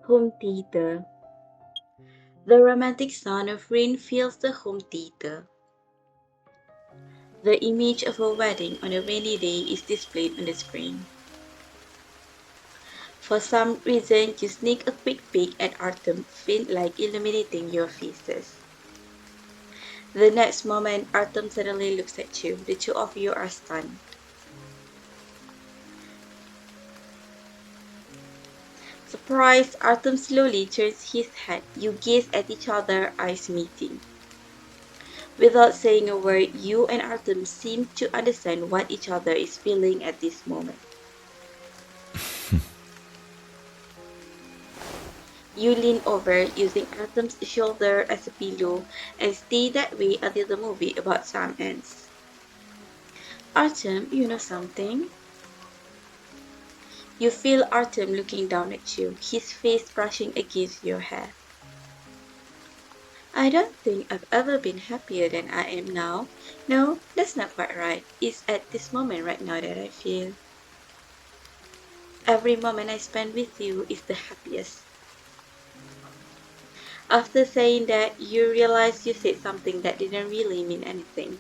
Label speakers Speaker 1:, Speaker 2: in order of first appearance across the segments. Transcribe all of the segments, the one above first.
Speaker 1: Home theater. The romantic sound of rain fills the home theater. The image of a wedding on a rainy day is displayed on the screen. For some reason, you sneak a quick peek at Artem, faint like illuminating your faces. The next moment, Artem suddenly looks at you. The two of you are stunned. Surprised, Artem slowly turns his head. You gaze at each other, eyes meeting. Without saying a word, you and Artem seem to understand what each other is feeling at this moment. You lean over, using Artem's shoulder as a pillow, and stay that way until the movie about Sam ends. Artem, you know something? You feel Artem looking down at you, his face brushing against your hair. I don't think I've ever been happier than I am now. No, that's not quite right. It's at this moment right now that I feel. Every moment I spend with you is the happiest. After saying that, you realize you said something that didn't really mean anything.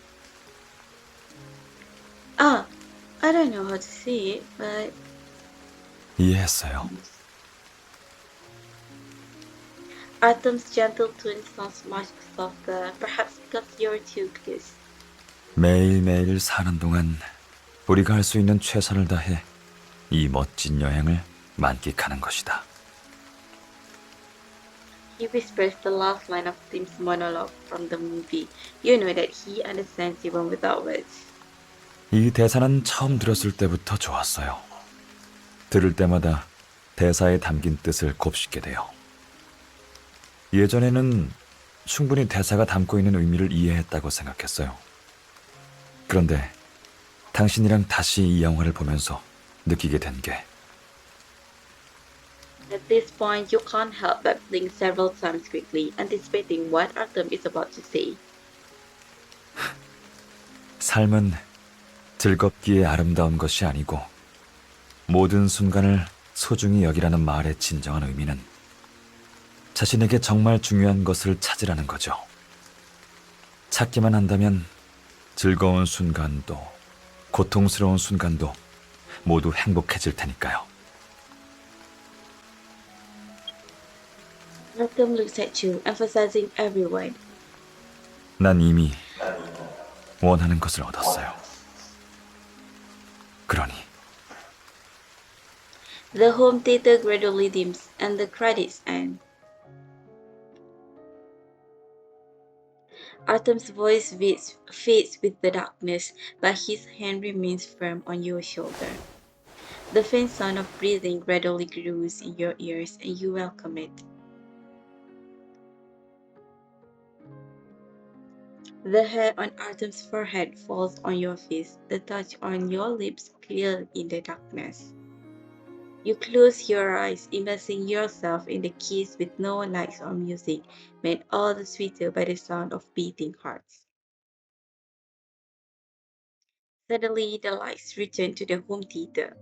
Speaker 1: Ah, I don't know how to say it, but
Speaker 2: 이해했어요.
Speaker 1: Artem's gentle tone sounds much softer, perhaps because you're too close.
Speaker 2: 매일매일 사는 동안 우리가 할 수 있는 최선을 다해 이 멋진 여행을 만끽하는 것이다.
Speaker 1: He whispers the last line of Tim's monologue from the movie. You know that he understands even without words.
Speaker 2: 이 대사는 처음 들었을 때부터 좋았어요. 들을 때마다 대사에 담긴 뜻을 곱씹게 돼요. 예전에는 충분히 대사가 담고 있는 의미를 이해했다고 생각했어요. 그런데 당신이랑 다시 이 영화를 보면서 느끼게 된 게
Speaker 1: At this point, you can't help but blink several times quickly, anticipating what Artem is about to say.
Speaker 2: 삶은 즐겁기에 아름다운 것이 아니고 모든 순간을 소중히 여기라는 말의 진정한 의미는 자신에게 정말 중요한 것을 찾으라는 거죠. 찾기만 한다면 즐거운 순간도 고통스러운 순간도 모두 행복해질 테니까요.
Speaker 1: Artem looks at you, emphasizing every word.
Speaker 2: 난 이미 원하는 것을 얻었어요. 그러니
Speaker 1: The home theater gradually dims, and the credits end. Artem's voice fades with the darkness, but his hand remains firm on your shoulder. The faint sound of breathing gradually grows in your ears, and you welcome it. The hair on Artem's forehead falls on your face, the touch on your lips clear in the darkness. You close your eyes, immersing yourself in the kiss with no lights or music, made all the sweeter by the sound of beating hearts. Suddenly, the lights return to the home theater.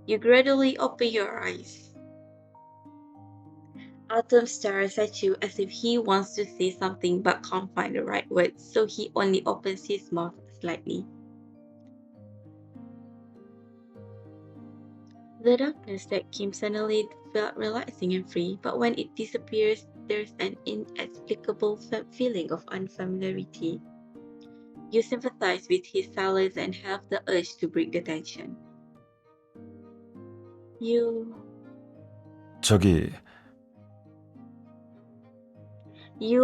Speaker 1: You gradually open your eyes. Artem stares at you as if he wants to say something but can't find the right words, so he only opens his mouth slightly. The darkness that came suddenly felt relaxing and free, but when it disappears, there's an inexplicable feeling of unfamiliarity. You sympathize with his silence and have the urge to break the tension. You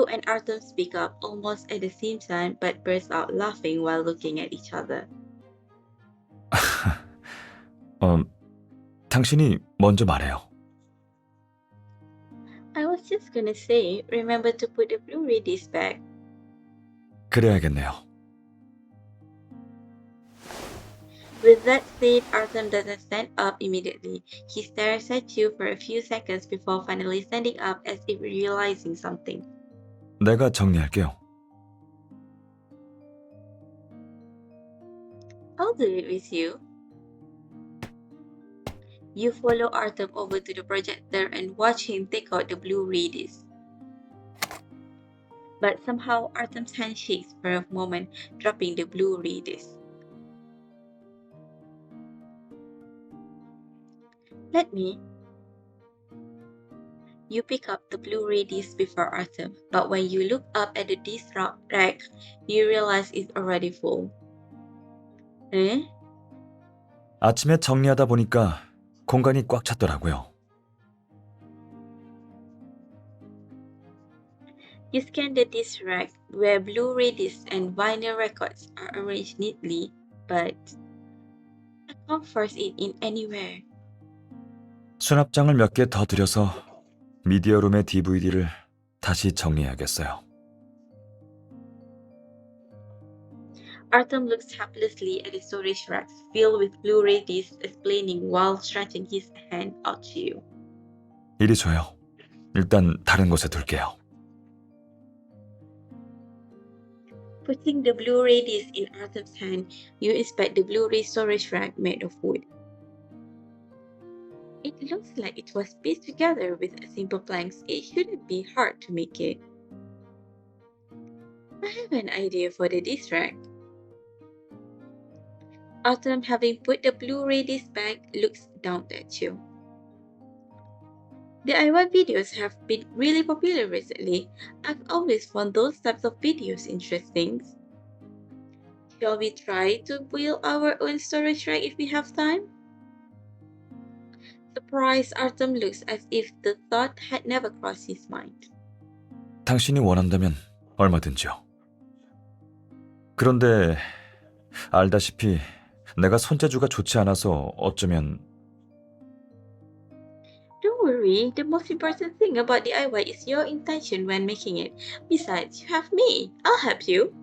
Speaker 1: and Artem speak up almost at the same time but burst out laughing while looking at each other.
Speaker 2: 당신이 먼저 말해요.
Speaker 1: I was just gonna say, remember to put the Blu-ray disc back.
Speaker 2: 그래야겠네요.
Speaker 1: With that said, Artem doesn't stand up immediately. He stares at you for a few seconds before finally standing up as if realizing something.
Speaker 2: 내가 정리할게요.
Speaker 1: I'll do it with you. You follow Artem over to the projector and watch him take out the Blu-ray disc. But somehow Artem's hand shakes for a moment, dropping the Blu-ray disc. Let me. You pick up the Blu-ray disc before Artem, but when you look up at the disc rack, you realize it's already full. Eh?
Speaker 2: 아침에 정리하다 보니까 공간이 꽉 찼더라고요.
Speaker 1: You scan the disc rack where Blu-ray discs and vinyl records are arranged neatly, but I can't force it in anywhere.
Speaker 2: 수납장을 몇 개 더 들여서 미디어룸의 DVD를 다시 정리해야겠어요.
Speaker 1: Artem looks helplessly at the storage racks filled with Blu-ray discs, explaining while stretching his hand out to you.
Speaker 2: 이리 줘요. 일단 다른 곳에 둘게요.
Speaker 1: Putting the Blu-ray disc in Artem's hand, you inspect the Blu-ray storage rack made of wood. It looks like it was pieced together with simple planks. It shouldn't be hard to make it. I have an idea for the disc rack. Artem, having put the Blu-ray disc back, looks down at you. DIY videos have been really popular recently. I've always found those types of videos interesting. Shall we try to build our own storage rack if we have time? Surprised, Artem looks as if the thought had never crossed his mind.
Speaker 2: 당신이 원한다면 얼마든지요. 그런데 알다시피 내가 손재주가 좋지 않아서 어쩌면
Speaker 1: Don't worry, the most important thing about DIY is your intention when making it. Besides, you have me. I'll help you.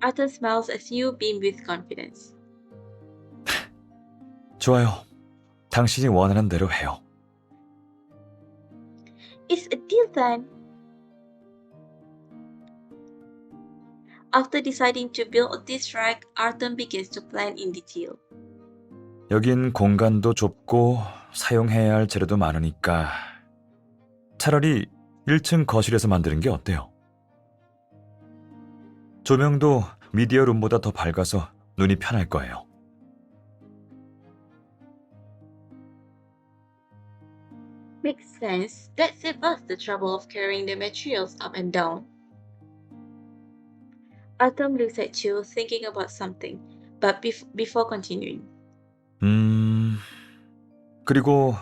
Speaker 1: Artem smiles as you beam with confidence.
Speaker 2: 좋아요. 당신이 원하는 대로 해요.
Speaker 1: It's a deal then. After deciding to build this rack, Artem begins to plan in detail.
Speaker 2: 여긴 공간도 좁고 사용해야 할 재료도 많으니까 차라리 1층 거실에서 만드는 게 어때요? 조명도 미디어 룸보다 더 밝아서 눈이 편할 거예요.
Speaker 1: Makes sense. That saves us the trouble of carrying the materials up and down. Artem looks at you, thinking about something, but before continuing.
Speaker 2: 그리고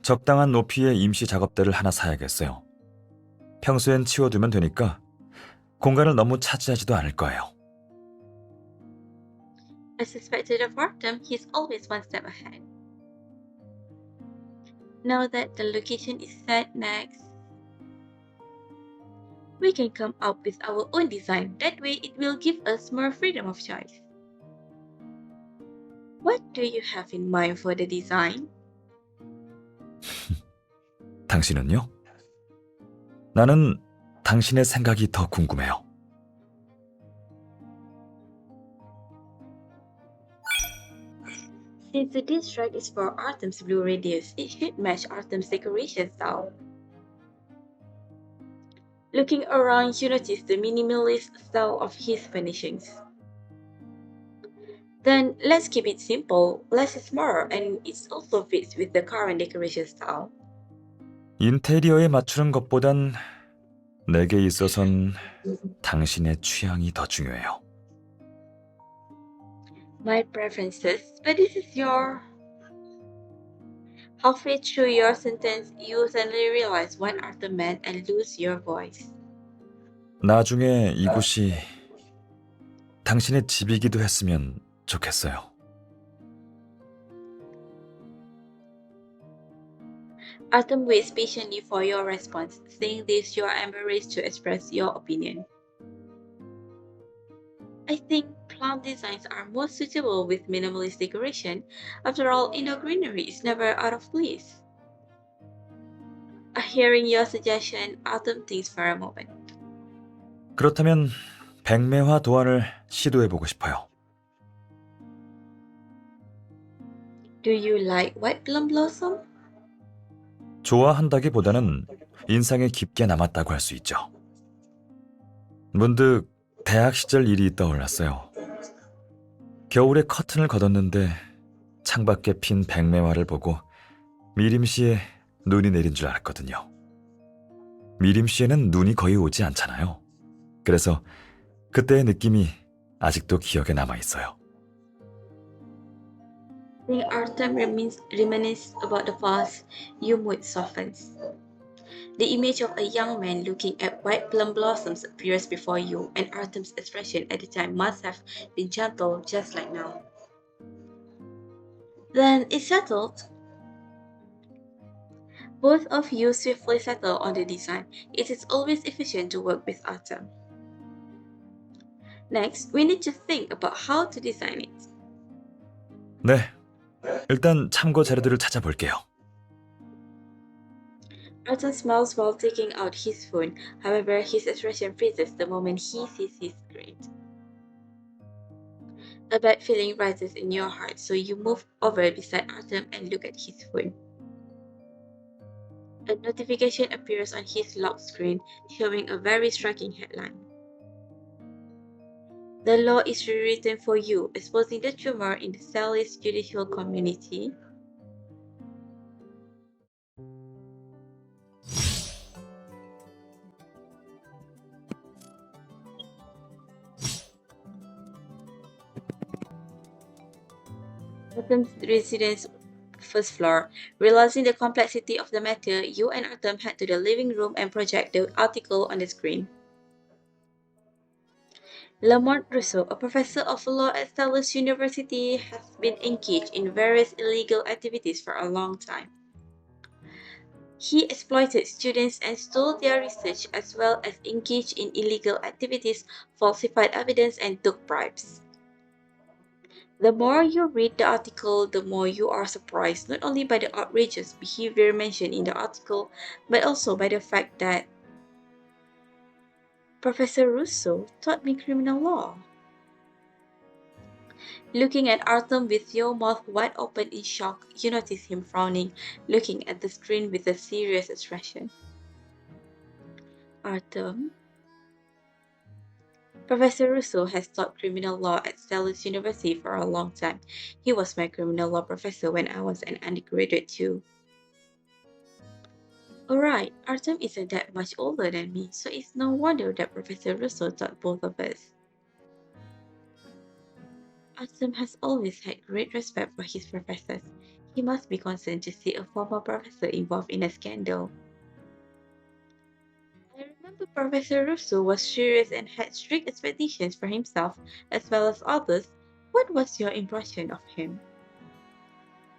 Speaker 2: 적당한 높이의 임시 작업대를 하나 사야겠어요. 평소엔 치워두면 되니까 공간을 너무 차지하지도 않을 거예요.
Speaker 1: As suspected of Artem, he's always one step ahead. Now that the location is set next, we can come up with our own design. That way it will give us more freedom of choice. What do you have in mind for the design?
Speaker 2: 당신은요? 나는 당신의 생각이 더 궁금해요.
Speaker 1: Since the disc rack is for Artem's Blu-ray disc, it should match Artem's decoration style. Looking around, you notice the minimalist style of his furnishings. Then let's keep it simple. Less is more, and it also fits with the current decoration style.
Speaker 2: 인테리어에 맞추는 것보단 내게 있어선 당신의 취향이 더 중요해요.
Speaker 1: My preferences, but this is your... Halfway through your sentence, you suddenly realize what Artem meant and lose your voice.
Speaker 2: 나중에 이곳이 당신의 집이기도 했으면 좋겠어요.
Speaker 1: Artem waits patiently for your response. Saying this, you are embarrassed to express your opinion. I think plant designs are most suitable with minimalist decoration. After all, indoor greenery is never out of place. Hearing your suggestion, Artem thinks for a moment.
Speaker 2: 그렇다면 백매화 도안을 시도해보고 싶어요.
Speaker 1: Do you like white plum blossom?
Speaker 2: 좋아한다기보다는 인상에 깊게 남았다고 할 수 있죠. 문득 대학 시절 일이 떠올랐어요. 겨울에 커튼을 걷었는데 창밖에 핀 백매화를 보고 미림시에 눈이 내린 줄 알았거든요. 미림시에는 눈이 거의 오지 않잖아요. 그래서 그때의 느낌이 아직도 기억에 남아있어요.
Speaker 1: When Artem reminisces about the past, your mood softens. The image of a young man looking at white plum blossoms appears before you, and Artem's expression at the time must have been gentle just like now. Then it's settled. Both of you swiftly settle on the design. It is always efficient to work with Artem. Next, we need to think about how to design it.
Speaker 2: 네, 일단 참고 자료들을 찾아볼게요.
Speaker 1: Artem smiles while taking out his phone. However, his expression freezes the moment he sees his screen. A bad feeling rises in your heart, so you move over beside Artem and look at his phone. A notification appears on his lock screen, showing a very striking headline. The law is rewritten for you, exposing the tumor in the Stellis judicial community. Artem's residence first floor. Realizing the complexity of the matter, you and Artem head to the living room and project the article on the screen. Lamont Rousseau, a professor of law at Stellis University, has been engaged in various illegal activities for a long time. He exploited students and stole their research as well as engaged in illegal activities, falsified evidence, and took bribes. The more you read the article, the more you are surprised not only by the outrageous behavior mentioned in the article, but also by the fact that Professor Rousseau taught me criminal law. Looking at Artem with your mouth wide open in shock, you notice him frowning, looking at the screen with a serious expression. Artem? Professor Rousseau has taught criminal law at Stellis University for a long time. He was my criminal law professor when I was an undergraduate too. Alright, Artem isn't that much older than me, so it's no wonder that Professor Rousseau taught both of us. Artem has always had great respect for his professors. He must be concerned to see a former professor involved in a scandal. I remember Professor Rousseau was serious and had strict expectations for himself as well as others. What was your impression of him?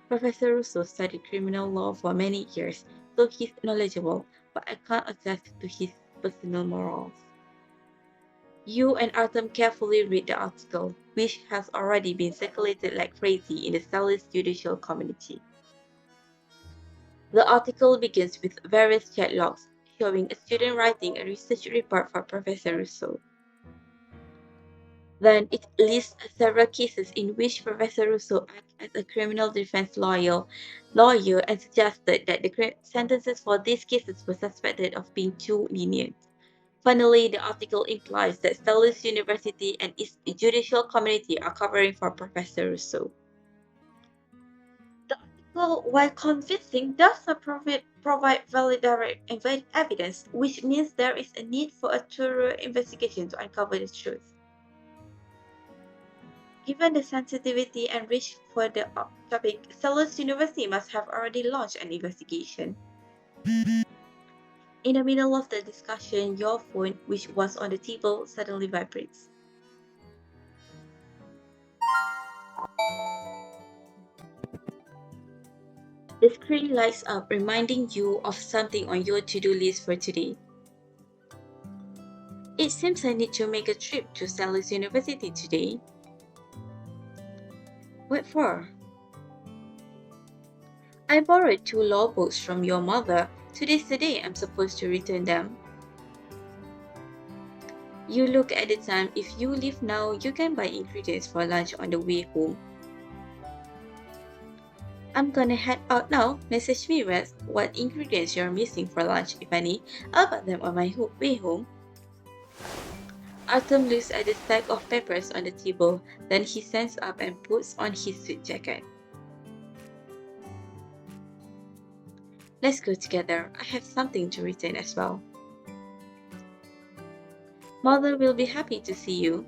Speaker 1: Professor Rousseau studied criminal law for many years, so he's knowledgeable, but I can't attest to his personal morals. You and Artem carefully read the article, which has already been circulated like crazy in the Stellis judicial community. The article begins with various chat logs, showing a student writing a research report for Professor Rousseau. Then it lists several cases in which Professor Rousseau acted as a criminal defense lawyer and suggested that the sentences for these cases were suspected of being too lenient. Finally, the article implies that Stellis University and its judicial community are covering for Professor Rousseau. The article, while convincing, does not provide valid direct evidence, which means there is a need for a thorough investigation to uncover the truth. Given the sensitivity and risk for the topic, Stellis University must have already launched an investigation. In the middle of the discussion, your phone, which was on the table, suddenly vibrates. The screen lights up, reminding you of something on your to-do list for today. It seems I need to make a trip to Stellis University today. What for? I borrowed 2 law books from your mother. Today's the day I'm supposed to return them. You look at the time. If you leave now, you can buy ingredients for lunch on the way home. I'm gonna head out now. Message me with what ingredients you're missing for lunch, if any. I'll buy them on my way home. Artem looks at the stack of papers on the table, then he stands up and puts on his suit jacket. Let's go together. I have something to return as well. Mother will be happy to see you.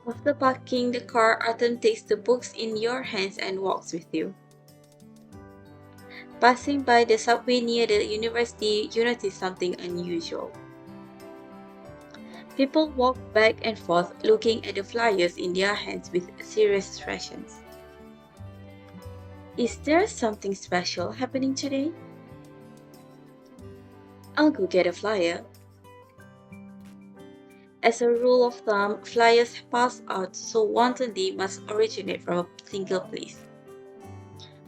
Speaker 1: After parking the car, Artem takes the books in your hands and walks with you. Passing by the subway near the university, you notice something unusual. People walk back and forth looking at the flyers in their hands with serious expressions. Is there something special happening today? I'll go get a flyer. As a rule of thumb, flyers pass out so wantonly must originate from a single place.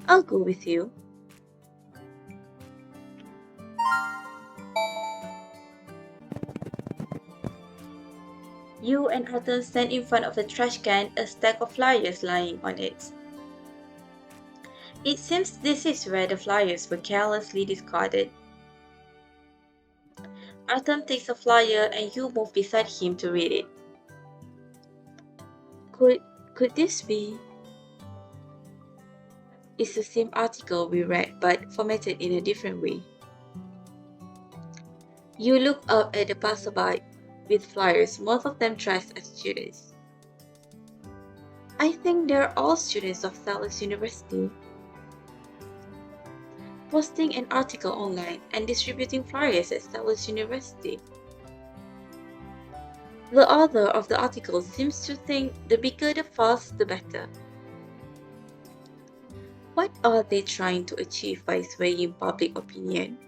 Speaker 1: I'll go with you. You and Arthur stand in front of a trash can, a stack of flyers lying on it. It seems this is where the flyers were carelessly discarded. Artem takes a flyer and you move beside him to read it. Could this be? It's the same article we read, but formatted in a different way. You look up at the passerby with flyers, most of them dressed as students. I think they're all students of Stellis University. Posting an article online and distributing flyers at Stellis University. The author of the article seems to think the bigger the fuss, the better. What are they trying to achieve by swaying public opinion?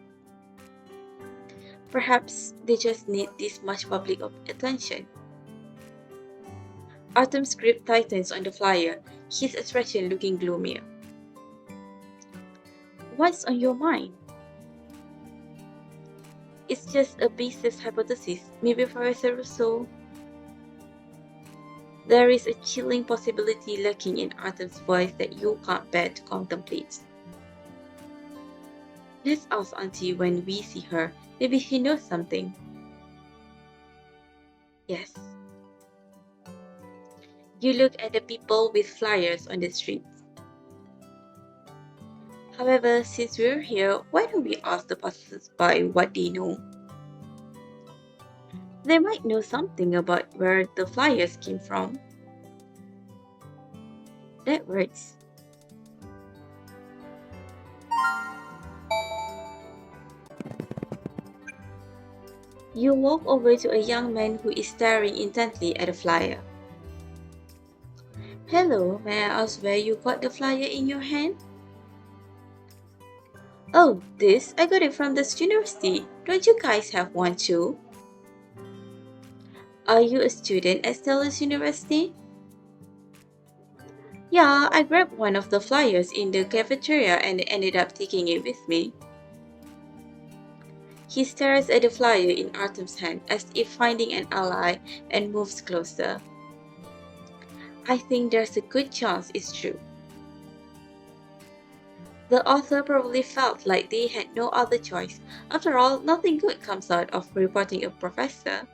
Speaker 1: Perhaps they just need this much public attention. Artem's grip tightens on the flyer, his expression looking gloomier. What's on your mind? It's just a baseless hypothesis, maybe Professor Rousseau. There is a chilling possibility lurking in Artem's voice that you can't bear to contemplate. Let's ask Auntie when we see her. Maybe she knows something. Yes. You look at the people with flyers on the streets. However, since we're here, why don't we ask the passers-by what they know? They might know something about where the flyers came from. That works. You walk over to a young man who is staring intently at a flyer. Hello, may I ask where you got the flyer in your hand? Oh, this? I got it from this university. Don't you guys have one too? Are you a student at Stellis University? Yeah, I grabbed one of the flyers in the cafeteria and ended up taking it with me. He stares at the flyer in Artem's hand as if finding an ally and moves closer. I think there's a good chance it's true. The author probably felt like they had no other choice. After all, nothing good comes out of reporting a professor.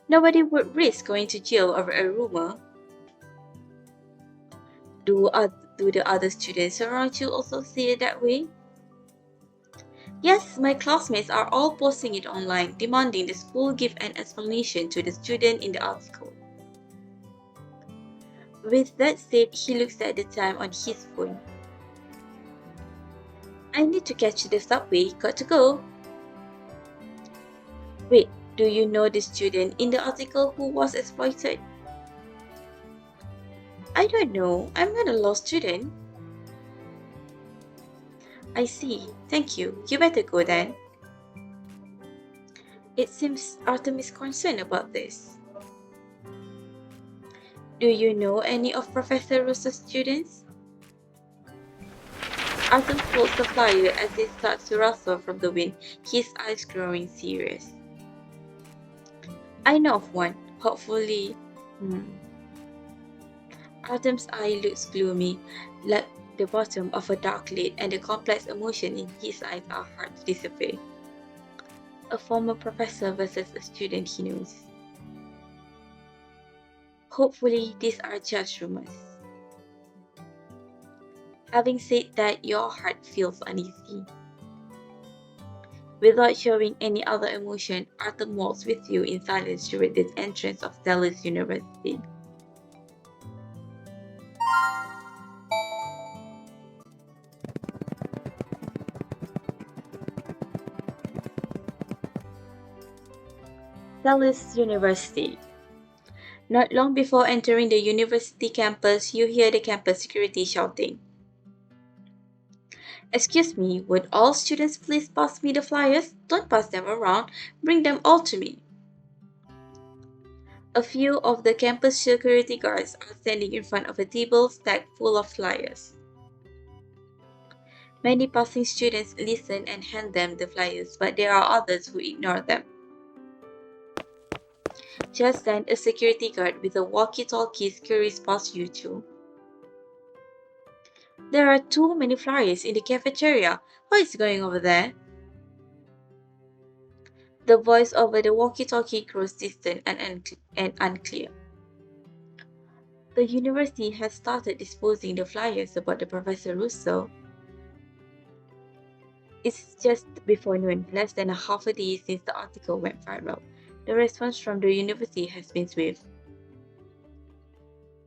Speaker 1: Nobody would risk going to jail over a rumor. Do the other students around you also see it that way? Yes, my classmates are all posting it online, demanding the school give an explanation to the student in the article. With that said, he looks at the time on his phone. I need to catch the subway, got to go. Wait, do you know the student in the article who was exploited? I don't know, I'm not a law student. I see, thank you, you better go then. It seems Artem is concerned about this. Do you know any of Professor Rousseau's students? Artem folds the flyer as it starts to rustle from the wind, his eyes growing serious. I know of one. Hopefully. Artem's eye looks gloomy, like the bottom of a dark lid, and the complex emotion in his eyes are hard to decipher. A former professor versus a student he knows. Hopefully, these are just rumors. Having said that, your heart feels uneasy. Without showing any other emotion, Artem walks with you in silence toward the entrance of Stellis University. Stellis University. Not long before entering the university campus, you hear the campus security shouting, "Excuse me, would all students please pass me the flyers? Don't pass them around, bring them all to me." A few of the campus security guards are standing in front of a table stacked full of flyers. Many passing students listen and hand them the flyers, but there are others who ignore them. Just then, a security guard with a walkie-talkie scurries past you two. "There are too many flyers in the cafeteria. What is going over there?" The voice over the walkie-talkie grows distant and unclear. "The university has started disposing the flyers about the Professor Russo. It's just before noon, less than a half a day since the article went viral. The response from the university has been swift."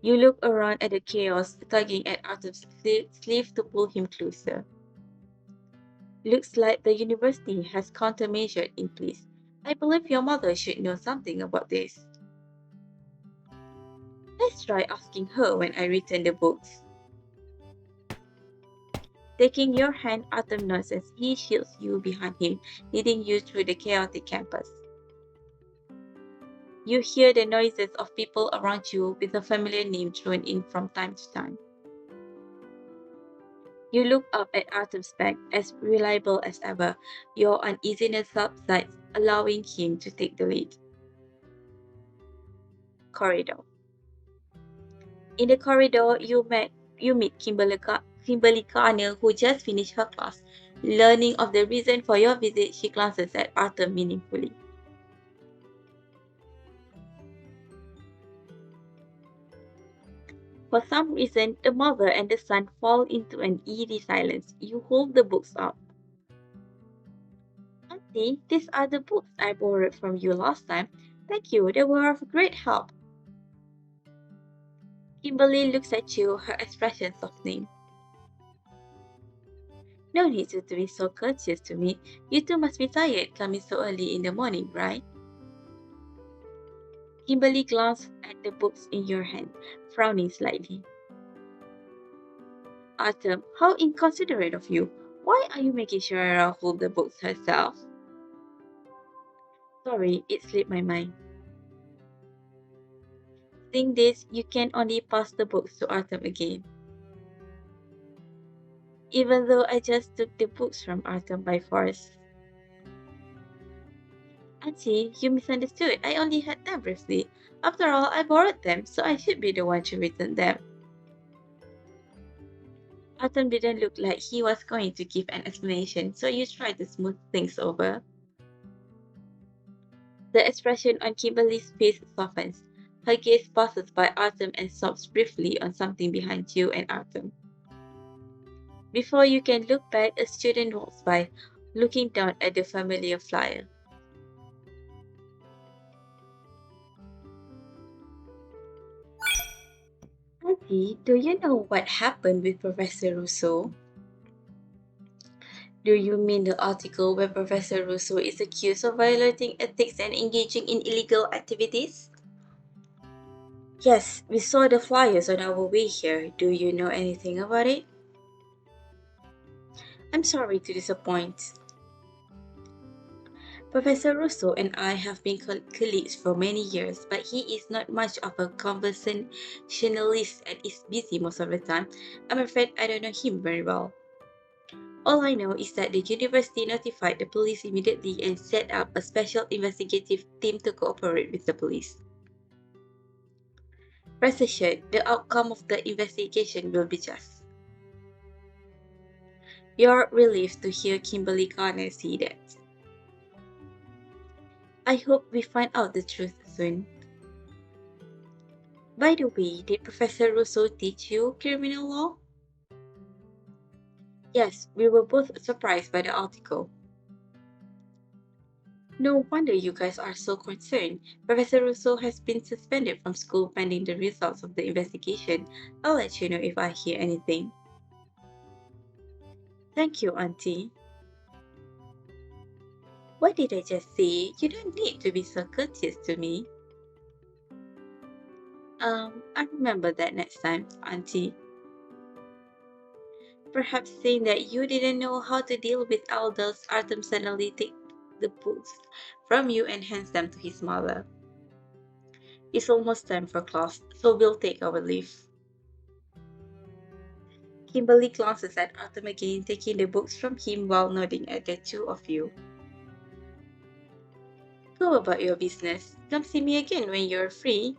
Speaker 1: You look around at the chaos, tugging at Artem's sleeve to pull him closer. "Looks like the university has countermeasures in place. I believe your mother should know something about this." "Let's try asking her when I return the books." Taking your hand, Artem nods as he shields you behind him, leading you through the chaotic campus. You hear the noises of people around you with a familiar name thrown in from time to time. You look up at Artem's back, as reliable as ever. Your uneasiness subsides, allowing him to take the lead. Corridor. In the corridor, you meet Kimberly Garner, who just finished her class. Learning of the reason for your visit, she glances at Artem meaningfully. For some reason, the mother and the son fall into an eerie silence. You hold the books up. "Auntie, these are the books I borrowed from you last time. Thank you, they were of great help." Kimberly looks at you, her expression softening. "No need to be so courteous to me. You two must be tired coming so early in the morning, right?" Kimberly glanced at the books in your hand, frowning slightly. "Artem, how inconsiderate of you. Why are you making Sharara hold the books herself?" "Sorry, it slipped my mind." Seeing this, you can only pass the books to Artem again. "Even though I just took the books from Artem by force." "Auntie, you misunderstood. I only had them briefly. After all, I borrowed them, so I should be the one to return them." Artem didn't look like he was going to give an explanation, so you tried to smooth things over. The expression on Kimberly's face softens. Her gaze passes by Artem and stops briefly on something behind you and Artem. Before you can look back, a student walks by, looking down at the familiar flyer. "Auntie, do you know what happened with Professor Rousseau?" "Do you mean the article where Professor Rousseau is accused of violating ethics and engaging in illegal activities?" "Yes, we saw the flyers on our way here. Do you know anything about it?" "I'm sorry to disappoint. Professor Rousseau and I have been colleagues for many years, but he is not much of a conversationalist and is busy most of the time. I'm afraid I don't know him very well." All I know is that the university notified the police immediately and set up a special investigative team to cooperate with the police. Rest assured, the outcome of the investigation will be just. You're relieved to hear Kimberly Garner say that. I hope we find out the truth soon. By the way, did Professor Russo teach you criminal law? Yes, we were both surprised by the article. No wonder you guys are so concerned. Professor Russo has been suspended from school pending the results of the investigation. I'll let you know if I hear anything. Thank you, Auntie. What did I just say? You don't need to be so courteous to me. I'll remember that next time, Auntie. Perhaps saying that you didn't know how to deal with elders, Artem suddenly take the books from you and hands them to his mother. It's almost time for class, so we'll take our leave. Kimberly glances at Artem again, taking the books from him while nodding at the two of you. Go about your business. Come see me again when you're free.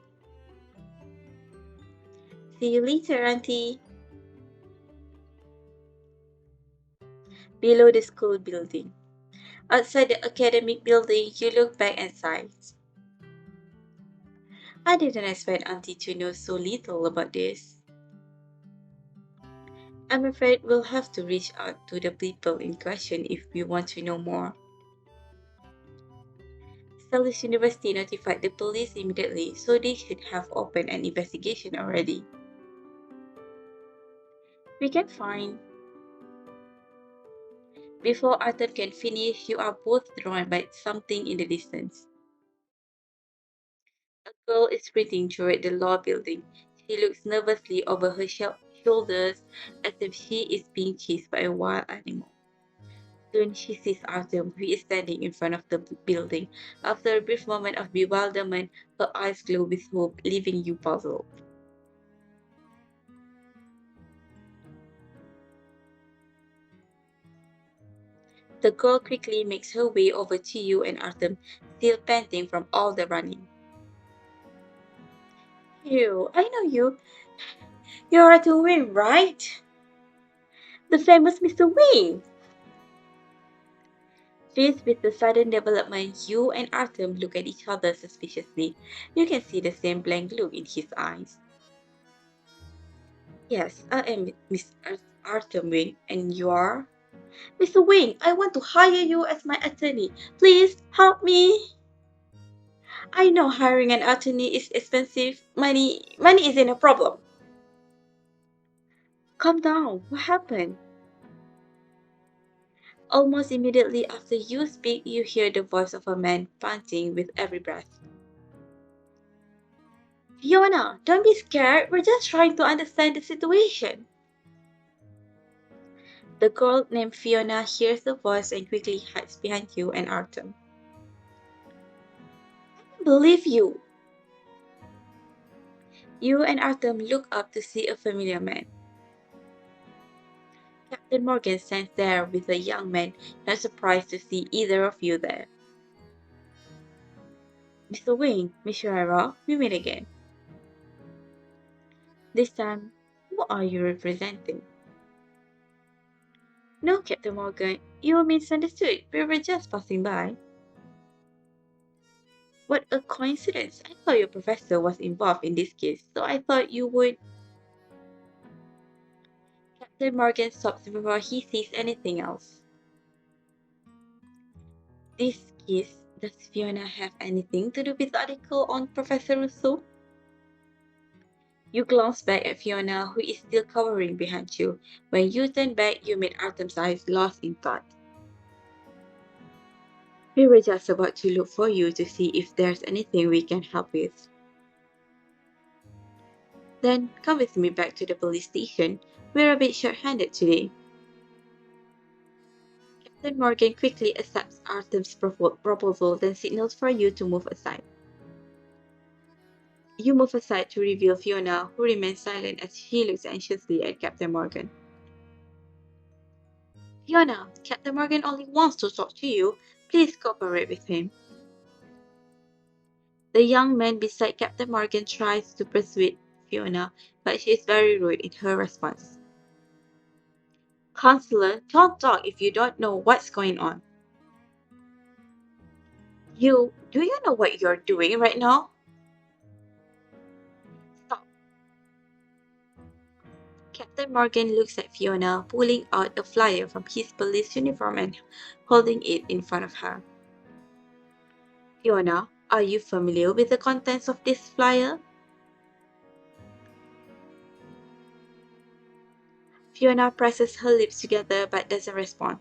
Speaker 1: See you later, Auntie. Below the school building. Outside the academic building, you look back and sigh. I didn't expect Auntie to know so little about this. I'm afraid we'll have to reach out to the people in question if we want to know more. Stellis University notified the police immediately, so they should have opened an investigation already. We can find. Before Arthur can finish, you are both drawn by something in the distance. A girl is sprinting toward the law building. She looks nervously over her shoulders as if she is being chased by a wild animal. Soon she sees Artem, who is standing in front of the building. After a brief moment of bewilderment, her eyes glow with hope, leaving you puzzled. The girl quickly makes her way over to you and Artem, still panting from all the running. You, I know you. You're Artem Wing, right? The famous Mr. Wing! Faced with the sudden development, you and Artem look at each other suspiciously. You can see the same blank look in his eyes. Yes, I am Miss Artem Wing, and you are? Mr. Wing, I want to hire you as my attorney. Please help me. I know hiring an attorney is expensive. Money isn't a problem. Calm down. What happened? Almost immediately after you speak, you hear the voice of a man panting with every breath. Fiona, don't be scared. We're just trying to understand the situation. The girl named Fiona hears the voice and quickly hides behind you and Artem. I believe you. You and Artem look up to see a familiar man. Captain Morgan stands there with a young man, not surprised to see either of you there. Mr. Wing, Miss Herrera, we meet again. This time, who are you representing? No, Captain Morgan, you misunderstood. We were just passing by. What a coincidence. I thought your professor was involved in this case, so I thought you would. Captain Morgan stops before he sees anything else. This case, does Fiona have anything to do with the article on Professor Rousseau? You glance back at Fiona, who is still cowering behind you. When you turn back, you meet Artem's eyes lost in thought. We were just about to look for you to see if there's anything we can help with. Then come with me back to the police station. We're a bit short-handed today. Captain Morgan quickly accepts Artem's proposal, then signals for you to move aside. You move aside to reveal Fiona, who remains silent as she looks anxiously at Captain Morgan. Fiona, Captain Morgan only wants to talk to you. Please cooperate with him. The young man beside Captain Morgan tries to persuade Fiona, but she is very rude in her response. Counselor, don't talk if you don't know what's going on. Do you know what you're doing right now? Stop. Captain Morgan looks at Fiona, pulling out a flyer from his police uniform and holding it in front of her. Fiona, are you familiar with the contents of this flyer? Fiona presses her lips together but doesn't respond.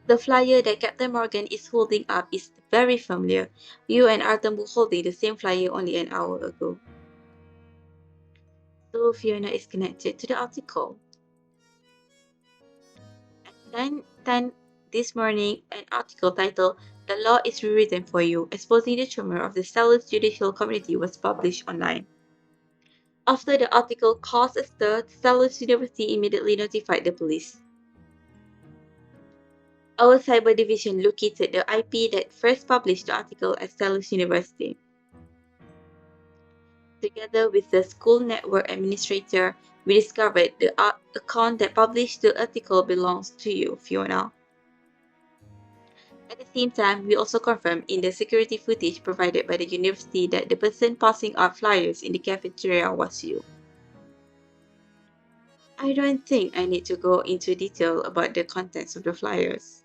Speaker 1: The flyer that Captain Morgan is holding up is very familiar. You and Artem were holding the same flyer only an hour ago. So Fiona is connected to the article. At 10:10 this morning, an article titled "The Law is Rewritten for You, Exposing the Tumor of the Stellis Judicial Community" was published online. After the article caused a stir, Stellis University immediately notified the police. Our cyber division located the IP that first published the article at Stellis University. Together with the school network administrator, we discovered the account that published the article belongs to you, Fiona. At the same time, we also confirmed in the security footage provided by the university that the person passing out flyers in the cafeteria was you. I don't think I need to go into detail about the contents of the flyers.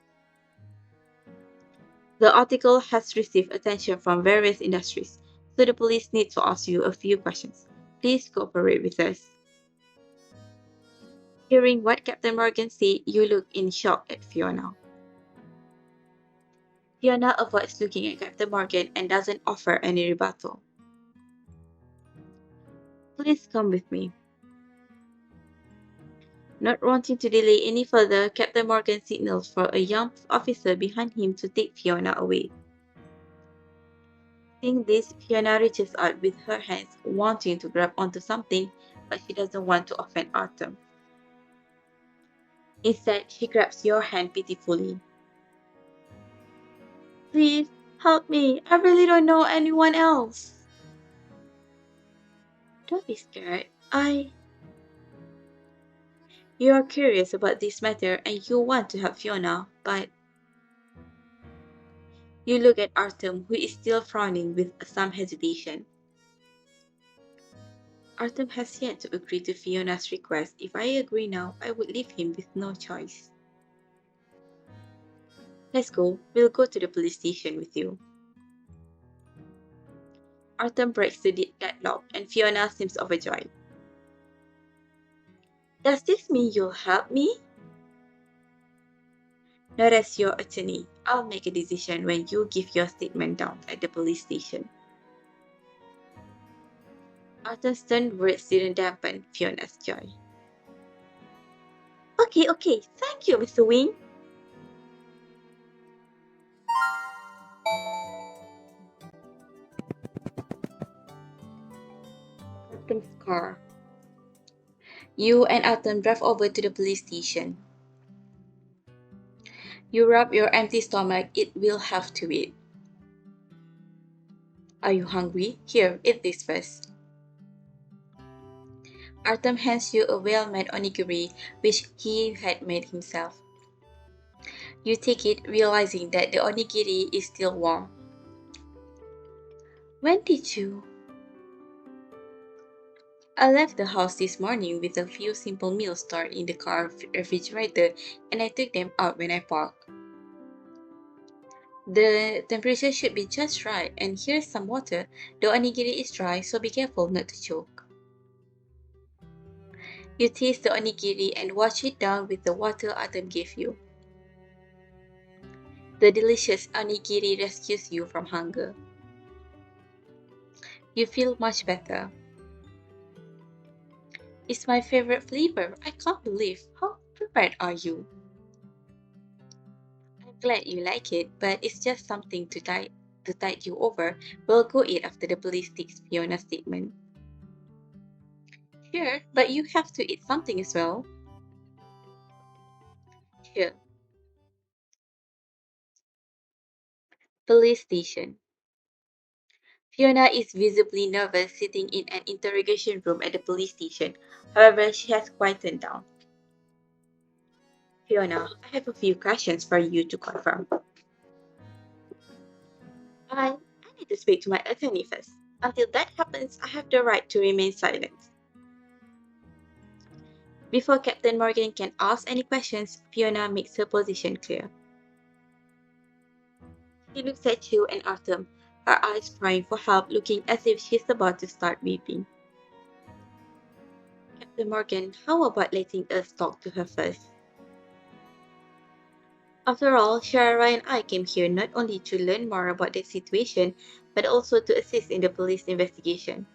Speaker 1: The article has received attention from various industries, so the police need to ask you a few questions. Please cooperate with us. Hearing what Captain Morgan said, you look in shock at Fiona. Fiona avoids looking at Captain Morgan and doesn't offer any rebuttal. Please come with me. Not wanting to delay any further, Captain Morgan signals for a young officer behind him to take Fiona away. Seeing this, Fiona reaches out with her hands, wanting to grab onto something, but she doesn't want to offend Artem. Instead, she grabs your hand pitifully. Please, help me. I really don't know anyone else. Don't be scared. You are curious about this matter and you want to help Fiona, but you look at Artem, who is still frowning with some hesitation. Artem has yet to agree to Fiona's request. If I agree now, I would leave him with no choice. Let's go. We'll go to the police station with you. Artem breaks the deadlock and Fiona seems overjoyed. Does this mean you'll help me? Not as your attorney. I'll make a decision when you give your statement down at the police station. Artem's stern words didn't dampen Fiona's joy. Okay. Thank you, Mr. Wing. Artem's car. You and Artem drive over to the police station. You rub your empty stomach. It will have to eat. Are you hungry? Here, eat this first. Artem hands you a well-made onigiri, which he had made himself. You take it, realizing that the onigiri is still warm. When did you? I left the house this morning with a few simple meals stored in the car refrigerator, and I took them out when I parked. The temperature should be just right, and here's some water. The onigiri is dry, so be careful not to choke. You taste the onigiri and wash it down with the water Artem gave you. The delicious onigiri rescues you from hunger. You feel much better. It's my favorite flavor. I can't believe how prepared are you. I'm glad you like it, but it's just something to tide you over. We'll go eat after the police takes Fiona's statement. Sure, but you have to eat something as well. Sure. Police station. Fiona is visibly nervous sitting in an interrogation room at the police station. However, she has quietened down. Fiona, I have a few questions for you to confirm. I need to speak to my attorney first. Until that happens, I have the right to remain silent. Before Captain Morgan can ask any questions, Fiona makes her position clear. She looks at you and Artem, her eyes crying for help, looking as if she's about to start weeping. Captain Morgan, how about letting us talk to her first? After all, Shara and I came here not only to learn more about the situation, but also to assist in the police investigation.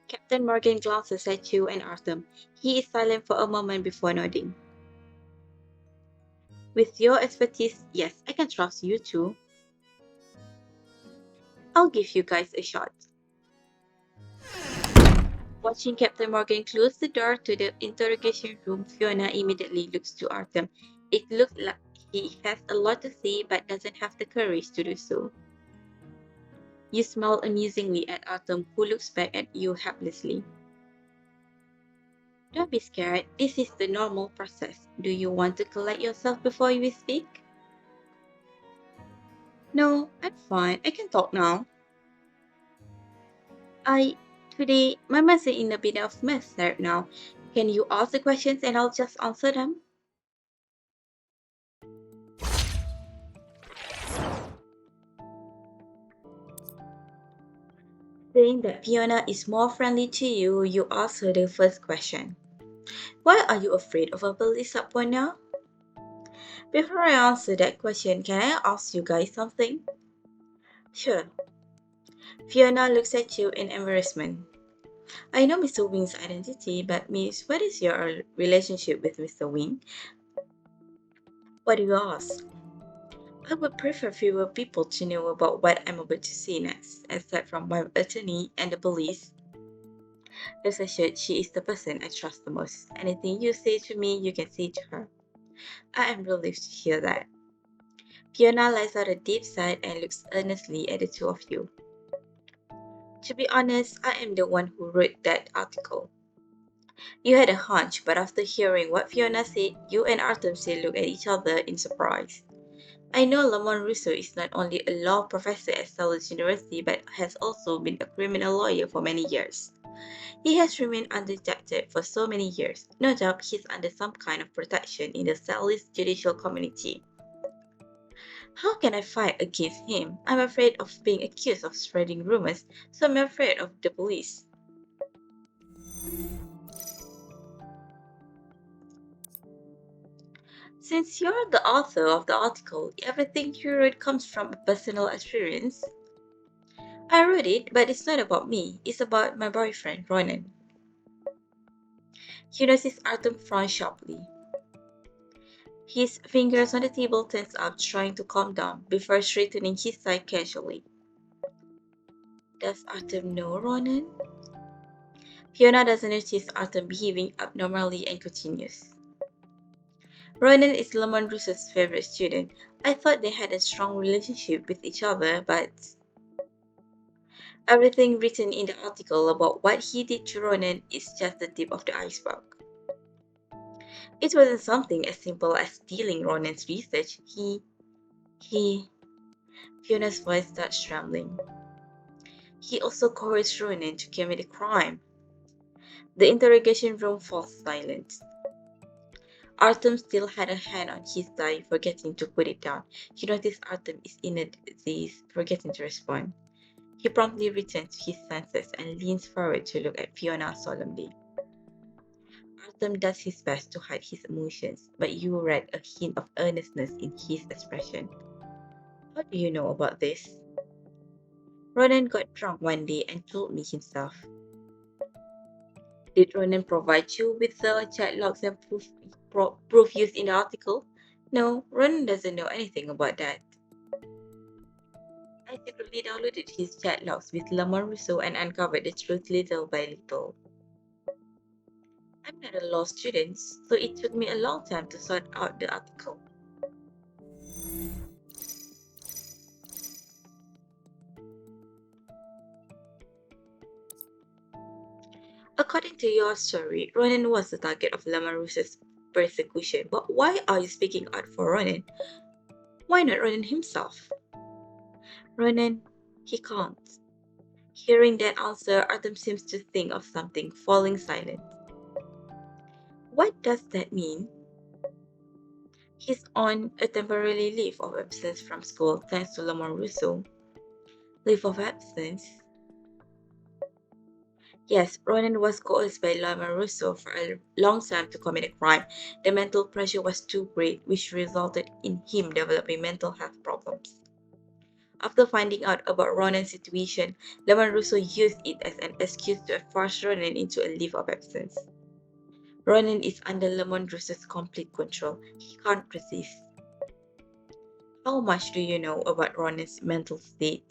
Speaker 1: Captain Morgan glances at you and Artem. He is silent for a moment before nodding. With your expertise, yes, I can trust you too. I'll give you guys a shot. Watching Captain Morgan close the door to the interrogation room, Fiona immediately looks to Artem. It looks like he has a lot to say but doesn't have the courage to do so. You smile amusingly at Artem, who looks back at you helplessly. Don't be scared. This is the normal process. Do you want to collect yourself before we speak? No, I'm fine. I can talk now. Today, my mind's in a bit of mess right now. Can you ask the questions and I'll just answer them? Saying that Fiona is more friendly to you, you ask her the first question. Why are you afraid of a police appointment? Before I answer that question, can I ask you guys something? Sure. Fiona looks at you in embarrassment. I know Mr. Wing's identity, but Miss, what is your relationship with Mr. Wing? What do you ask? I would prefer fewer people to know about what I'm about to say next, aside from my attorney and the police. Rest assured, she is the person I trust the most. Anything you say to me, you can say to her. I am relieved to hear that. Fiona lets out a deep sigh and looks earnestly at the two of you. To be honest, I am the one who wrote that article. You had a hunch, but after hearing what Fiona said, you and Artem still looked at each other in surprise. I know Lamont Russo is not only a law professor at Stellis University but has also been a criminal lawyer for many years. He has remained undetected for so many years. No doubt he's under some kind of protection in the Stellis judicial community. How can I fight against him? I'm afraid of being accused of spreading rumors, so I'm afraid of the police. Since you're the author of the article, everything you wrote comes from a personal experience. I wrote it, but it's not about me. It's about my boyfriend, Ronan. He notices Artem frown sharply. His fingers on the table tense up, trying to calm down, before straightening his tie casually. Does Artem know Ronan? Fiona doesn't notice Artem behaving abnormally and continues. Ronan is Lamont Russo's favorite student. I thought they had a strong relationship with each other, but everything written in the article about what he did to Ronan is just the tip of the iceberg. It wasn't something as simple as stealing Ronan's research. He, Fiona's voice starts trembling. He also coerced Ronan to commit a crime. The interrogation room falls silent. Artem still had a hand on his thigh, forgetting to put it down. He noticed Artem is in a daze, forgetting to respond. He promptly returns to his senses and leans forward to look at Fiona solemnly. Artem does his best to hide his emotions, but you read a hint of earnestness in his expression. How do you know about this? Ronan got drunk one day and told me himself. Did Ronan provide you with the chat logs and proof used in the article? No, Ronan doesn't know anything about that. I secretly downloaded his chat logs with Lamont Rousseau and uncovered the truth little by little. I'm not a law student, so it took me a long time to sort out the article. According to your story, Ronan was the target of Lamarusse's persecution. But why are you speaking out for Ronan? Why not Ronan himself? Ronan, he can't. Hearing that answer, Artem seems to think of something, falling silent. What does that mean? He's on a temporary leave of absence from school thanks to Lamar Russo. Leave of absence? Yes, Ronan was coerced by Lamar Russo for a long time to commit a crime. The mental pressure was too great, which resulted in him developing mental health problems. After finding out about Ronan's situation, Lamar Russo used it as an excuse to force Ronan into a leave of absence. Ronan is under Lamar Russo's complete control. He can't resist. How much do you know about Ronan's mental state?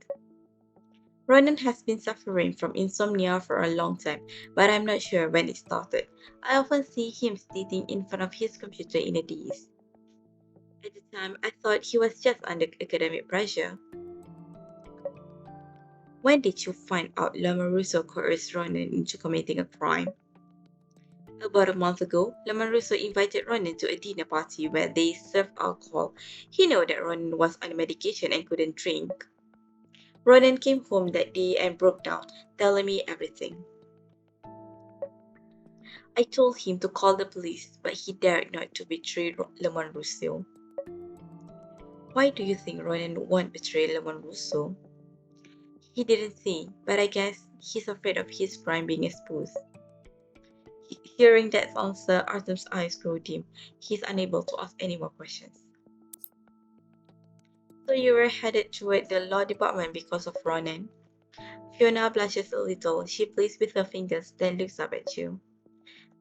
Speaker 1: Ronan has been suffering from insomnia for a long time, but I'm not sure when it started. I often see him sitting in front of his computer in a daze. At the time, I thought he was just under academic pressure. When did you find out Lamarusso coerced Ronan into committing a crime? About a month ago, Lamarusso invited Ronan to a dinner party where they served alcohol. He knew that Ronan was on medication and couldn't drink. Ronan came home that day and broke down, telling me everything. I told him to call the police, but he dared not to betray Lemon Russo. Why do you think Ronan won't betray Lemon Russo? He didn't say, but I guess he's afraid of his crime being exposed. Hearing that answer, Artem's eyes grow dim. He's unable to ask any more questions. So you were headed toward the law department because of Ronan? Fiona blushes a little. She plays with her fingers, then looks up at you.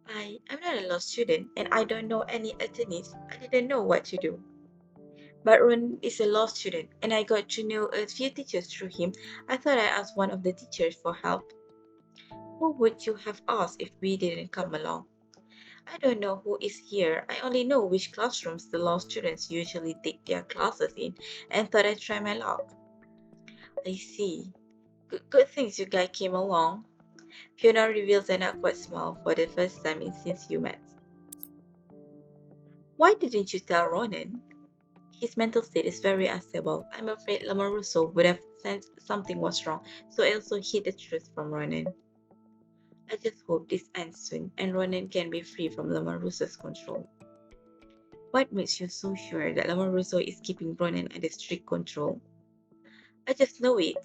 Speaker 1: I'm not a law student, and I don't know any attorneys. I didn't know what to do. But Ron is a law student, and I got to know a few teachers through him. I thought I asked one of the teachers for help. Who would you have asked if we didn't come along? I don't know who is here. I only know which classrooms the law students usually take their classes in, and thought I'd try my luck. I see. Good things you guys came along. Fiona reveals an awkward smile for the first time since you met. Why didn't you tell Ronan? His mental state is very unstable. I'm afraid Lamarusso would have sensed something was wrong, so I also hid the truth from Ronan. I just hope this ends soon and Ronan can be free from Lamarusso's control. What makes you so sure that Lamarusso is keeping Ronan under strict control? I just know it.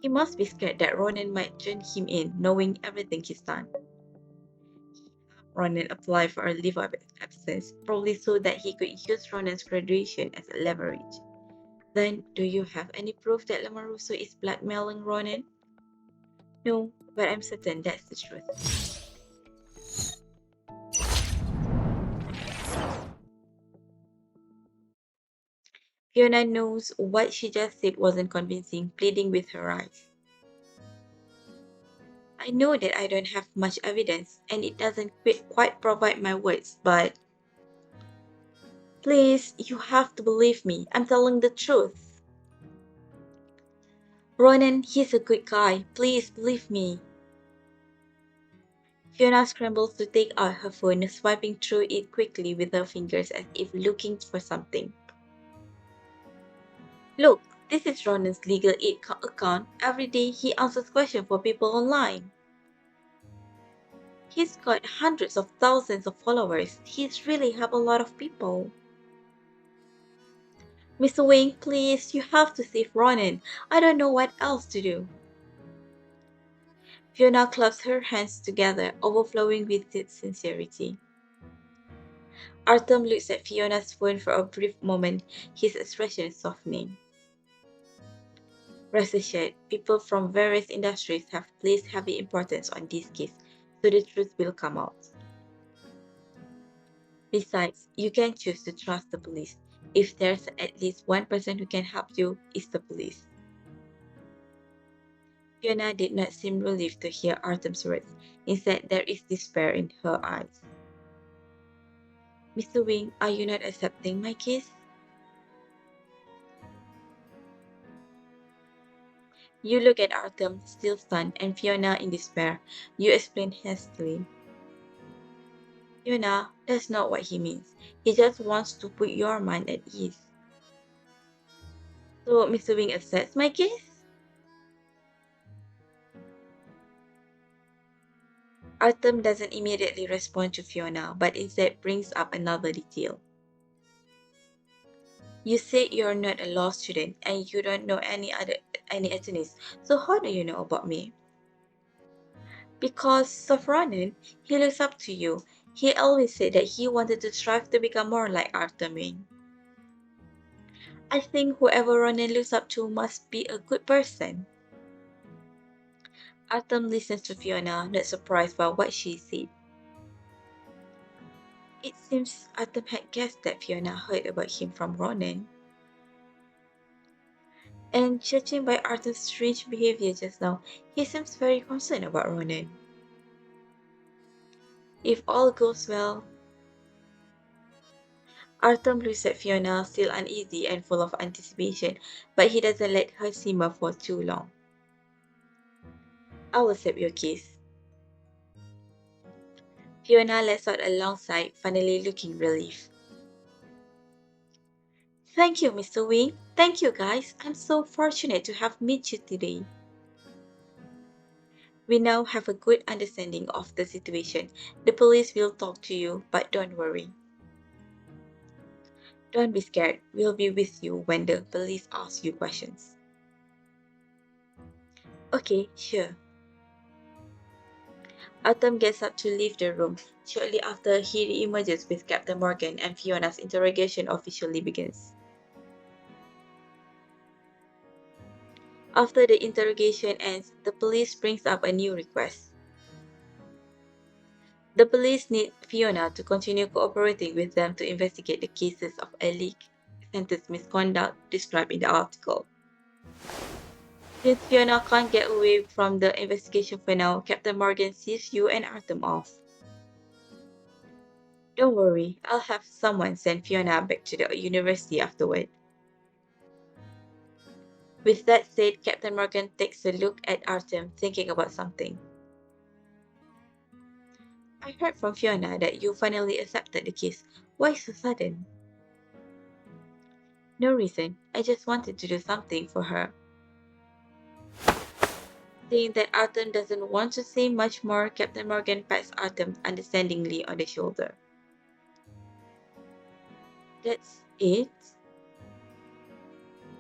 Speaker 1: He must be scared that Ronan might turn him in, knowing everything he's done. Ronan applied for a leave of absence, probably so that he could use Ronan's graduation as a leverage. Then, do you have any proof that Lamarusso is blackmailing Ronan? No, but I'm certain that's the truth. Fiona knows what she just said wasn't convincing, pleading with her eyes. I know that I don't have much evidence, and it doesn't quite provide my words, but please, you have to believe me. I'm telling the truth. Ronan, he's a good guy. Please believe me. Fiona scrambles to take out her phone, swiping through it quickly with her fingers as if looking for something. Look, this is Ronan's legal aid account. Every day he answers questions for people online. He's got hundreds of thousands of followers. He's really helped a lot of people. Mr. Wing, please, you have to save Ronan. I don't know what else to do. Fiona claps her hands together, overflowing with sincerity. Artem looks at Fiona's phone for a brief moment, his expression softening. Rest assured, people from various industries have placed heavy importance on this case, so the truth will come out. Besides, you can choose to trust the police. If there's at least one person who can help you, it's the police. Fiona did not seem relieved to hear Artem's words. Instead, there is despair in her eyes. Mr. Wing, are you not accepting my case? You look at Artem, still stunned, and Fiona in despair. You explain hastily. Fiona, that's not what he means. He just wants to put your mind at ease. So, Mr. Wing accepts my case? Artem doesn't immediately respond to Fiona, but instead brings up another detail. You say you're not a law student and you don't know any attorneys, so how do you know about me? Because of Ronan, he looks up to you. He always said that he wanted to strive to become more like Artem. I think whoever Ronan looks up to must be a good person. Artem listens to Fiona, not surprised by what she said. It seems Artem had guessed that Fiona heard about him from Ronan. And judging by Artem's strange behavior just now, he seems very concerned about Ronan. If all goes well, Artem looks at Fiona, still uneasy and full of anticipation, but he doesn't let her simmer for too long. I'll accept your case. Fiona lets out a long sigh, finally looking relieved. Thank you, Mr. Wing. Thank you, guys. I'm so fortunate to have met you today. We now have a good understanding of the situation. The police will talk to you, but don't worry. Don't be scared. We'll be with you when the police ask you questions. Okay, sure. Artem gets up to leave the room. Shortly after, he re-emerges with Captain Morgan and Fiona's interrogation officially begins. After the interrogation ends, the police brings up a new request. The police need Fiona to continue cooperating with them to investigate the cases of alleged sentence misconduct described in the article. Since Fiona can't get away from the investigation for now, Captain Morgan sees you and Artem off. Don't worry, I'll have someone send Fiona back to the university afterward. With that said, Captain Morgan takes a look at Artem, thinking about something. I heard from Fiona that you finally accepted the case. Why so sudden? No reason. I just wanted to do something for her. Seeing that Artem doesn't want to say much more, Captain Morgan pats Artem understandingly on the shoulder. That's it?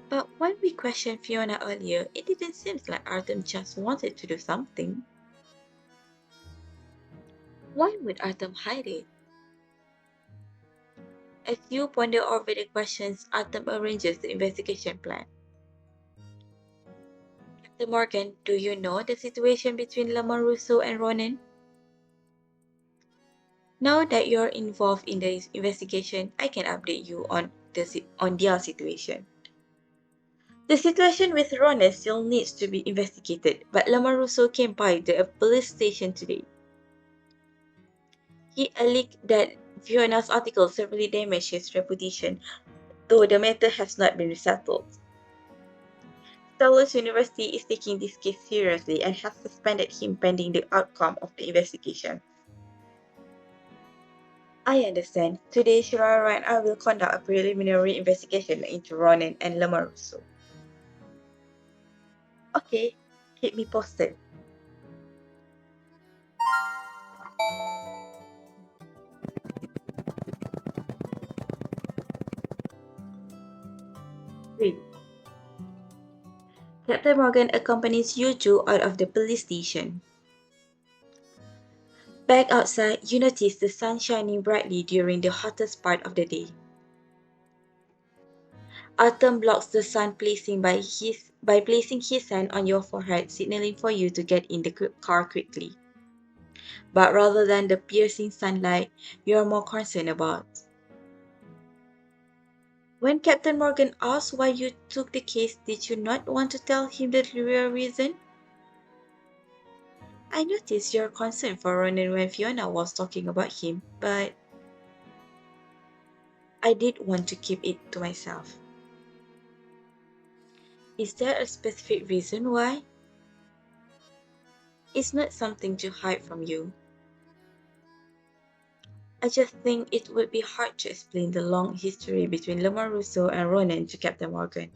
Speaker 1: But when we questioned Fiona earlier, it didn't seem like Artem just wanted to do something. Why would Artem hide it? As you ponder over the questions, Artem arranges the investigation plan. Captain Morgan, do you know the situation between Lamar Russo and Ronan? Now that you're involved in the investigation, I can update you on their situation. The situation with Ronan still needs to be investigated, but Lamar Russo came by the police station today. He alleged that Fiona's article severely damaged his reputation, though the matter has not been settled. Stellis University is taking this case seriously and has suspended him pending the outcome of the investigation. I understand. Today, Shirara and I will conduct a preliminary investigation into Ronan and Lamar Russo. Okay, keep me posted. Wait. Captain Morgan accompanies you two out of the police station. Back outside, you notice the sun shining brightly during the hottest part of the day. Artem blocks the sun by placing his hand on your forehead, signaling for you to get in the car quickly. But rather than the piercing sunlight, you are more concerned about. When Captain Morgan asked why you took the case, did you not want to tell him the real reason? I noticed your concern for Ronan when Fiona was talking about him, but I did want to keep it to myself. Is there a specific reason why? It's not something to hide from you. I just think it would be hard to explain the long history between Rousseau and Ronan to Captain Morgan.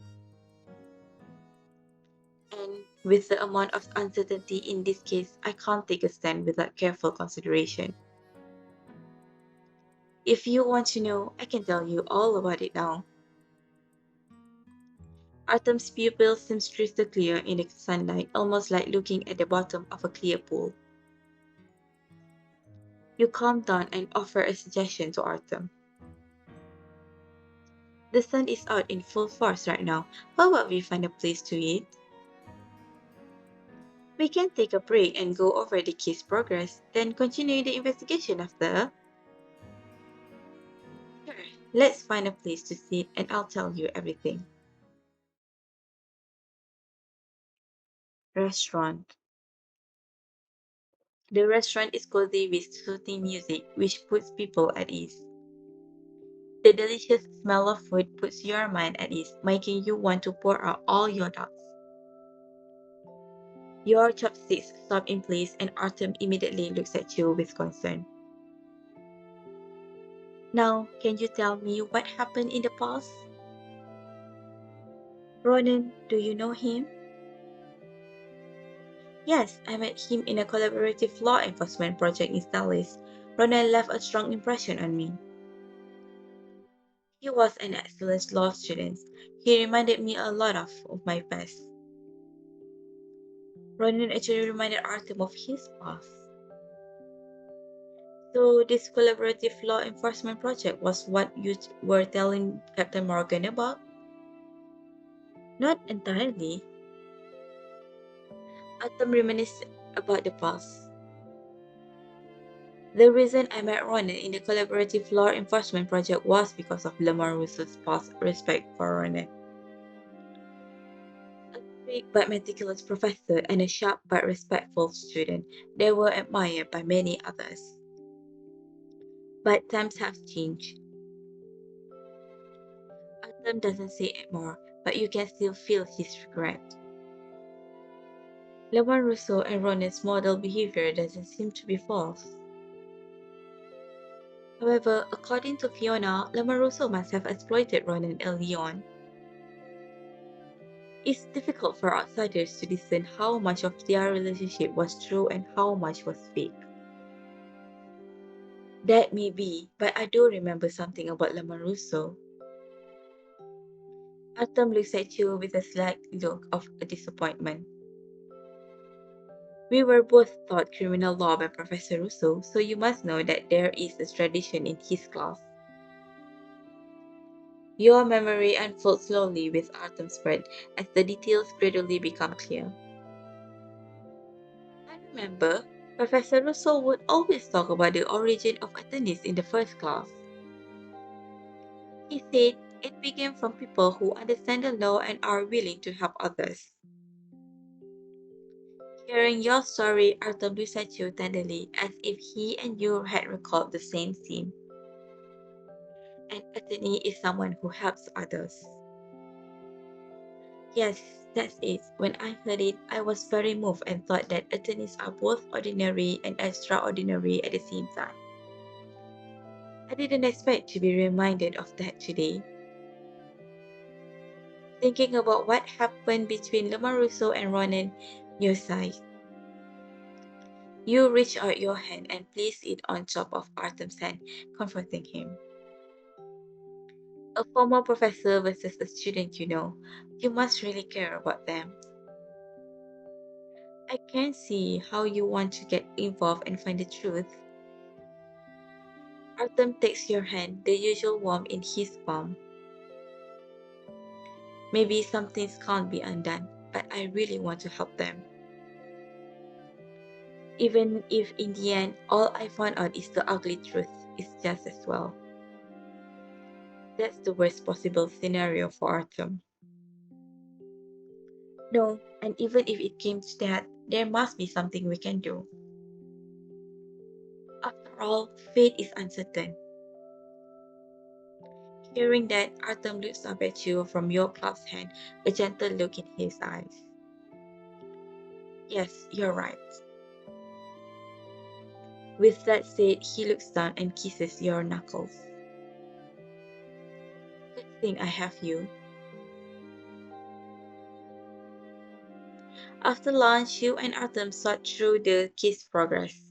Speaker 1: And with the amount of uncertainty in this case, I can't take a stand without careful consideration. If you want to know, I can tell you all about it now. Artem's pupil seems crystal clear in the sunlight, almost like looking at the bottom of a clear pool. You calm down and offer a suggestion to Artem. The sun is out in full force right now. How about we find a place to eat? We can take a break and go over the case progress, then continue the investigation after. Sure. Let's find a place to sit and I'll tell you everything. Restaurant. The restaurant is cozy with soothing music, which puts people at ease. The delicious smell of food puts your mind at ease, making you want to pour out all your doubts. Your chopsticks stop in place and Artem immediately looks at you with concern. Now, can you tell me what happened in the past? Ronan, do you know him? Yes, I met him in a collaborative law enforcement project in Stellis. Ronan left a strong impression on me. He was an excellent law student. He reminded me a lot of my past. Ronan actually reminded Artem of his past. So this collaborative law enforcement project was what you were telling Captain Morgan about? Not entirely. Artem reminisced about the past. The reason I met Ronan in the collaborative law enforcement project was because of Rousseau's past respect for Ronan. A strict but meticulous professor and a sharp but respectful student, they were admired by many others. But times have changed. Artem doesn't say it more, but you can still feel his regret. Rousseau and Ronan's model behavior doesn't seem to be false. However, according to Fiona, Rousseau must have exploited Ronan early on. It's difficult for outsiders to discern how much of their relationship was true and how much was fake. That may be, but I do remember something about Rousseau. Artem looks at you with a slight look of disappointment. We were both taught criminal law by Professor Rousseau, so you must know that there is a tradition in his class. Your memory unfolds slowly with Artem's spread as the details gradually become clear. I remember Professor Rousseau would always talk about the origin of attorneys in the first class. He said it began from people who understand the law and are willing to help others. Hearing your story, Artem looks at you tenderly as if he and you had recalled the same scene. An attorney is someone who helps others. Yes, that's it. When I heard it, I was very moved and thought that attorneys are both ordinary and extraordinary at the same time. I didn't expect to be reminded of that today. Thinking about what happened between Rousseau and Ronan, you sighed. You reached out your hand and placed it on top of Artem's hand, comforting him. A former professor versus a student, you must really care about them. I can see how you want to get involved and find the truth. Artem takes your hand, the usual warmth in his palm. Maybe some things can't be undone, but I really want to help them. Even if in the end, all I found out is the ugly truth, it's just as well. That's the worst possible scenario for Artem. No, and even if it came to that, There must be something we can do. After all, fate is uncertain. Hearing that, Artem looks up at you from your clasped hand, a gentle look in his eyes. Yes, you're right. With that said, he looks down and kisses your knuckles. Good thing I have you. After lunch, you and Artem sort through the case progress.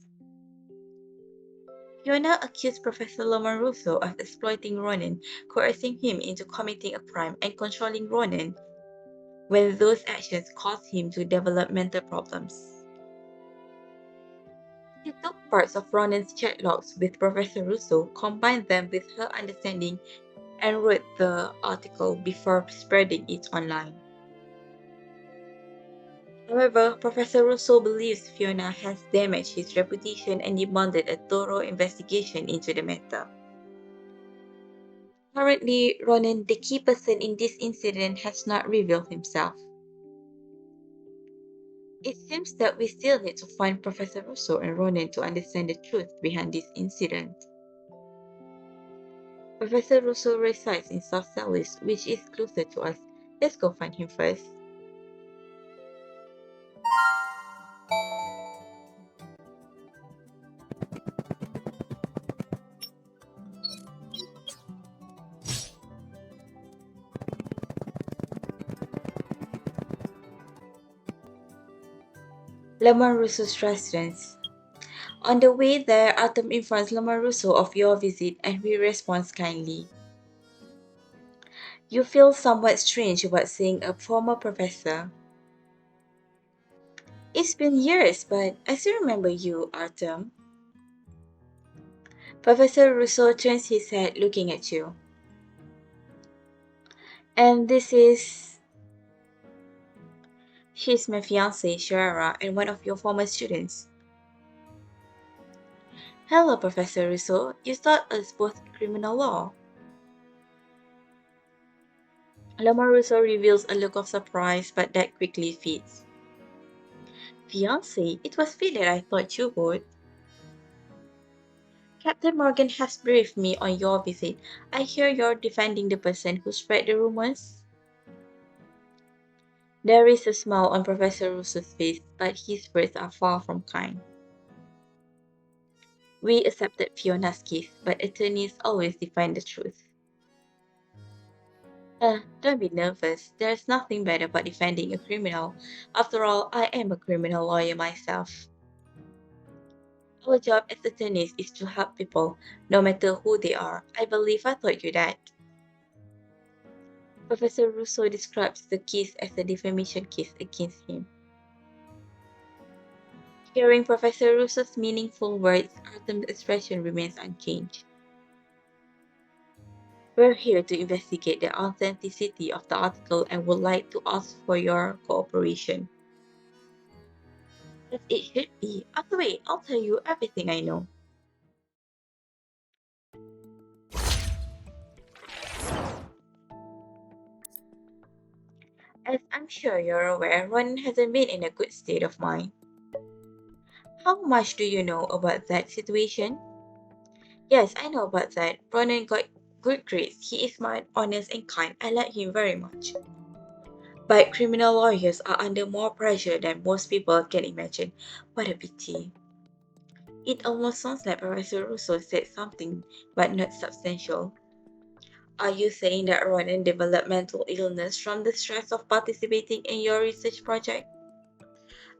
Speaker 1: Fiona accused Professor Lomaruso of exploiting Ronan, coercing him into committing a crime, and controlling Ronan when those actions caused him to develop mental problems. She took parts of Ronan's chat logs with Professor Russo, combined them with her understanding, and wrote the article before spreading it online. However, Professor Russo believes Fiona has damaged his reputation and demanded a thorough investigation into the matter. Currently, Ronan, the key person in this incident, has not revealed himself. It seems that we still need to find Professor Russo and Ronan to understand the truth behind this incident. Professor Russo resides in South Stellis, which is closer to us. Let's go find him first. Lamar Russo's residence. On the way there, Artem informs Lamar Russo of your visit and he responds kindly. You feel somewhat strange about seeing a former professor. It's been years, but I still remember you, Artem. Professor Russo turns his head looking at you. And she's my fiancée, Sharara, and one of your former students. Hello, Professor Russo. You taught us both criminal law. Lamar Russo reveals a look of surprise, but that quickly fades. Fiancé, it was fate that I thought you would. Captain Morgan has briefed me on your visit. I hear you're defending the person who spread the rumors. There is a smile on Professor Russo's face, but his words are far from kind. We accepted Fiona's case, but attorneys always define the truth. Don't be nervous. There's nothing bad about defending a criminal. After all, I am a criminal lawyer myself. Our job as attorneys is to help people, no matter who they are. I believe I taught you that. Professor Russo describes the case as a defamation case against him. Hearing Professor Russo's meaningful words, Artem's expression remains unchanged. We're here to investigate the authenticity of the article and would like to ask for your cooperation. As it should be. On the way, I'll tell you everything I know. As I'm sure you're aware, Ronan hasn't been in a good state of mind. How much do you know about that situation? Yes, I know about that. Ronan got good grades. He is smart, honest, and kind. I like him very much. But criminal lawyers are under more pressure than most people can imagine. What a pity. It almost sounds like Professor Russo said something, but not substantial. Are you saying that Ronan developed mental illness from the stress of participating in your research project?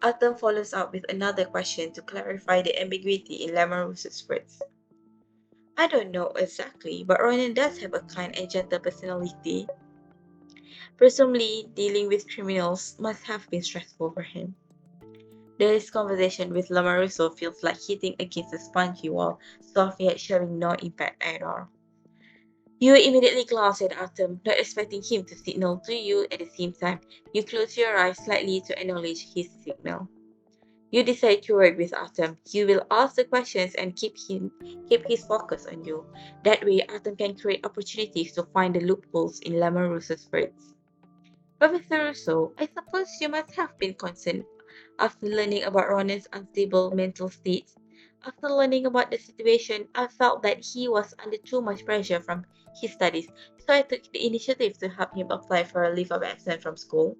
Speaker 1: Artem follows up with another question to clarify the ambiguity in Lamarus's words. I don't know exactly, but Ronan does have a kind and gentle personality. Presumably, dealing with criminals must have been stressful for him. This conversation with Lamaruso feels like hitting against a spongy wall, soft yet showing no impact at all. You immediately glance at Artem, not expecting him to signal to you at the same time. You close your eyes slightly to acknowledge his signal. You decide to work with Artem. You will ask the questions and keep his focus on you. That way, Artem can create opportunities to find the loopholes in Lamaruso's words. Professor Russo, I suppose you must have been concerned After learning about Ronan's unstable mental state, after learning about the situation, I felt that he was under too much pressure from his studies, so I took the initiative to help him apply for a leave of absence from school.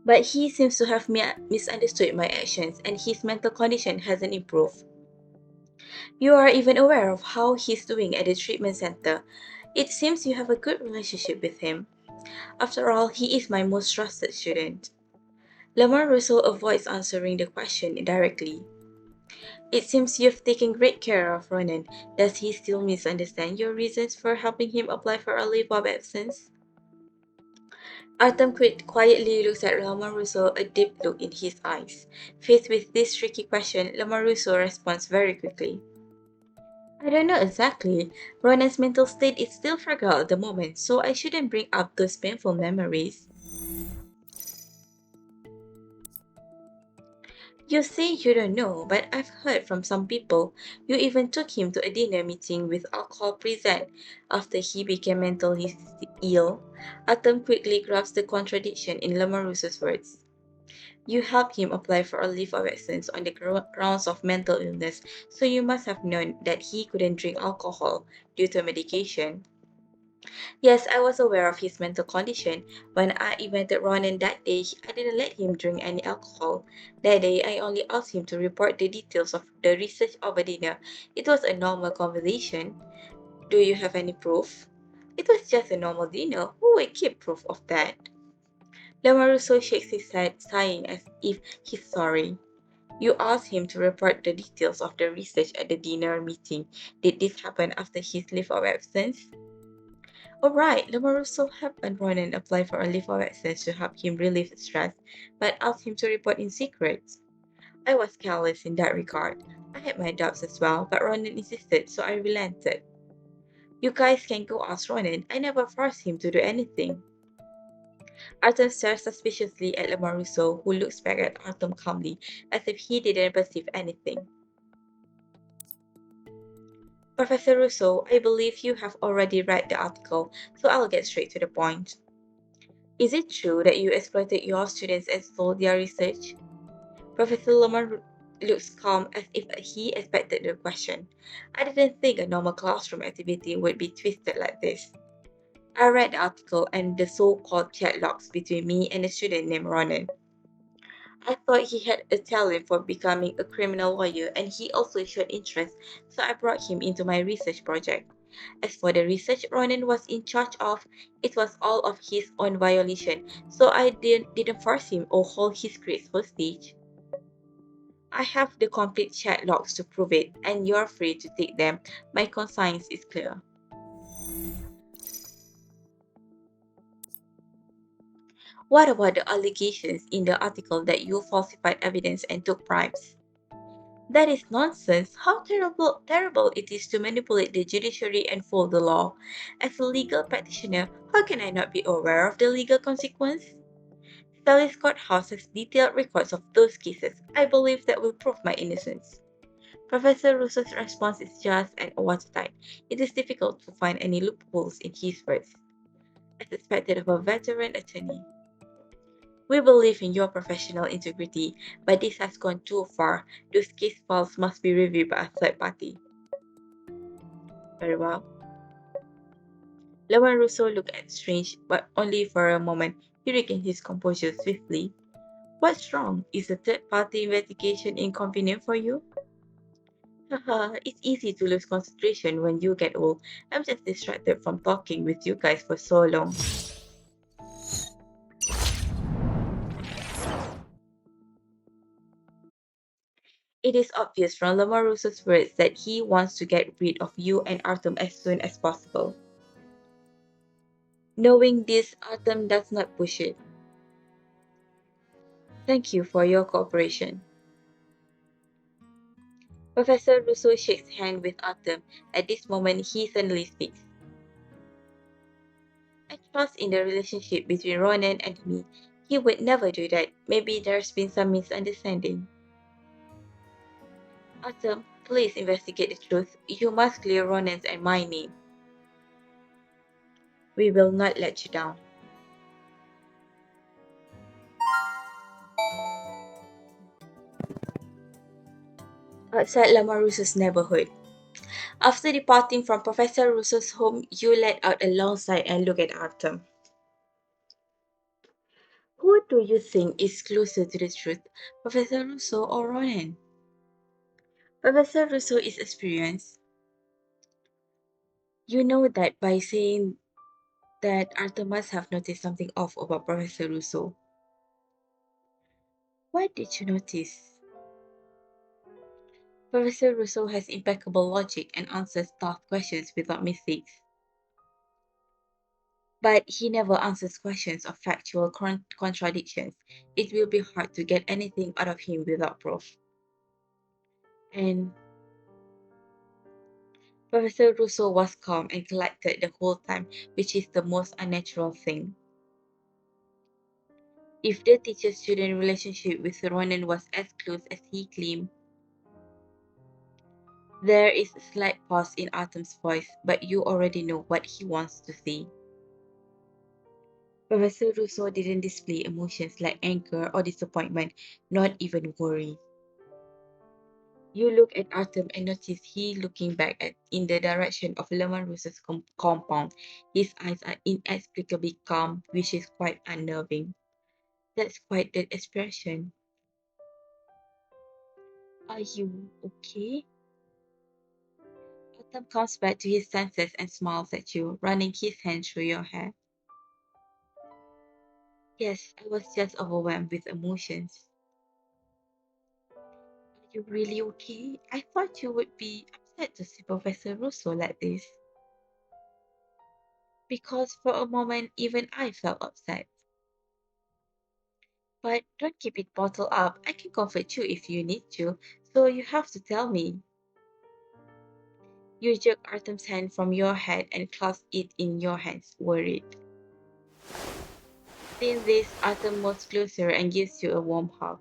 Speaker 1: But he seems to have misunderstood my actions, and his mental condition hasn't improved. You are even aware of how he's doing at the treatment center. It seems you have a good relationship with him. After all, he is my most trusted student. Lamar Russell avoids answering the question directly. It seems you've taken great care of Ronan. Does he still misunderstand your reasons for helping him apply for a leave of absence? Artem quietly looks at Lamaruso, a deep look in his eyes. Faced with this tricky question, Lamaruso responds very quickly. I don't know exactly. Ronan's mental state is still fragile at the moment, so I shouldn't bring up those painful memories. You say you don't know, but I've heard from some people. You even took him to a dinner meeting with alcohol present after he became mentally ill. Atom quickly grasps the contradiction in Lamaruso's words. You helped him apply for a leave of absence on the grounds of mental illness, so you must have known that he couldn't drink alcohol due to medication. Yes, I was aware of his mental condition. When I invited Ronan that day, I didn't let him drink any alcohol. That day, I only asked him to report the details of the research over dinner. It was a normal conversation. Do you have any proof? It was just a normal dinner. Who would keep proof of that? Lamaruso shakes his head, sighing as if he's sorry. You asked him to report the details of the research at the dinner meeting. Did this happen after his leave of absence? Alright, Lamaruso helped Ronan apply for a leave of absence to help him relieve stress, but asked him to report in secret. I was careless in that regard. I had my doubts as well, but Ronan insisted, so I relented. You guys can go ask Ronan. I never forced him to do anything. Artem stares suspiciously at Lamaruso, who looks back at Artem calmly, as if he didn't perceive anything. Professor Russo, I believe you have already read the article, so I'll get straight to the point. Is it true that you exploited your students and stole their research? Professor Lamar looks calm as if he expected the question. I didn't think a normal classroom activity would be twisted like this. I read the article and the so-called chat logs between me and a student named Ronan. I thought he had a talent for becoming a criminal lawyer and he also showed interest, so I brought him into my research project. As for the research Ronan was in charge of, it was all of his own violation, so I didn't force him or hold his grades hostage. I have the complete chat logs to prove it, and you're free to take them. My conscience is clear. What about the allegations in the article that you falsified evidence and took bribes? That is nonsense. How terrible it is to manipulate the judiciary and fool the law. As a legal practitioner, how can I not be aware of the legal consequence? Stellis Courthouse has detailed records of those cases. I believe that will prove my innocence. Professor Russo's response is just and watertight. It is difficult to find any loopholes in his words, as expected of a veteran attorney. We believe in your professional integrity, but this has gone too far. Those case files must be reviewed by a third party. Very well. Lawan Russo looked at Strange, but only for a moment. He regained his composure swiftly. What's wrong? Is a third-party investigation inconvenient for you? Haha, it's easy to lose concentration when you get old. I'm just distracted from talking with you guys for so long. It is obvious from Lamarusso's words that he wants to get rid of you and Artem as soon as possible. Knowing this, Artem does not push it. Thank you for your cooperation. Professor Russo shakes hands with Artem. At this moment, he suddenly speaks. I trust in the relationship between Ronan and me. He would never do that. Maybe there's been some misunderstanding. Artem, please investigate the truth. You must clear Ronan's and my name. We will not let you down. outside Lama Russo's neighborhood. After departing from Professor Russo's home, you let out a long sigh and look at Artem. Who do you think is closer to the truth, Professor Russo or Ronan? Professor Russo is experienced. You know that by saying that Artem must have noticed something off about Professor Russo. What did you notice? Professor Russo has impeccable logic and answers tough questions without mistakes. But he never answers questions of factual contradictions. It will be hard to get anything out of him without proof. And Professor Russo was calm and collected the whole time, which is the most unnatural thing. If the teacher-student relationship with Ronan was as close as he claimed, there is a slight pause in Artem's voice, but you already know what he wants to say. Professor Russo didn't display emotions like anger or disappointment, not even worry. You look at Artem and notice he looking back in the direction of Lemon Russo's compound. His eyes are inexplicably calm, which is quite unnerving. That's quite the expression. Are you okay? Artem comes back to his senses and smiles at you, running his hand through your hair. Yes, I was just overwhelmed with emotions. Are you really okay? I thought you would be upset to see Professor Russo like this. Because for a moment, even I felt upset. But don't keep it bottled up. I can comfort you if you need to, so you have to tell me. You jerk Artem's hand from your head and clasp it in your hands, worried. Seeing this, Artem moves closer and gives you a warm hug.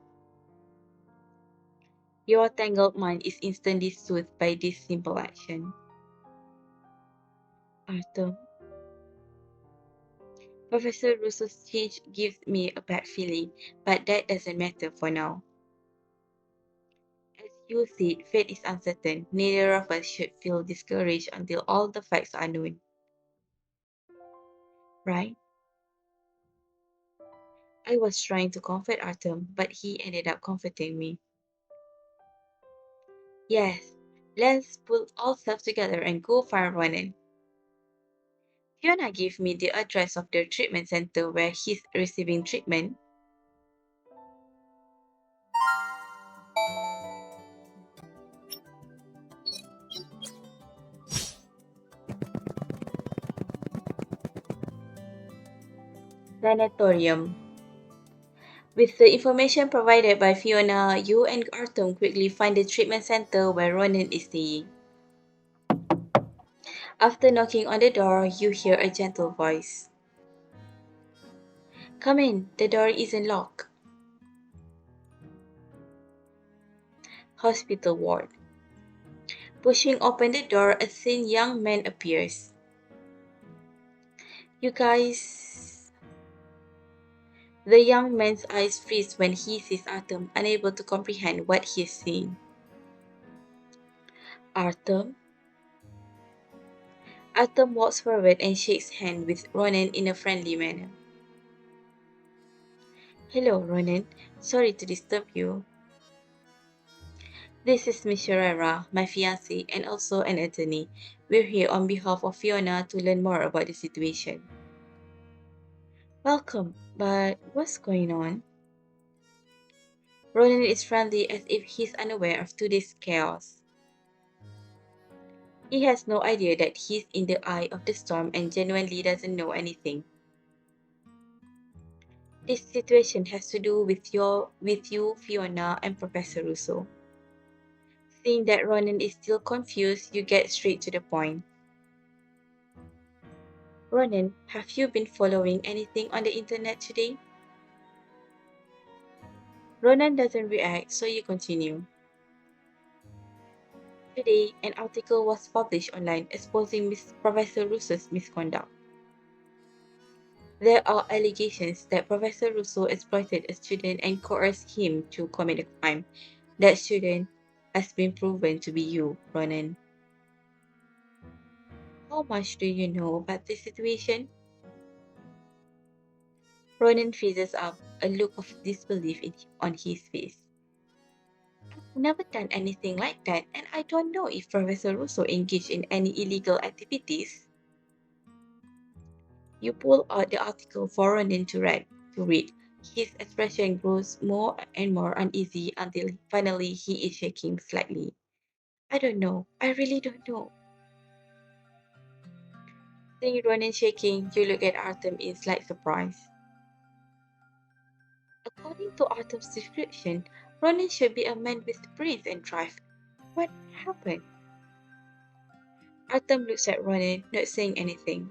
Speaker 1: Your tangled mind is instantly soothed by this simple action. Artem, Professor Russo's change gives me a bad feeling, but that doesn't matter for now. As you said, fate is uncertain. Neither of us should feel discouraged until all the facts are known. Right? I was trying to comfort Artem, but he ended up comforting me. Yes, let's pull ourselves together and go find Ronan. Fiona gave me the address of the treatment center where he's receiving treatment. Sanatorium. With the information provided by Fiona, you and Artem quickly find the treatment center where Ronan is staying. After knocking on the door, you hear a gentle voice. Come in, the door isn't locked. Hospital ward. Pushing open the door, a thin young man appears. You guys. The young man's eyes freeze when he sees Artem, unable to comprehend what he is seeing. Artem? Artem walks forward and shakes hands with Ronan in a friendly manner. Hello, Ronan. Sorry to disturb you. This is Miss Sherrera, my fiancé and also an attorney. We're here on behalf of Fiona to learn more about the situation. Welcome, but what's going on? Ronan is friendly as if he's unaware of today's chaos. He has no idea that he's in the eye of the storm and genuinely doesn't know anything. This situation has to do with you, Fiona, and Professor Russo. Seeing that Ronan is still confused, you get straight to the point. Ronan, have you been following anything on the internet today? Ronan doesn't react, so you continue. Today, an article was published online exposing Professor Russo's misconduct. There are allegations that Professor Russo exploited a student and coerced him to commit a crime. That student, has been proven to be you, Ronan. How much do you know about this situation? Ronan freezes up, a look of disbelief on his face. I've never done anything like that, and I don't know if Professor Russo engaged in any illegal activities. You pull out the article for Ronan to read. His expression grows more and more uneasy until finally he is shaking slightly. I don't know. I really don't know. Seeing Ronan shaking, you look at Artem in slight surprise. According to Artem's description, Ronan should be a man with brains and drive. What happened? Artem looks at Ronan, not saying anything.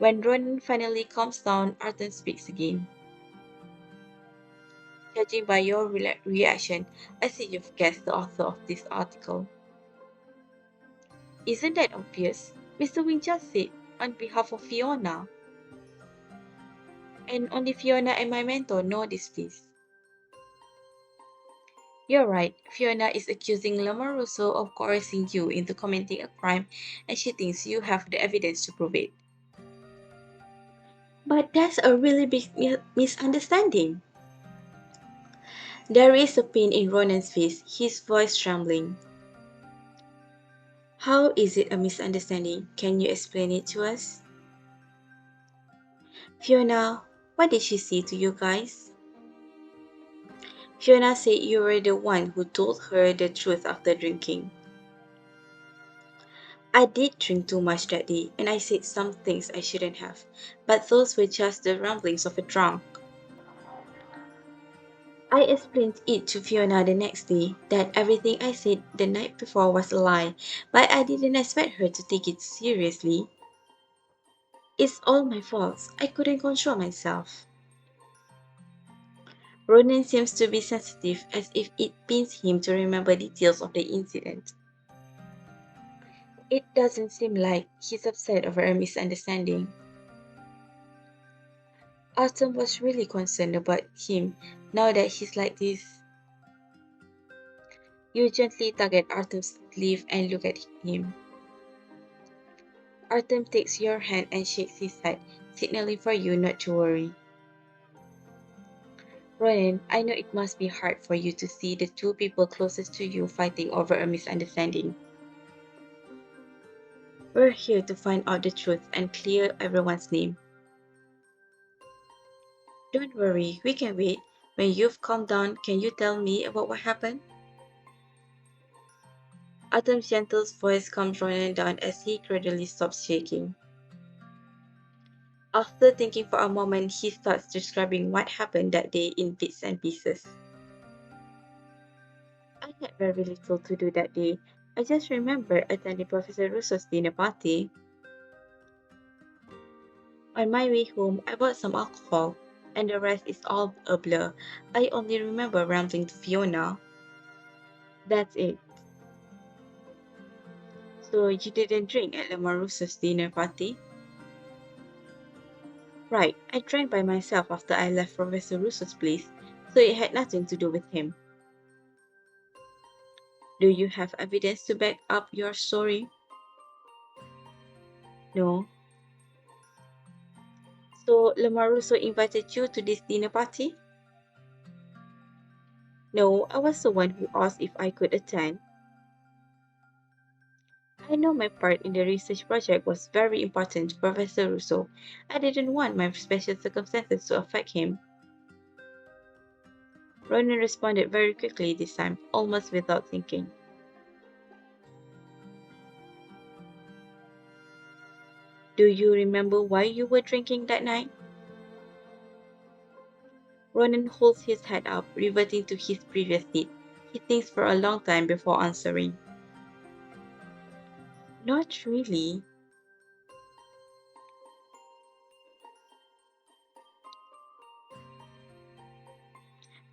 Speaker 1: When Ronan finally calms down, Artem speaks again. Judging by your reaction, I see you've guessed the author of this article. Isn't that obvious? Mr. Wing just said, on behalf of Fiona. And only Fiona and my mentor know this, please. You're right. Fiona is accusing Lamaruso of coercing you into committing a crime, and she thinks you have the evidence to prove it. But that's a really big misunderstanding. There is a pain in Ronan's face, his voice trembling. How is it a misunderstanding? Can you explain it to us? Fiona, what did she say to you guys? Fiona said you were the one who told her the truth after drinking. I did drink too much that day, and I said some things I shouldn't have, but those were just the ramblings of a drunk. I explained it to Fiona the next day, that everything I said the night before was a lie, but I didn't expect her to take it seriously. It's all my fault. I couldn't control myself. Ronan seems to be sensitive, as if it pains him to remember details of the incident. It doesn't seem like he's upset over a misunderstanding. Artem was really concerned about him now that he's like this. You gently tug at Artem's sleeve and look at him. Artem takes your hand and shakes his head, signaling for you not to worry. Ronan, I know it must be hard for you to see the two people closest to you fighting over a misunderstanding. We're here to find out the truth and clear everyone's name. Don't worry, we can wait. When you've calmed down, can you tell me about what happened? Artem's gentle voice calms Ronan down as he gradually stops shaking. After thinking for a moment, he starts describing what happened that day in bits and pieces. I had very little to do that day. I just remember attending Professor Russo's dinner party. On my way home, I bought some alcohol, and the rest is all a blur. I only remember rambling to Fiona. That's it. So you didn't drink at the Marusso's dinner party? Right, I drank by myself after I left Professor Russo's place, so it had nothing to do with him. Do you have evidence to back up your story? No. So Lamarusso invited you to this dinner party? No, I was the one who asked if I could attend. I know my part in the research project was very important to Professor Russo. I didn't want my special circumstances to affect him. Ronan responded very quickly this time, almost without thinking. Do you remember why you were drinking that night? Ronan holds his head up, reverting to his previous seat. He thinks for a long time before answering. Not really.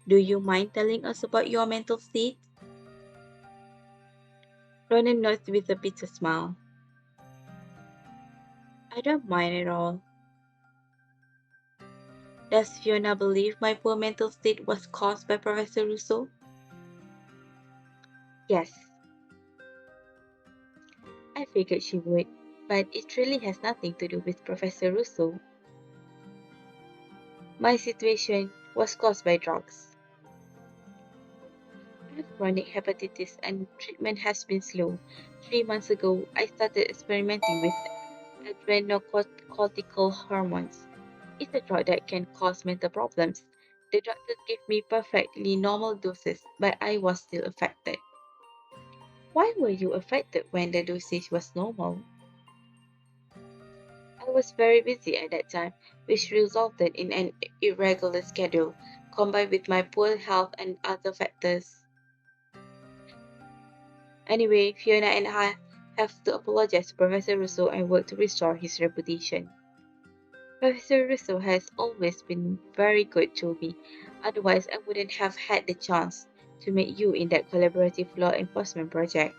Speaker 1: Do you mind telling us about your mental state? Ronan nods with a bitter smile. I don't mind at all. Does Fiona believe my poor mental state was caused by Professor Russo? Yes, I figured she would, but it really has nothing to do with Professor Russo. My situation was caused by drugs. I have chronic hepatitis and treatment has been slow. 3 months ago, I started experimenting with adrenocortical hormones. It's a drug that can cause mental problems. The doctors gave me perfectly normal doses, but I was still affected. Why were you affected when the dosage was normal? I was very busy at that time, which resulted in an irregular schedule, combined with my poor health and other factors. Anyway, Fiona and I have to apologize to Professor Russo and work to restore his reputation. Professor Russo has always been very good to me, otherwise I wouldn't have had the chance to meet you in that collaborative law enforcement project.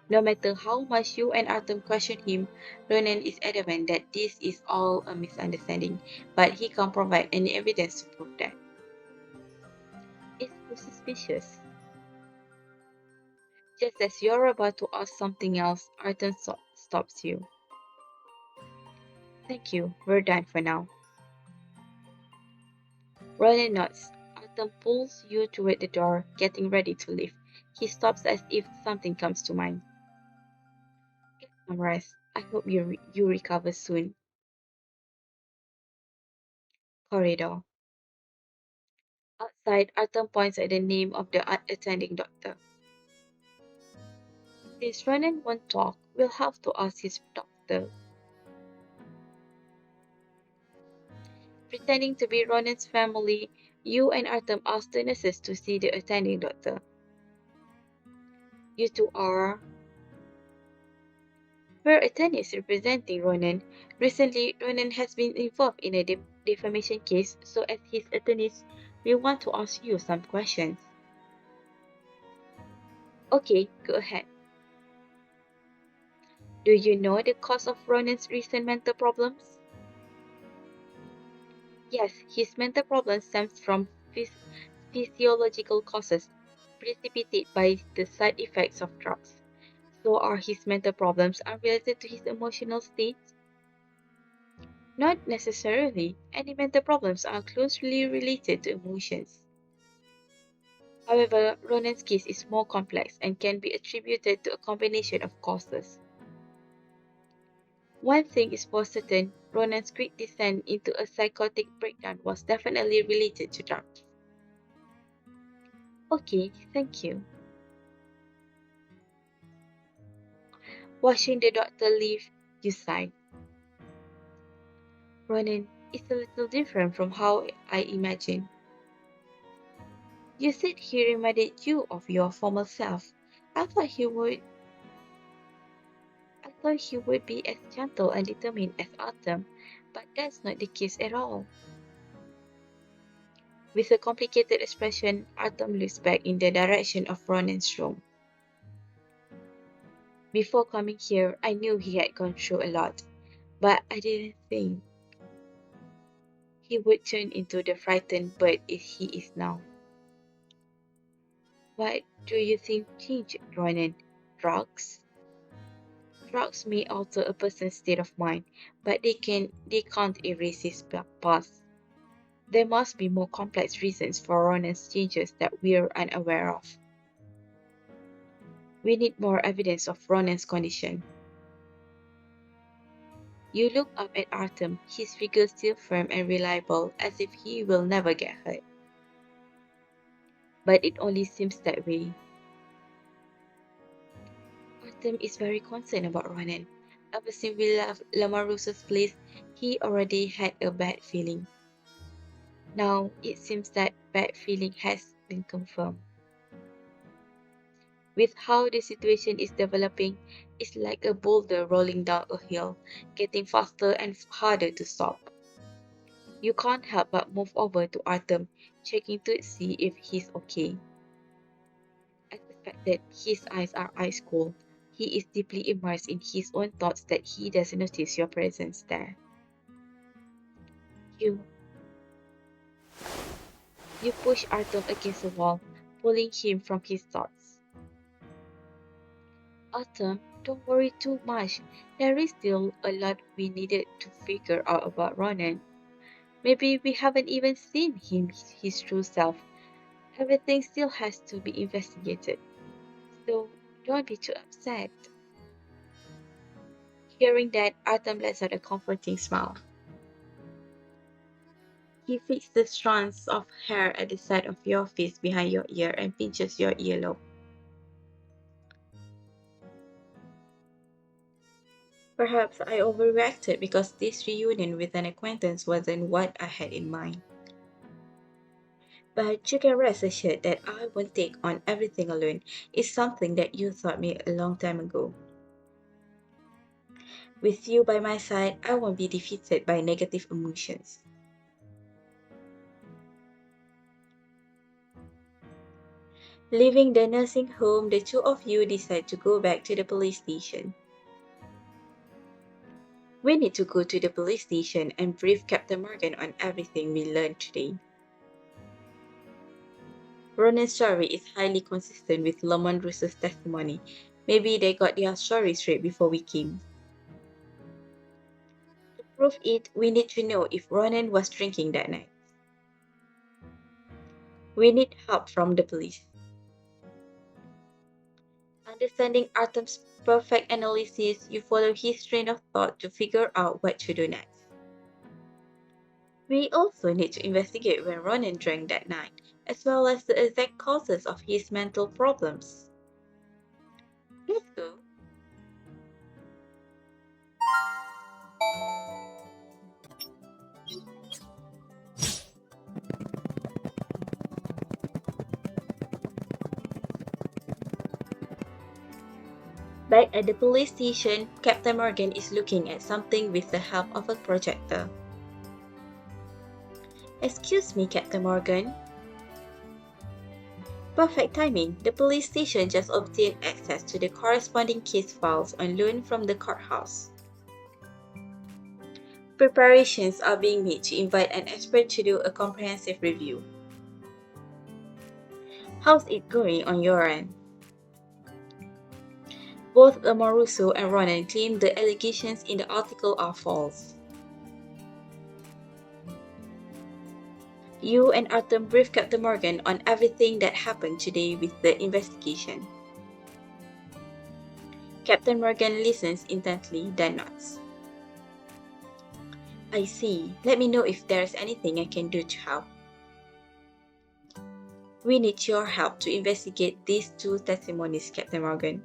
Speaker 1: No matter how much you and Artem question him, Ronan is adamant that this is all a misunderstanding, but he can't provide any evidence to prove that. It's so suspicious. Just as you're about to ask something else, Artem stops you. Thank you, we're done for now. Ronan nods. Artem pulls you toward the door, getting ready to leave. He stops as if something comes to mind. Get some rest. I hope you recover soon. Corridor. Outside, Artem points at the name of the attending doctor. Since Ronan won't talk, we'll have to ask his doctor. Pretending to be Ronan's family, you and Artem ask the nurses to see the attending doctor. You two are... We're attorneys representing Ronan. Recently, Ronan has been involved in a defamation case, so as his attorneys, we want to ask you some questions. Okay, go ahead. Do you know the cause of Ronan's recent mental problems? Yes, his mental problems stems from physiological causes precipitated by the side effects of drugs. So are his mental problems unrelated to his emotional state? Not necessarily. Any mental problems are closely related to emotions. However, Ronan's case is more complex and can be attributed to a combination of causes. One thing is for certain, Ronan's quick descent into a psychotic breakdown was definitely related to drugs. Okay, thank you. Watching the doctor leave, you sighed. Ronan, it's a little different from how I imagined. You said he reminded you of your former self. I thought he would I thought he would be as gentle and determined as Artem, but that's not the case at all. With a complicated expression, Artem looks back in the direction of Ronan's room. Before coming here, I knew he had gone through a lot, but I didn't think he would turn into the frightened bird he is now. What do you think changed, Ronan? Drugs? Drugs may alter a person's state of mind, but they can't erase his past. There must be more complex reasons for Ronan's changes that we're unaware of. We need more evidence of Ronan's condition. You look up at Artem, his figure still firm and reliable, as if he will never get hurt. But it only seems that way. Artem is very concerned about Ronan. Ever since we left Lamarusso's place, he already had a bad feeling. Now, it seems that bad feeling has been confirmed. With how the situation is developing, it's like a boulder rolling down a hill, getting faster and harder to stop. You can't help but move over to Artem, checking to see if he's okay. I suspect that his eyes are ice cold. He is deeply immersed in his own thoughts that he doesn't notice your presence there. You You push Artem against the wall, pulling him from his thoughts. Artem, don't worry too much. There is still a lot we needed to figure out about Ronan. Maybe we haven't even seen his true self. Everything still has to be investigated. So don't be too upset. Hearing that, Artem lets out a comforting smile. He flicks the strands of hair at the side of your face behind your ear and pinches your earlobe. Perhaps I overreacted because this reunion with an acquaintance wasn't what I had in mind. But you can rest assured that I won't take on everything alone. It's something that you taught me a long time ago. With you by my side, I won't be defeated by negative emotions. Leaving the nursing home, the two of you decide to go back to the police station. We need to go to the police station and brief Captain Morgan on everything we learned today. Ronan's story is highly consistent with Lamont Russo's testimony. Maybe they got their story straight before we came. To prove it, we need to know if Ronan was drinking that night. We need help from the police. Understanding Artem's perfect analysis, you follow his train of thought to figure out what to do next. We also need to investigate when Ronan drank that night, as well as the exact causes of his mental problems. Let's go. Back at the police station, Captain Morgan is looking at something with the help of a projector. Excuse me, Captain Morgan. Perfect timing. The police station just obtained access to the corresponding case files on loan from the courthouse. Preparations are being made to invite an expert to do a comprehensive review. How's it going on your end? Both Amoruso and Ronan claim the allegations in the article are false. You and Artem brief Captain Morgan on everything that happened today with the investigation. Captain Morgan listens intently, then nods. I see. Let me know if there's anything I can do to help. We need your help to investigate these two testimonies, Captain Morgan.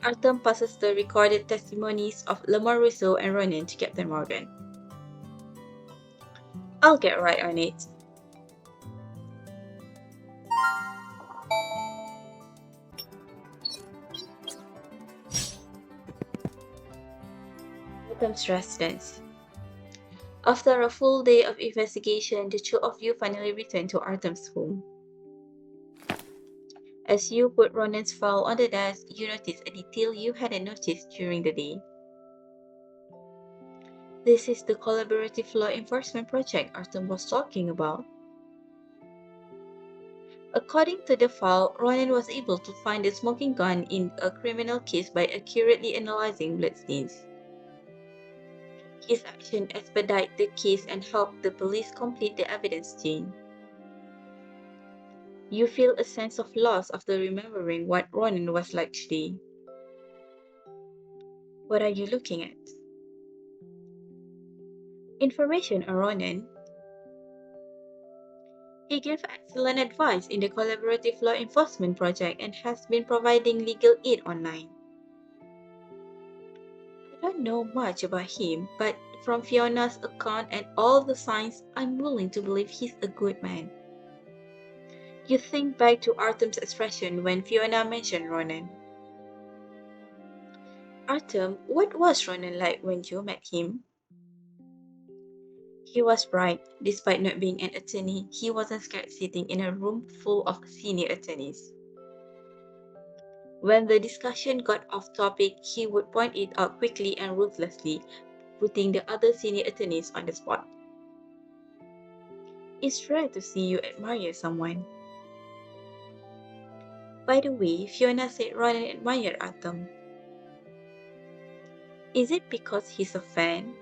Speaker 1: Artem passes the recorded testimonies of Lamar Russo and Ronan to Captain Morgan. I'll get right on it. Artem's residence. After a full day of investigation, the two of you finally return to Artem's home. As you put Ronan's file on the desk, you notice a detail you hadn't noticed during the day. This is the collaborative law enforcement project Artem was talking about. According to the file, Ronan was able to find the smoking gun in a criminal case by accurately analyzing bloodstains. His action expedited the case and helped the police complete the evidence chain. You feel a sense of loss after remembering what Ronan was like today. What are you looking at? Information on Ronan. He gave excellent advice in the collaborative law enforcement project and has been providing legal aid online. I don't know much about him, but from Fiona's account and all the signs, I'm willing to believe he's a good man. You think back to Artem's expression when Fiona mentioned Ronan. Artem, what was Ronan like when you met him? He was bright. Despite not being an attorney, he wasn't scared sitting in a room full of senior attorneys. When the discussion got off topic, he would point it out quickly and ruthlessly, putting the other senior attorneys on the spot. It's rare to see you admire someone. By the way, Fiona said Ronan admired Artem. Is it because he's a fan?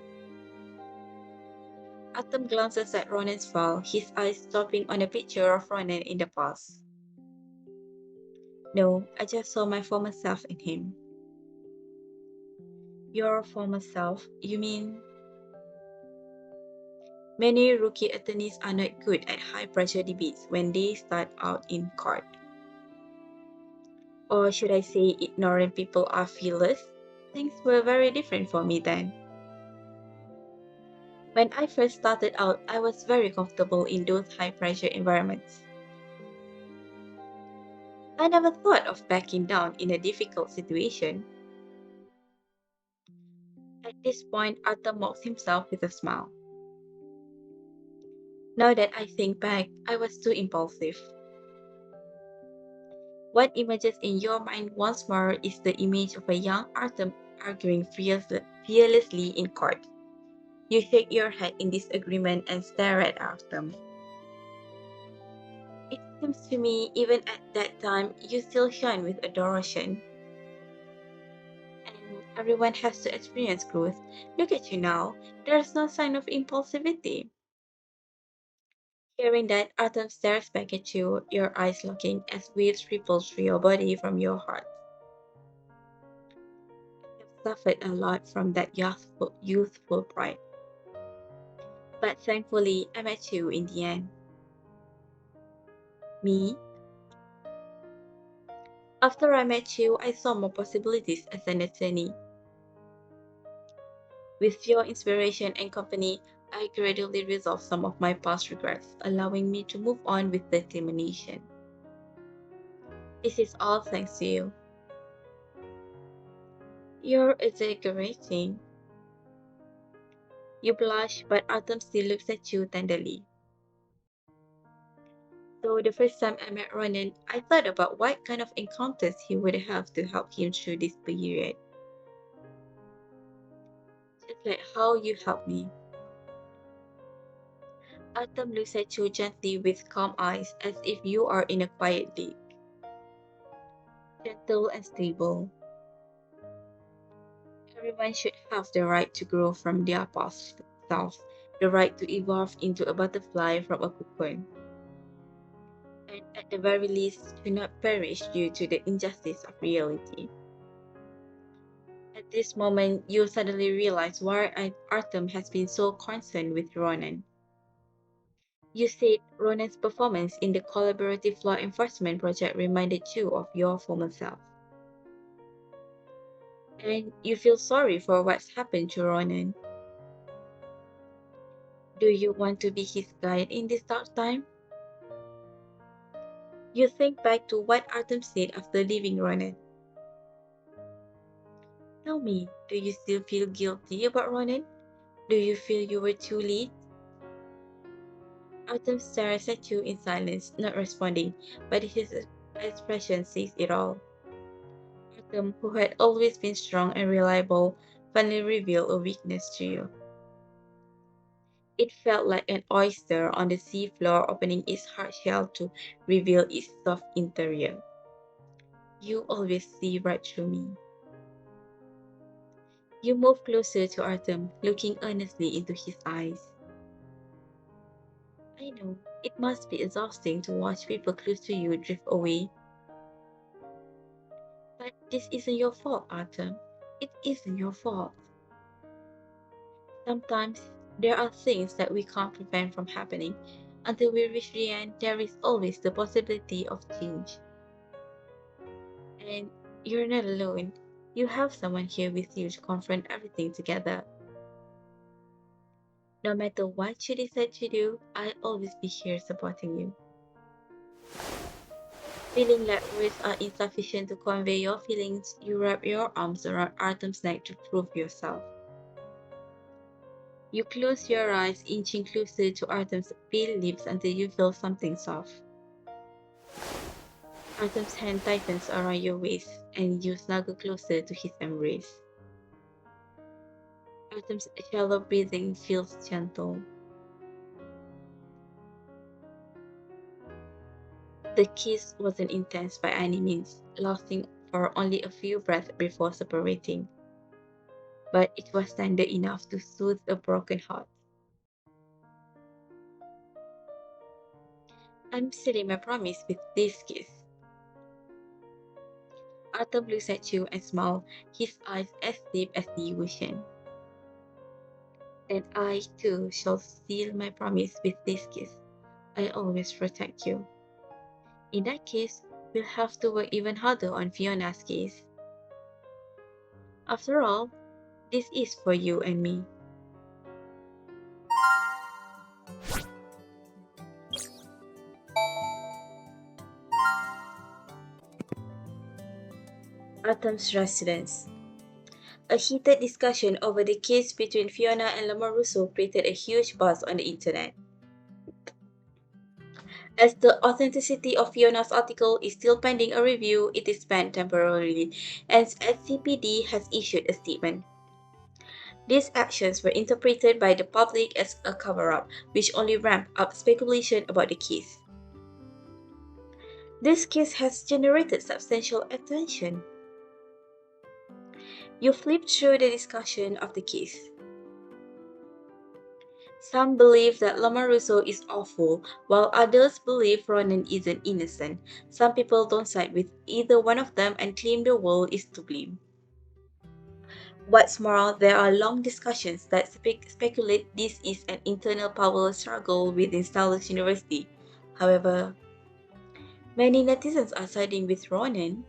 Speaker 1: Artem glances at Ronan's file, his eyes stopping on a picture of Ronan in the past. No, I just saw my former self in him. Your former self? You mean? Many rookie attorneys are not good at high-pressure debates when they start out in court. Or should I say ignorant people are fearless? Things were very different for me then. When I first started out, I was very comfortable in those high-pressure environments. I never thought of backing down in a difficult situation. At this point, Arthur mocks himself with a smile. Now that I think back, I was too impulsive. What emerges in your mind once more is the image of a young Artem arguing fearlessly in court. You shake your head in disagreement and stare at Artem. It seems to me, even at that time, you still shine with adoration. And everyone has to experience growth. Look at you now. There's no sign of impulsivity. Hearing that, Artem stares back at you, your eyes looking as waves ripple through your body from your heart. I have suffered a lot from that youthful pride. But thankfully, I met you in the end. Me? After I met you, I saw more possibilities as an attorney. With your inspiration and company, I gradually resolved some of my past regrets, allowing me to move on with determination. This is all thanks to you. You're exaggerating. You blush, but Artem still looks at you tenderly. So the first time I met Ronan, I thought about what kind of encounters he would have to help him through this period. Just like how you helped me. Artem looks at you gently with calm eyes as if you are in a quiet league. Gentle and stable. Everyone should have the right to grow from their past selves, the right to evolve into a butterfly from a cocoon, and at the very least to not perish due to the injustice of reality. At this moment, you suddenly realize why Artem has been so concerned with Ronan. You said Ronan's performance in the collaborative law enforcement project reminded you of your former self. And you feel sorry for what's happened to Ronan. Do you want to be his guide in this dark time? You think back to what Artem said after leaving Ronan. Tell me, do you still feel guilty about Ronan? Do you feel you were too late? Artem stares at you in silence, not responding, but his expression says it all. Artem, who had always been strong and reliable, finally revealed a weakness to you. It felt like an oyster on the seafloor opening its hard shell to reveal its soft interior. You always see right through me. You move closer to Artem, looking earnestly into his eyes. I know, it must be exhausting to watch people close to you drift away. But this isn't your fault, Artem. It isn't your fault. Sometimes there are things that we can't prevent from happening. Until we reach the end, there is always the possibility of change. And you're not alone. You have someone here with you to confront everything together. No matter what you decide to do, I'll always be here supporting you. Feeling like words are insufficient to convey your feelings, you wrap your arms around Artem's neck to prove yourself. You close your eyes, inching closer to Artem's pale lips until you feel something soft. Artem's hand tightens around your waist, and you snuggle closer to his embrace. Artem's shallow breathing feels gentle. The kiss wasn't intense by any means, lasting for only a few breaths before separating. But it was tender enough to soothe a broken heart. I'm sealing my promise with this kiss. Artem looks at you and smiles, his eyes as deep as the ocean. Then I too shall seal my promise with this kiss. I always protect you. In that case, we'll have to work even harder on Fiona's case. After all, this is for you and me. Artem's residence. A heated discussion over the case between Fiona and Lomorusso created a huge buzz on the internet. As the authenticity of Fiona's article is still pending a review, it is banned temporarily, and SCPD has issued a statement. These actions were interpreted by the public as a cover-up, which only ramped up speculation about the case. This case has generated substantial attention. You flip through the discussion of the case. Some believe that Lomorusso is awful, while others believe Ronan isn't innocent. Some people don't side with either one of them and claim the world is to blame. What's more, there are long discussions that speculate this is an internal power struggle within Stellis University. However, many netizens are siding with Ronan.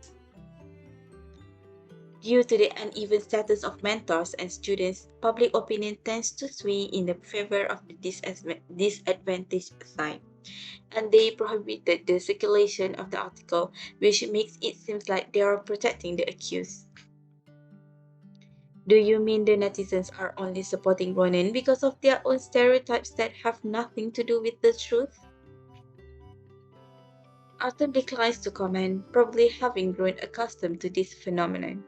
Speaker 1: Due to the uneven status of mentors and students, public opinion tends to sway in the favor of the disadvantaged side, and they prohibited the circulation of the article, which makes it seem like they are protecting the accused. Do you mean the netizens are only supporting Ronan because of their own stereotypes that have nothing to do with the truth? Artem declines to comment, probably having grown accustomed to this phenomenon.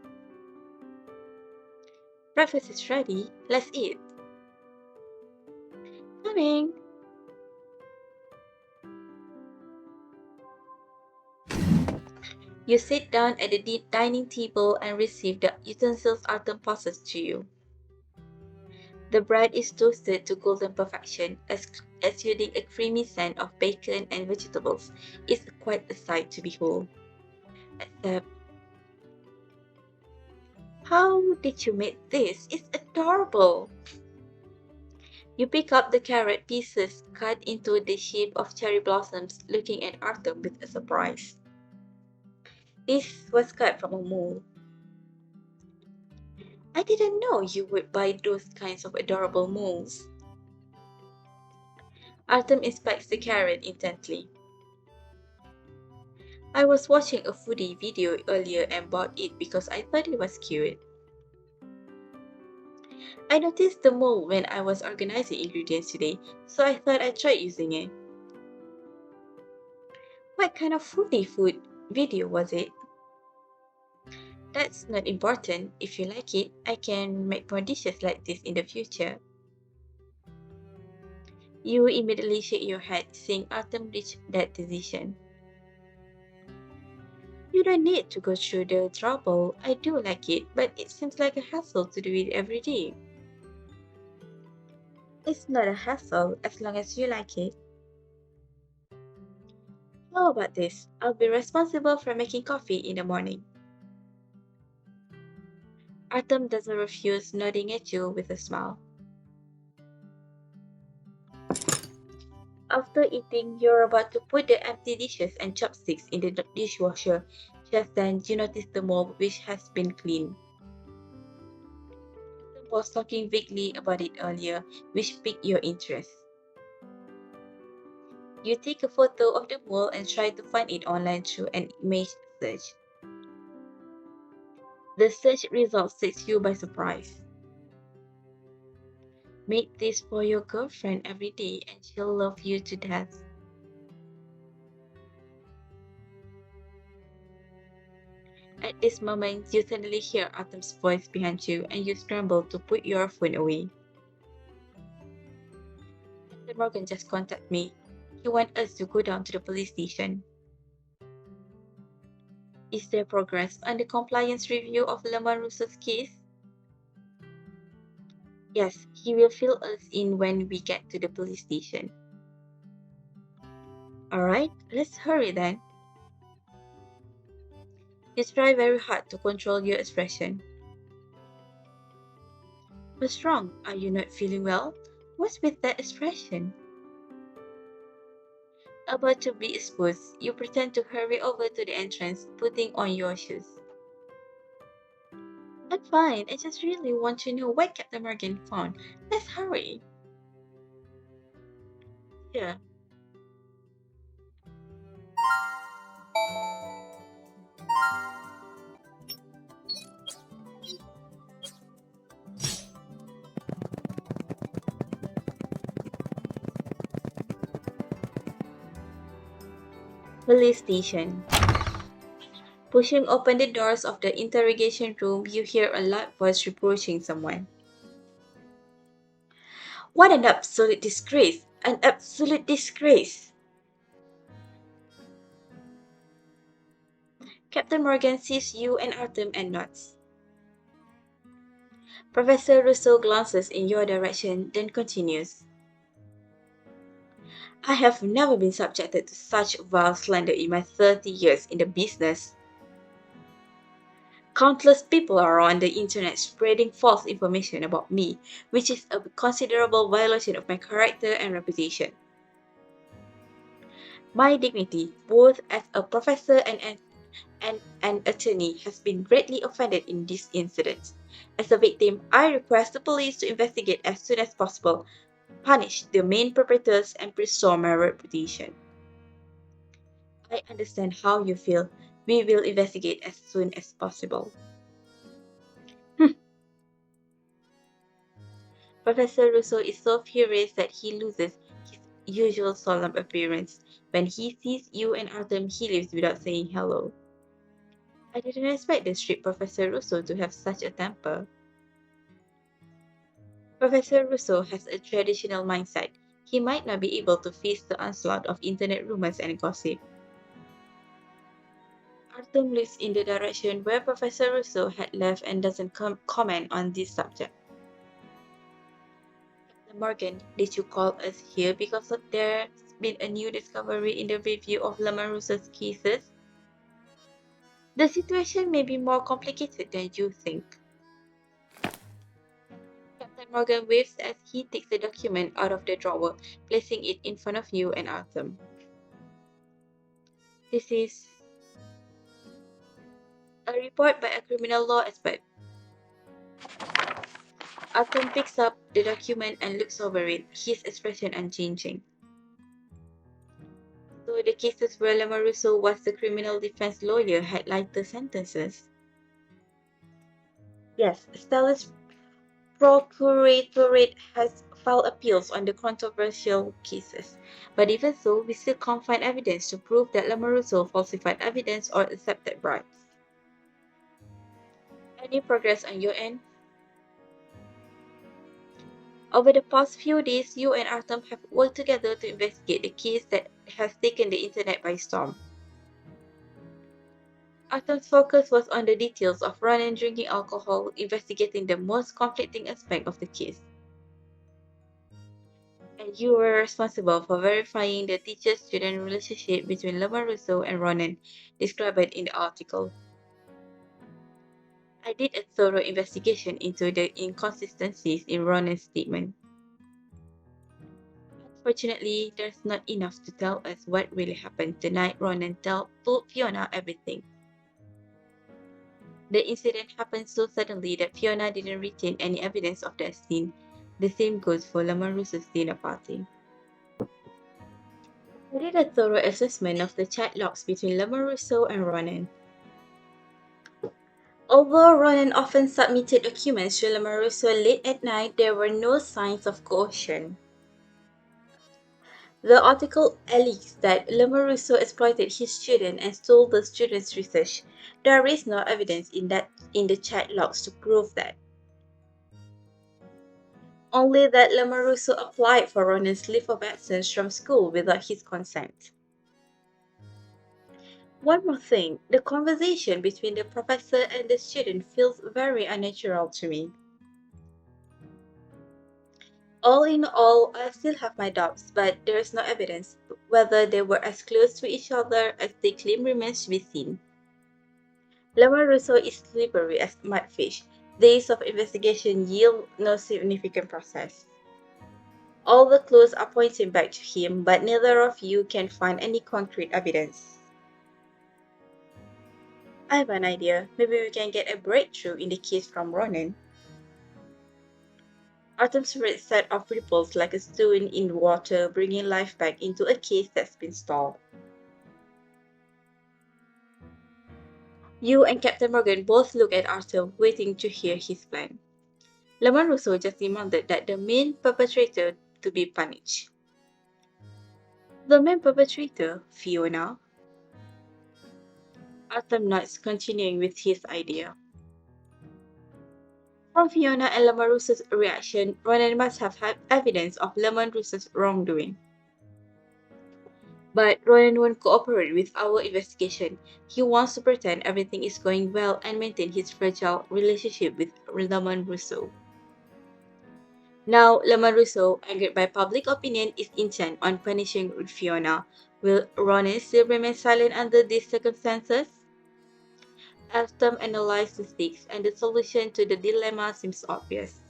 Speaker 1: Breakfast is ready, let's eat. Coming! You sit down at the dining table and receive the utensils Artem passes to you. The bread is toasted to golden perfection, exuding a creamy scent of bacon and vegetables. It's quite a sight to behold. Except, how did you make this? It's adorable! You pick up the carrot pieces cut into the shape of cherry blossoms, looking at Artem with a surprise. This was cut from a mole. I didn't know you would buy those kinds of adorable moles. Artem inspects the carrot intently. I was watching a foodie video earlier and bought it because I thought it was cute. I noticed the mole when I was organizing ingredients today, so I thought I'd try using it. What kind of foodie food video was it? That's not important. If you like it, I can make more dishes like this in the future. You immediately shake your head, seeing Artem reach that decision. You don't need to go through the trouble. I do like it, but it seems like a hassle to do it every day. It's not a hassle as long as you like it. How about this? I'll be responsible for making coffee in the morning. Artem doesn't refuse, nodding at you with a smile. After eating, you're about to put the empty dishes and chopsticks in the dishwasher. Just then, you notice the mold, which has been cleaned. Artem was talking vaguely about it earlier, which piqued your interest. You take a photo of the mold and try to find it online through an image search. The search result takes you by surprise. Make this for your girlfriend every day and she'll love you to death. At this moment, you suddenly hear Artem's voice behind you and you scramble to put your phone away. Mr. Morgan just contacted me. He wants us to go down to the police station. Is there progress on the compliance review of Lamarusso's case? Yes, he will fill us in when we get to the police station. Alright, let's hurry then. You try very hard to control your expression. What's wrong? Are you not feeling well? What's with that expression? About to be exposed, you pretend to hurry over to the entrance, putting on your shoes. I'm fine, I just really want to know where Captain Morgan found. Let's hurry. Here. Police station. Pushing open the doors of the interrogation room, you hear a loud voice reproaching someone. What an absolute disgrace! An absolute disgrace! Captain Morgan sees you and Artem and nods. Professor Rousseau glances in your direction, then continues. I have never been subjected to such vile slander in my 30 years in the business. Countless people are on the internet spreading false information about me, which is a considerable violation of my character and reputation. My dignity, both as a professor and an attorney, has been greatly offended in this incident. As a victim, I request the police to investigate as soon as possible, punish the main perpetrators, and restore my reputation. I understand how you feel. We will investigate as soon as possible. Professor Rousseau is so furious that he loses his usual solemn appearance. When he sees you and Artem, he leaves without saying hello. I didn't expect the strict Professor Rousseau to have such a temper. Professor Rousseau has a traditional mindset. He might not be able to face the onslaught of internet rumors and gossip. Artem looks in the direction where Professor Rousseau had left and doesn't comment on this subject. Morgan, did you call us here because there's been a new discovery in the review of Lamarusso's cases? The situation may be more complicated than you think. Captain Morgan waves as he takes the document out of the drawer, placing it in front of you and Artem. This is a report by a criminal law expert. Artem picks up the document and looks over it, his expression unchanging. So the cases where Lamarusso was the criminal defense lawyer had lighter sentences. Yes, Stellis Procuratorate has filed appeals on the controversial cases, but even so, we still can't find evidence to prove that Lamarusso falsified evidence or accepted bribes. Any progress on your end? Over the past few days, you and Artem have worked together to investigate the case that has taken the internet by storm. Artem's focus was on the details of Ronan drinking alcohol, investigating the most conflicting aspect of the case. And you were responsible for verifying the teacher-student relationship between Lamarusso and Ronan, described in the article. I did a thorough investigation into the inconsistencies in Ronan's statement. Unfortunately, there's not enough to tell us what really happened the night Ronan told Fiona everything. The incident happened so suddenly that Fiona didn't retain any evidence of that scene. The same goes for Lamarusso's dinner party. I did a thorough assessment of the chat logs between Lamarusso and Ronan. Although Ronan often submitted documents to Lamarusso late at night, there were no signs of coercion. The article alleges that Lamarusso exploited his student and stole the student's research. There is no evidence in the chat logs to prove that. Only that Lamarusso applied for Ronan's leave of absence from school without his consent. One more thing, the conversation between the professor and the student feels very unnatural to me. All in all, I still have my doubts, but there is no evidence whether they were as close to each other as they claim remains to be seen. Lemon Russo is slippery as mudfish. Days of investigation yield no significant process. All the clues are pointing back to him, but neither of you can find any concrete evidence. I have an idea. Maybe we can get a breakthrough in the case from Ronan. Artem's red set off ripples like a stone in water, bringing life back into a case that's been stalled. You and Captain Morgan both look at Artem, waiting to hear his plan. Lemon Russo just demanded that the main perpetrator to be punished. The main perpetrator, Fiona. Artem nods, continuing with his idea. From Fiona and Lemon Russo's reaction, Ronan must have had evidence of Lemon Russo's wrongdoing. But Ronan won't cooperate with our investigation. He wants to pretend everything is going well and maintain his fragile relationship with Lemon Russo. Now, Lemon Russo, angered by public opinion, is intent on punishing Fiona. Will Ronan still remain silent under these circumstances? Artem analyzed the stakes, and the solution to the dilemma seems obvious.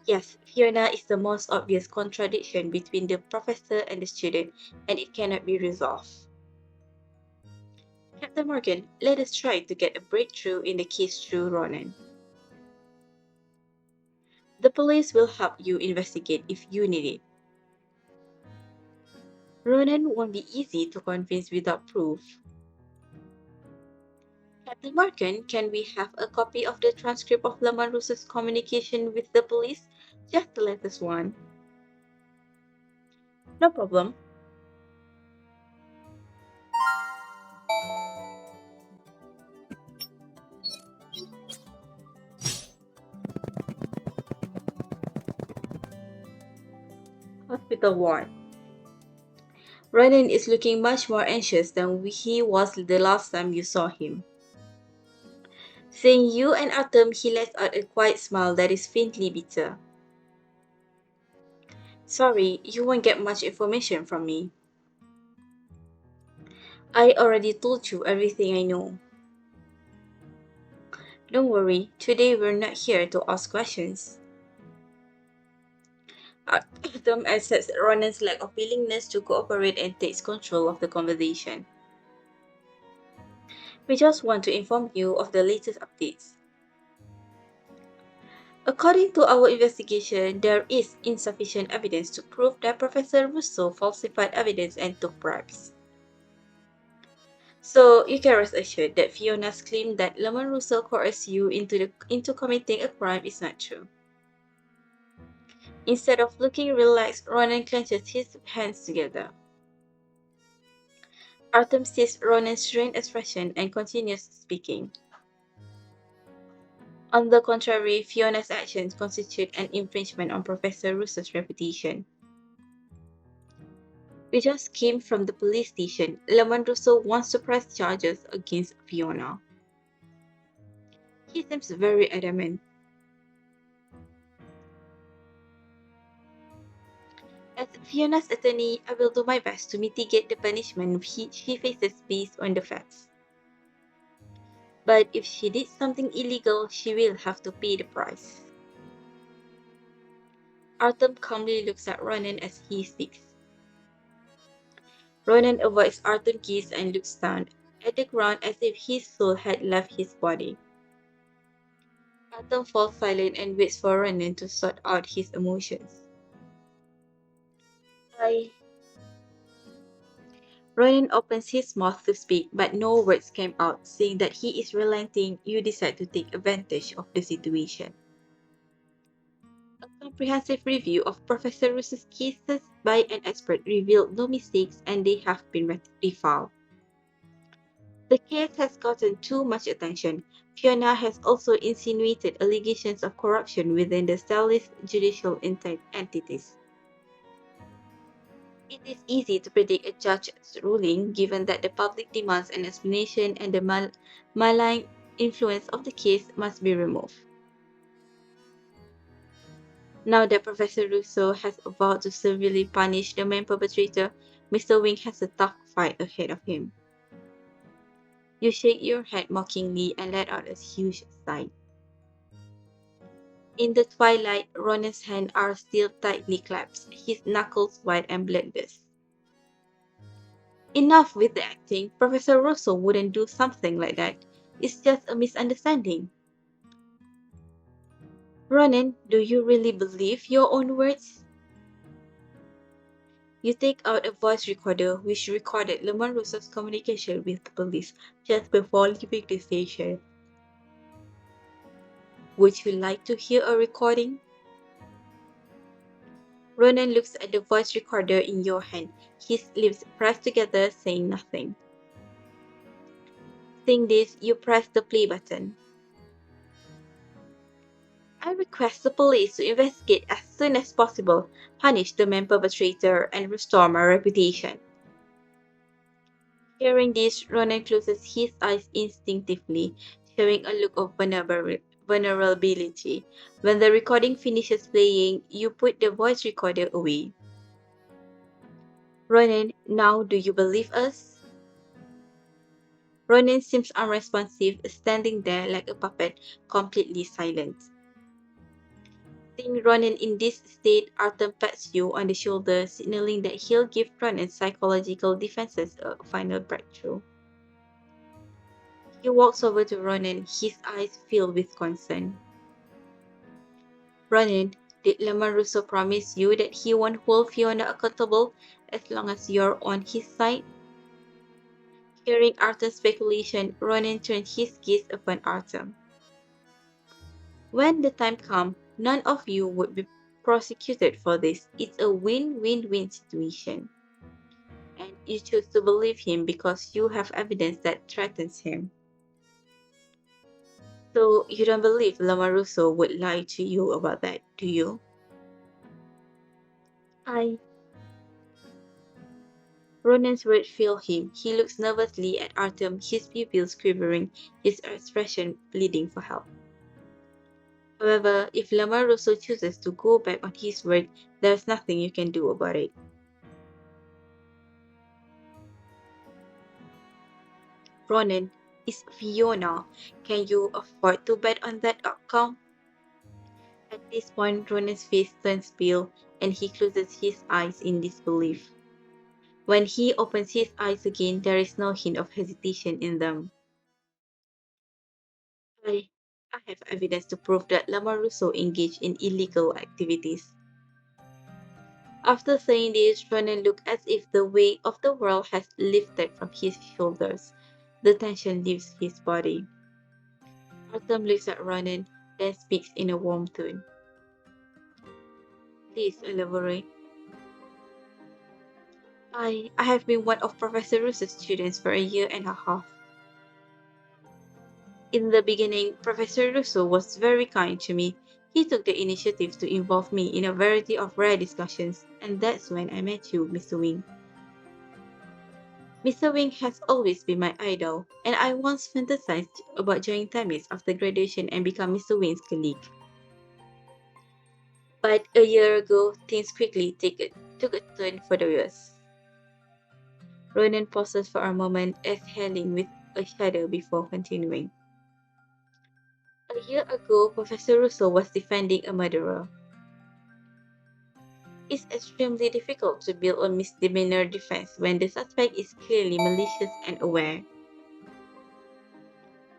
Speaker 1: Yes, Fiona is the most obvious contradiction between the professor and the student, and it cannot be resolved. Captain Morgan, let us try to get a breakthrough in the case through Ronan. The police will help you investigate if you need it. Ronan won't be easy to convince without proof. Captain Morgan, can we have a copy of the transcript of Lemon Russo's communication with the police? Just the latest one. No problem. Hospital ward. Ronan is looking much more anxious than he was the last time you saw him. Seeing you and Artem, he lets out a quiet smile that is faintly bitter. Sorry, you won't get much information from me. I already told you everything I know. Don't worry, today we're not here to ask questions. Artem accepts Ronan's lack of willingness to cooperate and takes control of the conversation. We just want to inform you of the latest updates. According to our investigation, there is insufficient evidence to prove that Professor Russo falsified evidence and took bribes. So you can rest assured that Fiona's claim that Lemon Russo coerced you into committing a crime is not true. Instead of looking relaxed, Ronan clenches his hands together. Artem sees Ronan's strained expression and continues speaking. On the contrary, Fiona's actions constitute an infringement on Professor Russo's reputation. We just came from the police station. Lemon Russo wants to press charges against Fiona. He seems very adamant. As Fiona's attorney, I will do my best to mitigate the punishment she faces based on the facts. But if she did something illegal, she will have to pay the price. Artem calmly looks at Ronan as he speaks. Ronan avoids Artem's gaze and looks down at the ground as if his soul had left his body. Artem falls silent and waits for Ronan to sort out his emotions. Ronan opens his mouth to speak, but no words came out. Seeing that he is relenting, you decide to take advantage of the situation. A comprehensive review of Professor Russo's cases by an expert revealed no mistakes and they have been refiled. The case has gotten too much attention. Fiona has also insinuated allegations of corruption within the Stellis judicial entities. It is easy to predict a judge's ruling given that the public demands an explanation and the malign influence of the case must be removed. Now that Professor Russo has vowed to severely punish the main perpetrator, Mr. Wing has a tough fight ahead of him. You shake your head mockingly and let out a huge sigh. In the twilight, Ronan's hands are still tightly clasped, his knuckles white and bloodless. Enough with the acting. Professor Russo wouldn't do something like that. It's just a misunderstanding. Ronan, do you really believe your own words? You take out a voice recorder which recorded Lemon Russo's communication with the police just before leaving the station. Would you like to hear a recording? Ronan looks at the voice recorder in your hand, his lips pressed together, saying nothing. Seeing this, you press the play button. I request the police to investigate as soon as possible, punish the main perpetrator, and restore my reputation. Hearing this, Ronan closes his eyes instinctively, showing a look of vulnerability. When the recording finishes playing, you put the voice recorder away. Ronan, now do you believe us? Ronan seems unresponsive, standing there like a puppet, completely silent. Seeing Ronan in this state, Artem pats you on the shoulder, signaling that he'll give Ronan's psychological defenses a final breakthrough. He walks over to Ronan, his eyes filled with concern. Ronan, did Lemon Russo promise you that he won't hold Fiona accountable as long as you're on his side? Hearing Artem's speculation, Ronan turned his gaze upon Artem. When the time comes, none of you would be prosecuted for this. It's a win-win-win situation. And you choose to believe him because you have evidence that threatens him. So you don't believe Lamarusso would lie to you about that, do you? I. Ronan's words fail him. He looks nervously at Artem, his pupils quivering, his expression pleading for help. However, if Lamarusso chooses to go back on his word, there's nothing you can do about it. Ronan, it's Fiona. Can you afford to bet on that outcome? At this point, Ronan's face turns pale and he closes his eyes in disbelief. When he opens his eyes again, there is no hint of hesitation in them. I, I have evidence to prove that Lamarusso engaged in illegal activities. After saying this, Ronan looked as if the weight of the world has lifted from his shoulders. The tension leaves his body. Artem looks at Ronan, then speaks in a warm tone. Please elaborate. I have been one of Professor Russo's students for a year and a half. In the beginning, Professor Russo was very kind to me. He took the initiative to involve me in a variety of rare discussions, and that's when I met you, Mr. Wing. Mr. Wing has always been my idol, and I once fantasized about joining Tamis after graduation and become Mr. Wing's colleague. But a year ago, things quickly took a turn for the worse. Ronan pauses for a moment, exhaling with a shudder before continuing. A year ago, Professor Russo was defending a murderer. It's extremely difficult to build a misdemeanor defense when the suspect is clearly malicious and aware.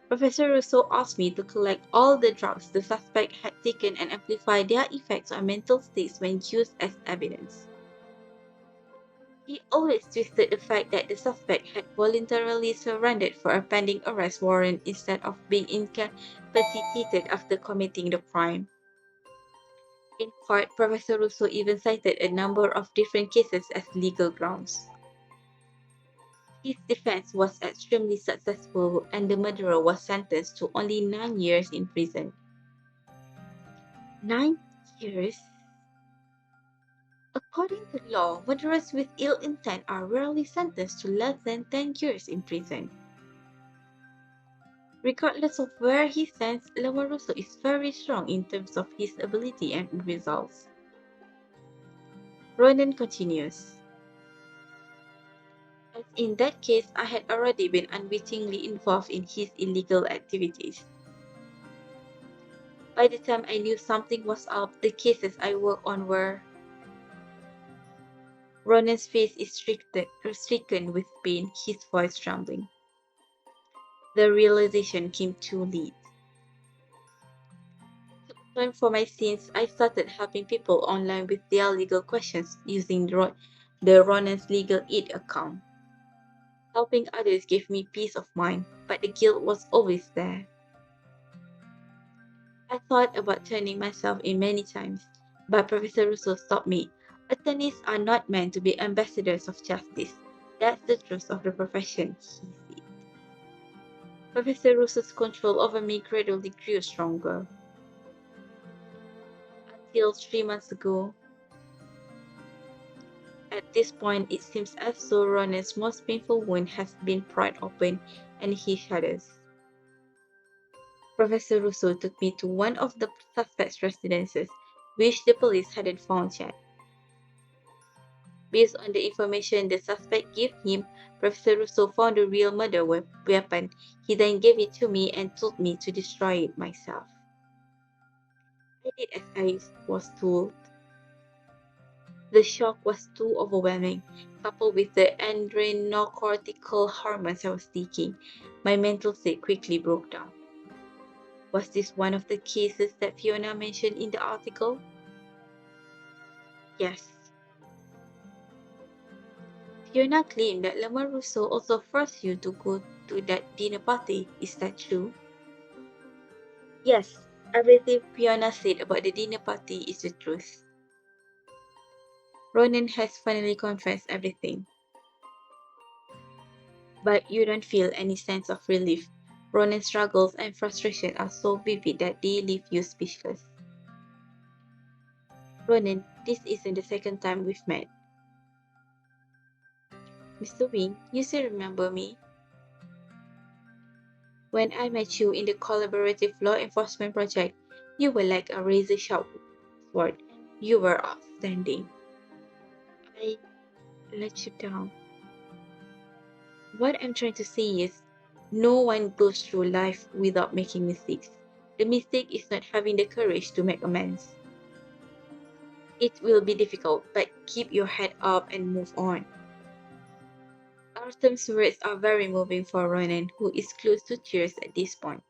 Speaker 1: Professor Russo asked me to collect all the drugs the suspect had taken and amplify their effects on mental states when used as evidence. He always twisted the fact that the suspect had voluntarily surrendered for a pending arrest warrant instead of being incapacitated after committing the crime. In court, Professor Russo even cited a number of different cases as legal grounds. His defense was extremely successful and the murderer was sentenced to only 9 years in prison. 9 years? According to law, murderers with ill intent are rarely sentenced to less than 10 years in prison. Regardless of where he stands, Lomoruso is very strong in terms of his ability and results. Ronan continues. As in that case, I had already been unwittingly involved in his illegal activities. By the time I knew something was up, the cases I worked on were... Ronan's face is stricken with pain, his voice trembling. The realization came too late. To atone for my sins, I started helping people online with their legal questions using the Ronan's Legal Aid account. Helping others gave me peace of mind, but the guilt was always there. I thought about turning myself in many times, but Professor Russo stopped me. Attorneys are not meant to be ambassadors of justice. That's the truth of the profession, he said. Professor Russo's control over me gradually grew stronger. Until 3 months ago, at this point it seems as though Ronan's most painful wound has been pried open, and he shudders. Professor Russo took me to one of the suspect's residences, which the police hadn't found yet. Based on the information the suspect gave him, Professor Russo found the real murder weapon. He then gave it to me and told me to destroy it myself. I did as I was told. The shock was too overwhelming, coupled with the adrenocortical hormones I was taking. My mental state quickly broke down. Was this one of the cases that Fiona mentioned in the article? Yes. Fiona claimed that Lemon Russo also forced you to go to that dinner party. Is that true? Yes, everything Fiona said about the dinner party is the truth. Ronan has finally confessed everything. But you don't feel any sense of relief. Ronan's struggles and frustration are so vivid that they leave you speechless. Ronan, this isn't the second time we've met. Mr. Wing, you still remember me? When I met you in the collaborative law enforcement project, you were like a razor-sharp sword. You were outstanding. I let you down. What I'm trying to say is, no one goes through life without making mistakes. The mistake is not having the courage to make amends. It will be difficult, but keep your head up and move on. Artem's words are very moving for Ronan, who is close to tears at this point.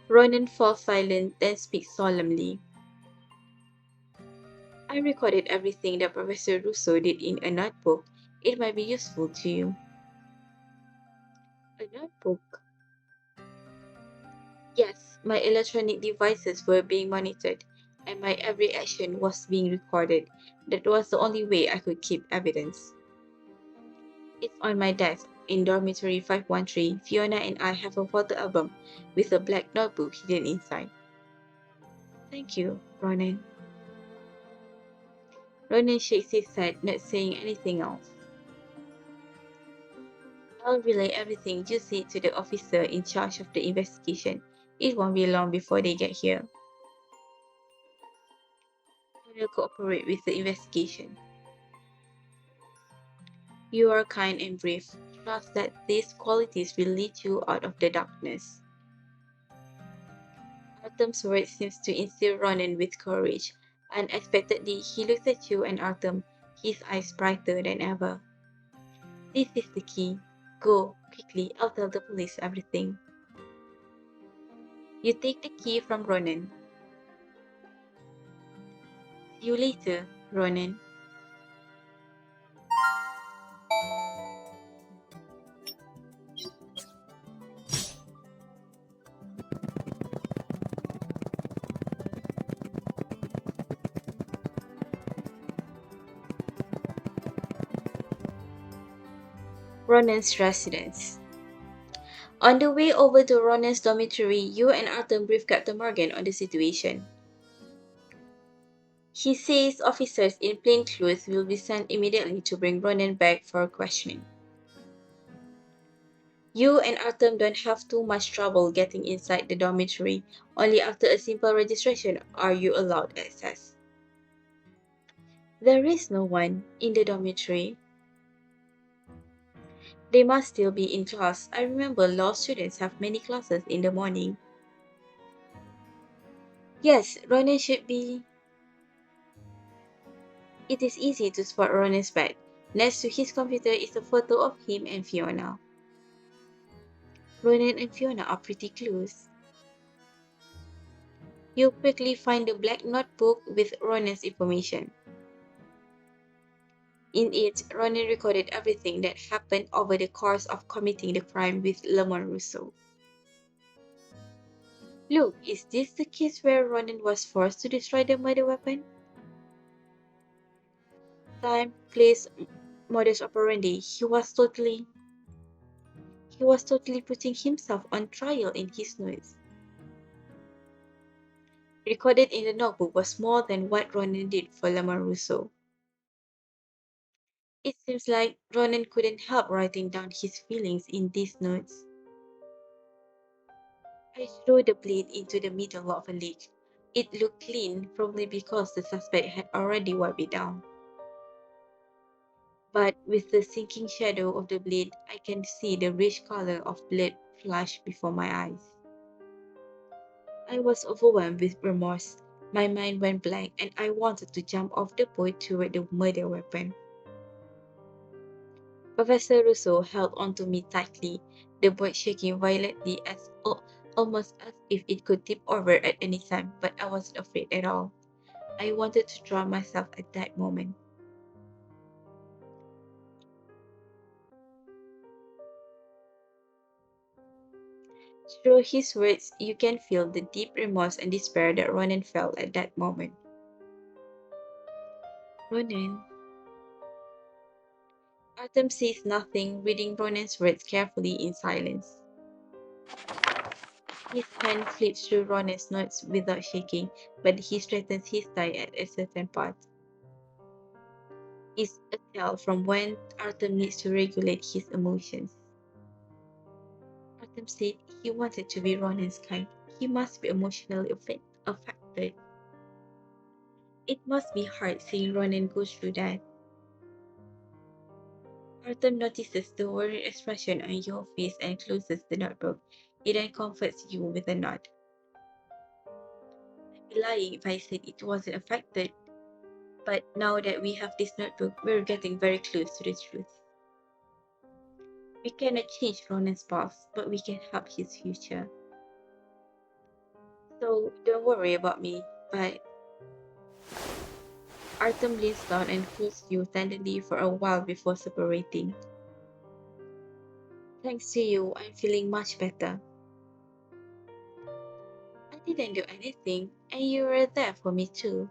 Speaker 1: Ronan falls silent, then speaks solemnly. I recorded everything that Professor Russo did in a notebook. It might be useful to you. A notebook? Yes, my electronic devices were being monitored, and my every action was being recorded. That was the only way I could keep evidence. It's on my desk in dormitory 513. Fiona and I have a photo album with a black notebook hidden inside. Thank you, Ronan. Ronan shakes his head, not saying anything else. I'll relay everything you said to the officer in charge of the investigation. It won't be long before they get here. I will cooperate with the investigation. You are kind and brave. Trust that these qualities will lead you out of the darkness. Artem's words seems to instill Ronan with courage. Unexpectedly, he looks at you and Artem, his eyes brighter than ever. This is the key. Go, quickly, I'll tell the police everything. You take the key from Ronan. See you later, Ronan. Ronan's residence. On the way over to Ronan's dormitory, you and Artem brief Captain Morgan on the situation. He says officers in plain clothes will be sent immediately to bring Ronan back for questioning. You and Artem don't have too much trouble getting inside the dormitory. Only after a simple registration are you allowed access. There is no one in the dormitory. They must still be in class. I remember law students have many classes in the morning. Yes, Ronan should be. It is easy to spot Ronan's bed. Next to his computer is a photo of him and Fiona. Ronan and Fiona are pretty close. You quickly find the black notebook with Ronan's information. In it, Ronan recorded everything that happened over the course of committing the crime with Lemon Russo. Look, is this the case where Ronan was forced to destroy the murder weapon? Time, place, modus operandi. He was totally putting himself on trial in his notes. Recorded in the notebook was more than what Ronan did for Lemon Russo. It seems like Ronan couldn't help writing down his feelings in these notes. I threw the blade into the middle of a lake. It looked clean, probably because the suspect had already wiped it down. But with the sinking shadow of the blade, I can see the rich color of blood flash before my eyes. I was overwhelmed with remorse. My mind went blank and I wanted to jump off the boat toward the murder weapon. Professor Russo held onto me tightly, the boat shaking violently almost as if it could tip over at any time, but I wasn't afraid at all. I wanted to drown myself at that moment. Through his words, you can feel the deep remorse and despair that Ronan felt at that moment. Ronan. Artem says nothing, reading Ronan's words carefully in silence. His hand flips through Ronan's notes without shaking, but he straightens his tie at a certain part. It's a tell from when Artem needs to regulate his emotions. Artem said he wanted to be Ronan's kind. He must be emotionally affected. It must be hard seeing Ronan go through that. Artem notices the worried expression on your face and closes the notebook. He then comforts you with a nod. I'd be lying if I said it wasn't affected, but now that we have this notebook, we're getting very close to the truth. We cannot change Ronan's past, but we can help his future. So don't worry about me, but Artem leans down and holds you tenderly for a while before separating. Thanks to you, I'm feeling much better. I didn't do anything, and you were there for me too.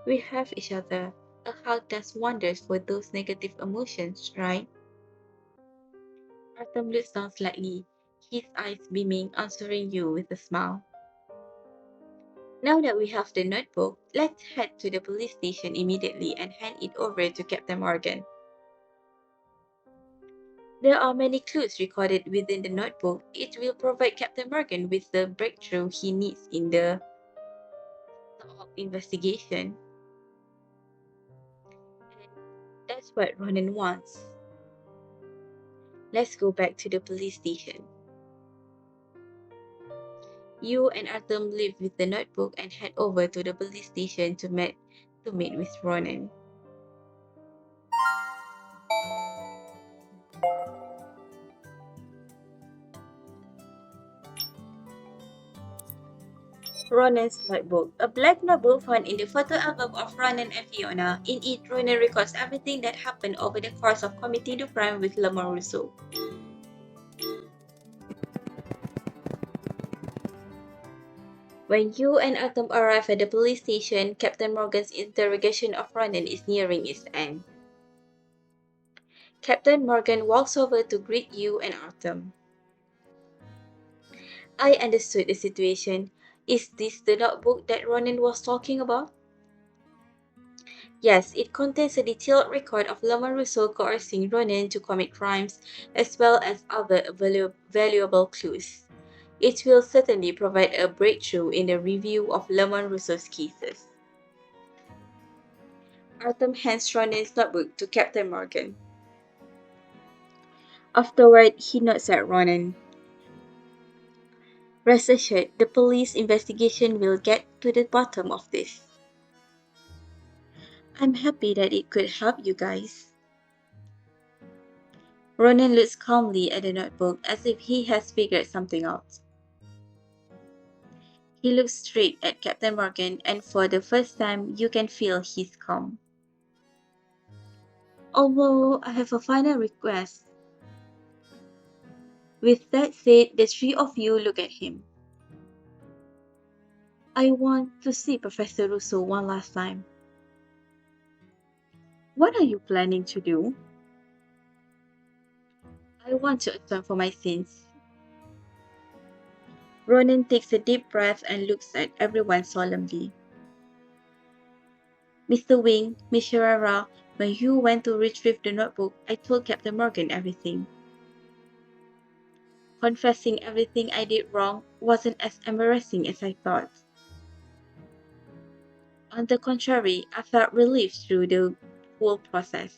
Speaker 1: We have each other. A hug does wonders for those negative emotions, right? Artem looks down slightly, his eyes beaming, answering you with a smile. Now that we have the notebook, let's head to the police station immediately and hand it over to Captain Morgan. There are many clues recorded within the notebook. It will provide Captain Morgan with the breakthrough he needs in the investigation. And that's what Ronan wants. Let's go back to the police station. You and Artem leave with the notebook and head over to the police station to meet with Ronan. Ronan's notebook. A black notebook found in the photo album of Ronan and Fiona. In it, Ronan records everything that happened over the course of committing the crime with Lemon Russo. When you and Artem arrive at the police station, Captain Morgan's interrogation of Ronan is nearing its end. Captain Morgan walks over to greet you and Artem. I understood the situation. Is this the notebook that Ronan was talking about? Yes, it contains a detailed record of Lomarusso coercing Ronan to commit crimes, as well as other valuable clues. It will certainly provide a breakthrough in the review of Lomarusso's cases. Artem hands Ronan's notebook to Captain Morgan. Afterward, he nods at Ronan. Rest assured, the police investigation will get to the bottom of this. I'm happy that it could help you guys. Ronan looks calmly at the notebook as if he has figured something out. He looks straight at Captain Morgan, and for the first time, you can feel his calm. Although I have a final request. With that said, the three of you look at him. I want to see Professor Russo one last time. What are you planning to do? I want to atone for my sins. Ronan takes a deep breath and looks at everyone solemnly. Mr. Wing, Miss Sharara, when you went to retrieve the notebook, I told Captain Morgan everything. Confessing everything I did wrong wasn't as embarrassing as I thought. On the contrary, I felt relief through the whole process.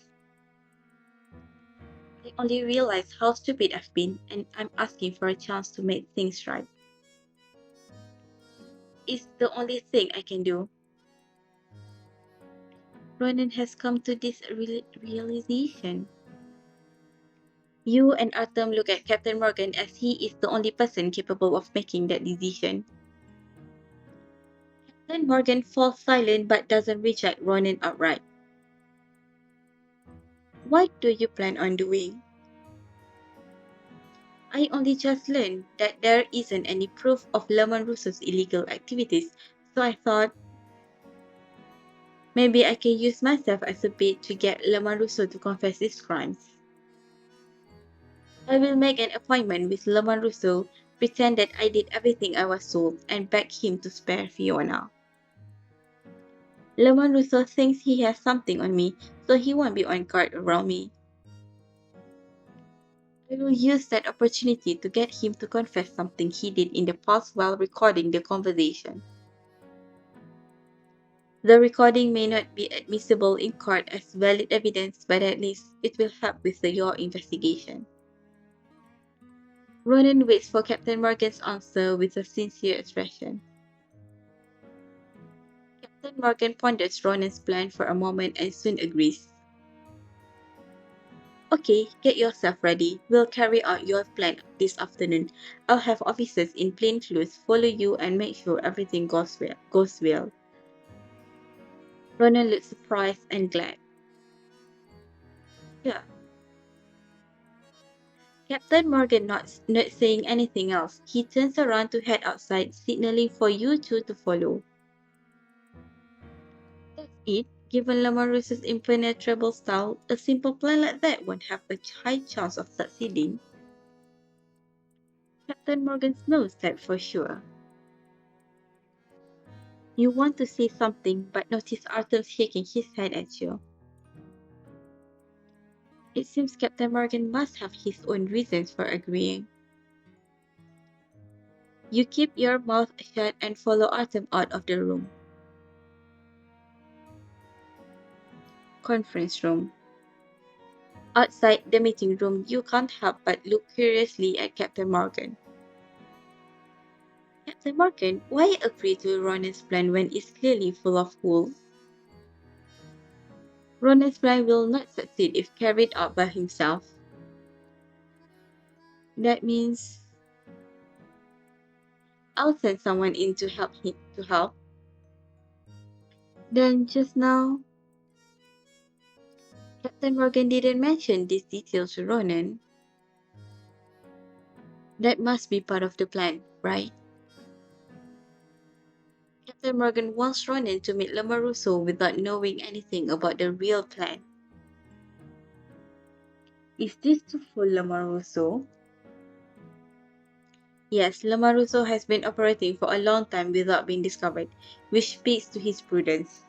Speaker 1: I only realized how stupid I've been, and I'm asking for a chance to make things right. It's the only thing I can do. Ronan has come to this realization. You and Artem look at Captain Morgan as he is the only person capable of making that decision. Captain Morgan falls silent but doesn't reject Ronan outright. What do you plan on doing? I only just learned that there isn't any proof of Lemon Russo's illegal activities, so I thought maybe I can use myself as a bait to get Lemon Russo to confess his crimes. I will make an appointment with Lemon Russo, pretend that I did everything I was told, and beg him to spare Fiona. Lemon Russo thinks he has something on me, so he won't be on guard around me. I will use that opportunity to get him to confess something he did in the past while recording the conversation. The recording may not be admissible in court as valid evidence, but at least it will help with your investigation. Ronan waits for Captain Morgan's answer with a sincere expression. Captain Morgan ponders Ronan's plan for a moment and soon agrees. Okay, get yourself ready. We'll carry out your plan this afternoon. I'll have officers in plain clothes follow you and make sure everything goes well. Ronan looks surprised and glad. Yeah. Captain Morgan not saying anything else. He turns around to head outside, signaling for you two to follow. That's it. Given Lamarus's impenetrable style, a simple plan like that won't have a high chance of succeeding. Captain Morgan knows that for sure. You want to say something, but notice Artem shaking his head at you. It seems Captain Morgan must have his own reasons for agreeing. You keep your mouth shut and follow Artem out of the room. Conference room. Outside the meeting room, you can't help but look curiously at Captain Morgan. Captain Morgan, why agree to Ronan's plan when it's clearly full of holes? Ronan's plan will not succeed if carried out by himself. That means I'll send someone in to help him to help. Then just now, Captain Morgan didn't mention these details to Ronan. That must be part of the plan, right? Captain Morgan wants Ronan to meet Lamarusso without knowing anything about the real plan. Is this to fool Lamarusso? Yes, Lamaruso has been operating for a long time without being discovered, which speaks to his prudence.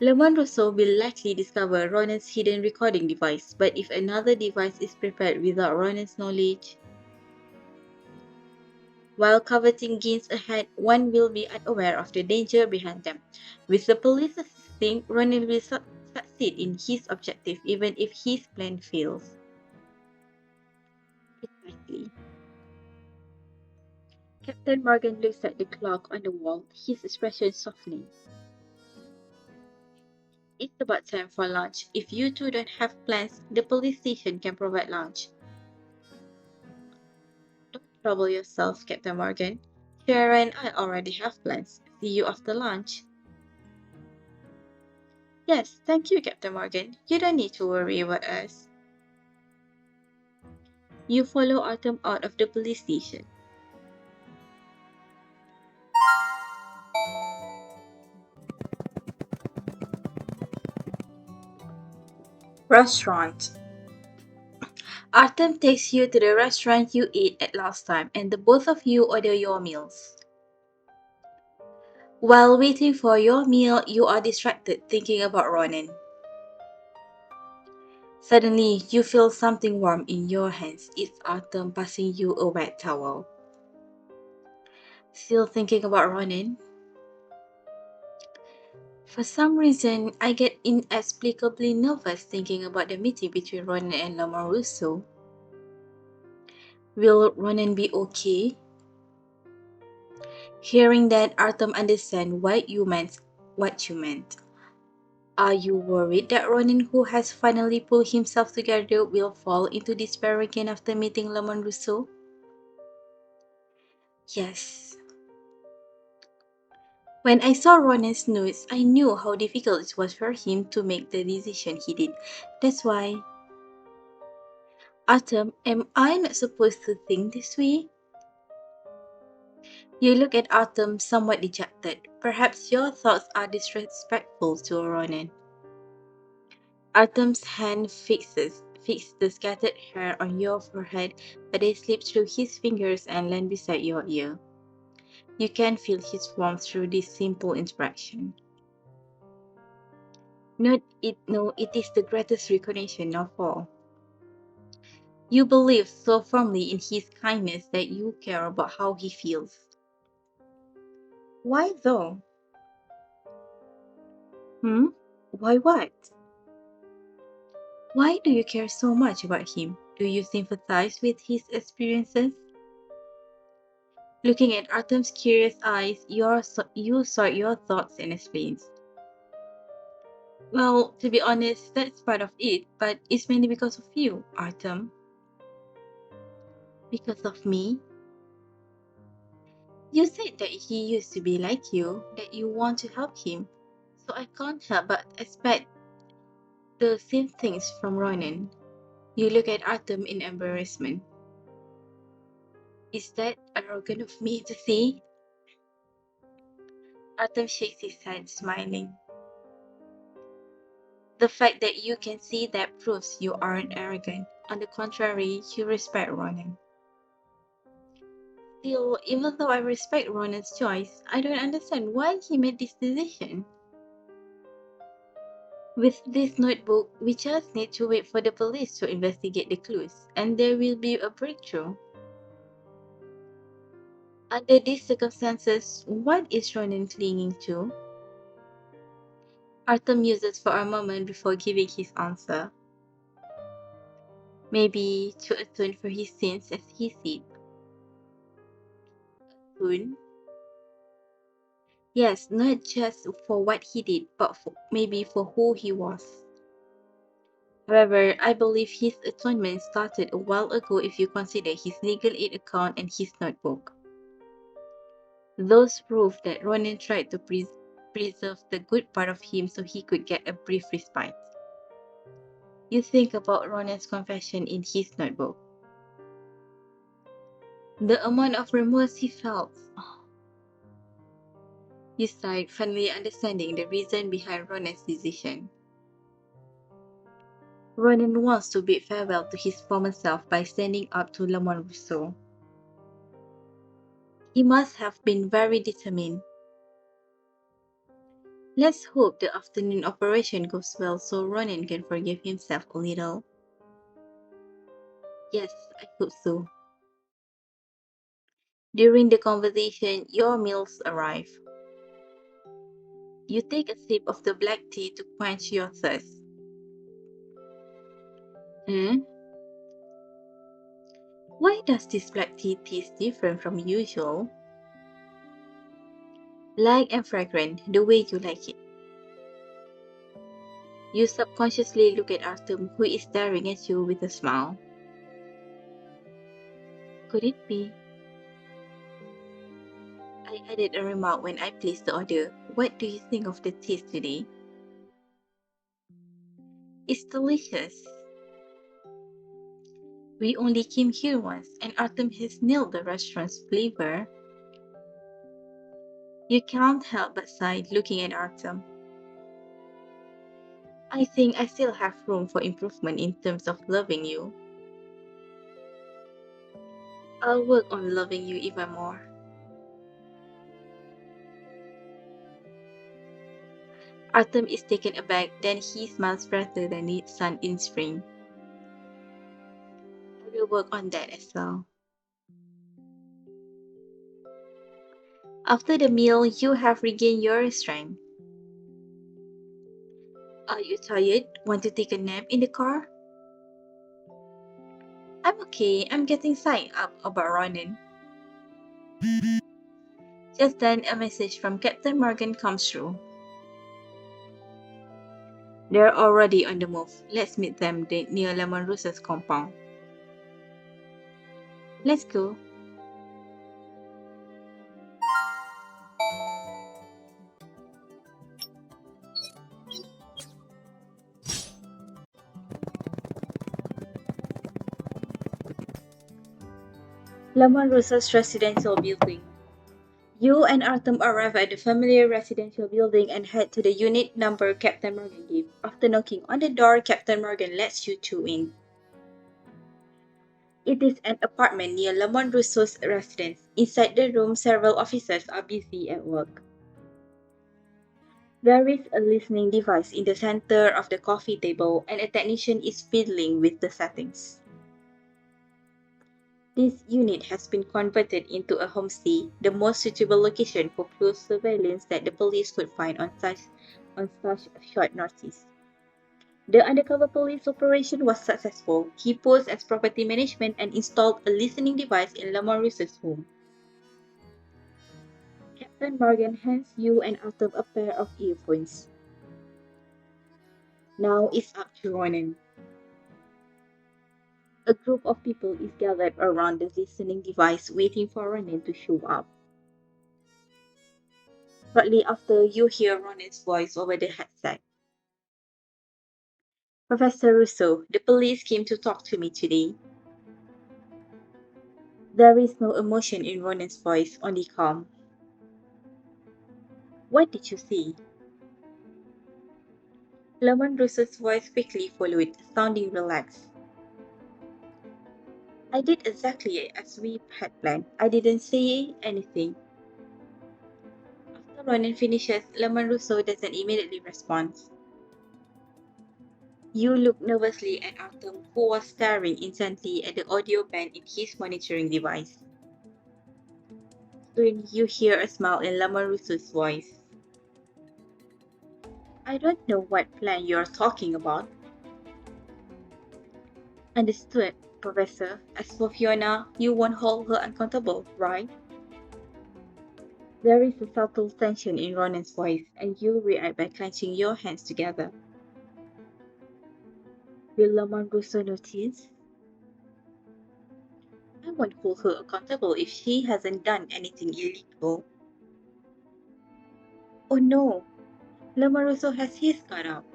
Speaker 1: Lamaruso will likely discover Ronan's hidden recording device, but if another device is prepared without Ronan's knowledge, while coveting gains ahead, one will be unaware of the danger behind them. With the police assisting, Ronan will succeed in his objective even if his plan fails. Precisely. Captain Morgan looks at the clock on the wall, his expression softening. It's about time for lunch. If you two don't have plans, the police station can provide lunch. Don't trouble yourself, Captain Morgan. Shara and I already have plans. See you after lunch. Yes, thank you, Captain Morgan. You don't need to worry about us. You follow Artem out of the police station. Restaurant. Artem takes you to the restaurant you ate at last time, and the both of you order your meals. While waiting for your meal, you are distracted thinking about Ronan. Suddenly, you feel something warm in your hands. It's Artem passing you a wet towel. Still thinking about Ronan? For some reason, I get inexplicably nervous thinking about the meeting between Ronan and Lamaruso. Will Ronan be okay? Hearing that, Artem understand what you meant. Are you worried that Ronan, who has finally pulled himself together, will fall into despair again after meeting Lamaruso? Yes. When I saw Ronan's notes, I knew how difficult it was for him to make the decision he did. That's why... Artem, am I not supposed to think this way? You look at Artem somewhat dejected. Perhaps your thoughts are disrespectful to Ronan. Artem's hand fixes the scattered hair on your forehead, but they slip through his fingers and land beside your ear. You can feel his warmth through this simple interaction. No, it is the greatest recognition of all. You believe so firmly in his kindness that you care about how he feels. Why though? Hmm? Why what? Why do you care so much about him? Do you sympathize with his experiences? Looking at Artem's curious eyes, you sort your thoughts and explains. Well, to be honest, that's part of it, but it's mainly because of you, Artem. Because of me? You said that he used to be like you, that you want to help him. So I can't help but expect the same things from Ronan. You look at Artem in embarrassment. Is that arrogant of me to say? Artem shakes his head, smiling. The fact that you can see that proves you aren't arrogant. On the contrary, you respect Ronan. Still, even though I respect Ronan's choice, I don't understand why he made this decision. With this notebook, we just need to wait for the police to investigate the clues, and there will be a breakthrough. Under these circumstances, what is Ronan clinging to? Artem muses for a moment before giving his answer. Maybe to atone for his sins, as he said. Atone? Yes, not just for what he did, but maybe for who he was. However, I believe his atonement started a while ago if you consider his legal aid account and his notebook. Those prove that Ronan tried to preserve the good part of him so he could get a brief respite. You think about Ronan's confession in his notebook. The amount of remorse he felt. You sighed, finally understanding the reason behind Ronan's decision. Ronan wants to bid farewell to his former self by standing up to Lamont Rousseau. He must have been very determined. Let's hope the afternoon operation goes well so Ronan can forgive himself a little. Yes, I hope so. During the conversation, your meals arrive. You take a sip of the black tea to quench your thirst. Hmm? Why does this black tea taste different from usual? Light and fragrant, the way you like it. You subconsciously look at Artem, who is staring at you with a smile. Could it be? I added a remark when I placed the order. What do you think of the taste today? It's delicious. We only came here once, and Artem has nailed the restaurant's flavor. You can't help but sigh looking at Artem. I think I still have room for improvement in terms of loving you. I'll work on loving you even more. Artem is taken aback, then he smiles brighter than the sun in spring. I will work on that as well. After the meal, you have regained your strength. Are you tired? Want to take a nap in the car? I'm okay. I'm getting psyched up about Ronan. Just then, a message from Captain Morgan comes through. They're already on the move. Let's meet them near Lemon Rosa's compound. Let's go. Lemon Rosa's residential building. You and Artem arrive at the familiar residential building and head to the unit number Captain Morgan gave. After knocking on the door, Captain Morgan lets you two in. It is an apartment near Lemon Russo's residence. Inside the room, several officers are busy at work. There is a listening device in the center of the coffee table, and a technician is fiddling with the settings. This unit has been converted into a homestay, the most suitable location for close surveillance that the police could find on such short notice. The undercover police operation was successful. He posed as property management and installed a listening device in Lamorisse's home. Captain Morgan hands you and Artem a pair of earphones. Now it's up to Ronan. A group of people is gathered around the listening device waiting for Ronan to show up. Shortly after, you hear Ronan's voice over the headset. Professor Russo, the police came to talk to me today. There is no emotion in Ronan's voice, only calm. What did you see? Lemon Russo's voice quickly followed, sounding relaxed. I did exactly as we had planned. I didn't say anything. After Ronan finishes, Lemon Russo doesn't immediately respond. You look nervously at Artem, who was staring intently at the audio band in his monitoring device. Soon, you hear a smile in Lemon Russo's voice. I don't know what plan you're talking about. Understood, Professor. As for Fiona, you won't hold her accountable, right? There is a subtle tension in Ronan's voice, and you react by clenching your hands together. Will Lemon Russo notice? I won't hold her accountable if she hasn't done anything illegal. Oh no, Lemon Russo has his guard up.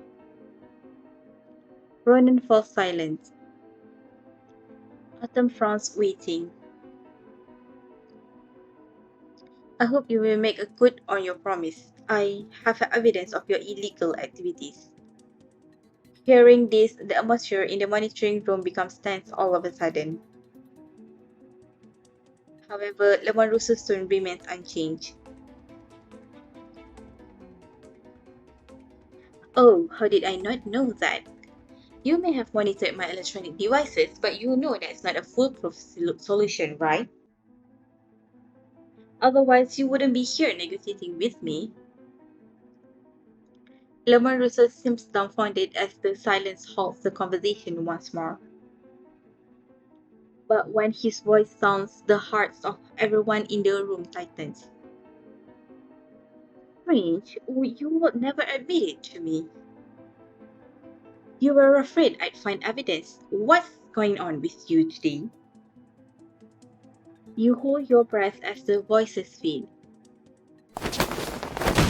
Speaker 1: Ronan falls silent. Autumn frowns, waiting. I hope you will make a good on your promise. I have evidence of your illegal activities. Hearing this, the atmosphere in the monitoring room becomes tense all of a sudden. However, Lemon Russo's tone remains unchanged. Oh, how did I not know that? You may have monitored my electronic devices, but you know that's not a foolproof solution, right? Otherwise, you wouldn't be here negotiating with me. Lemon Russo seems dumbfounded as the silence halts the conversation once more. But when his voice sounds, the hearts of everyone in the room tightens. Strange, you would never admit it to me. You were afraid I'd find evidence. What's going on with you today? You hold your breath as the voices fade.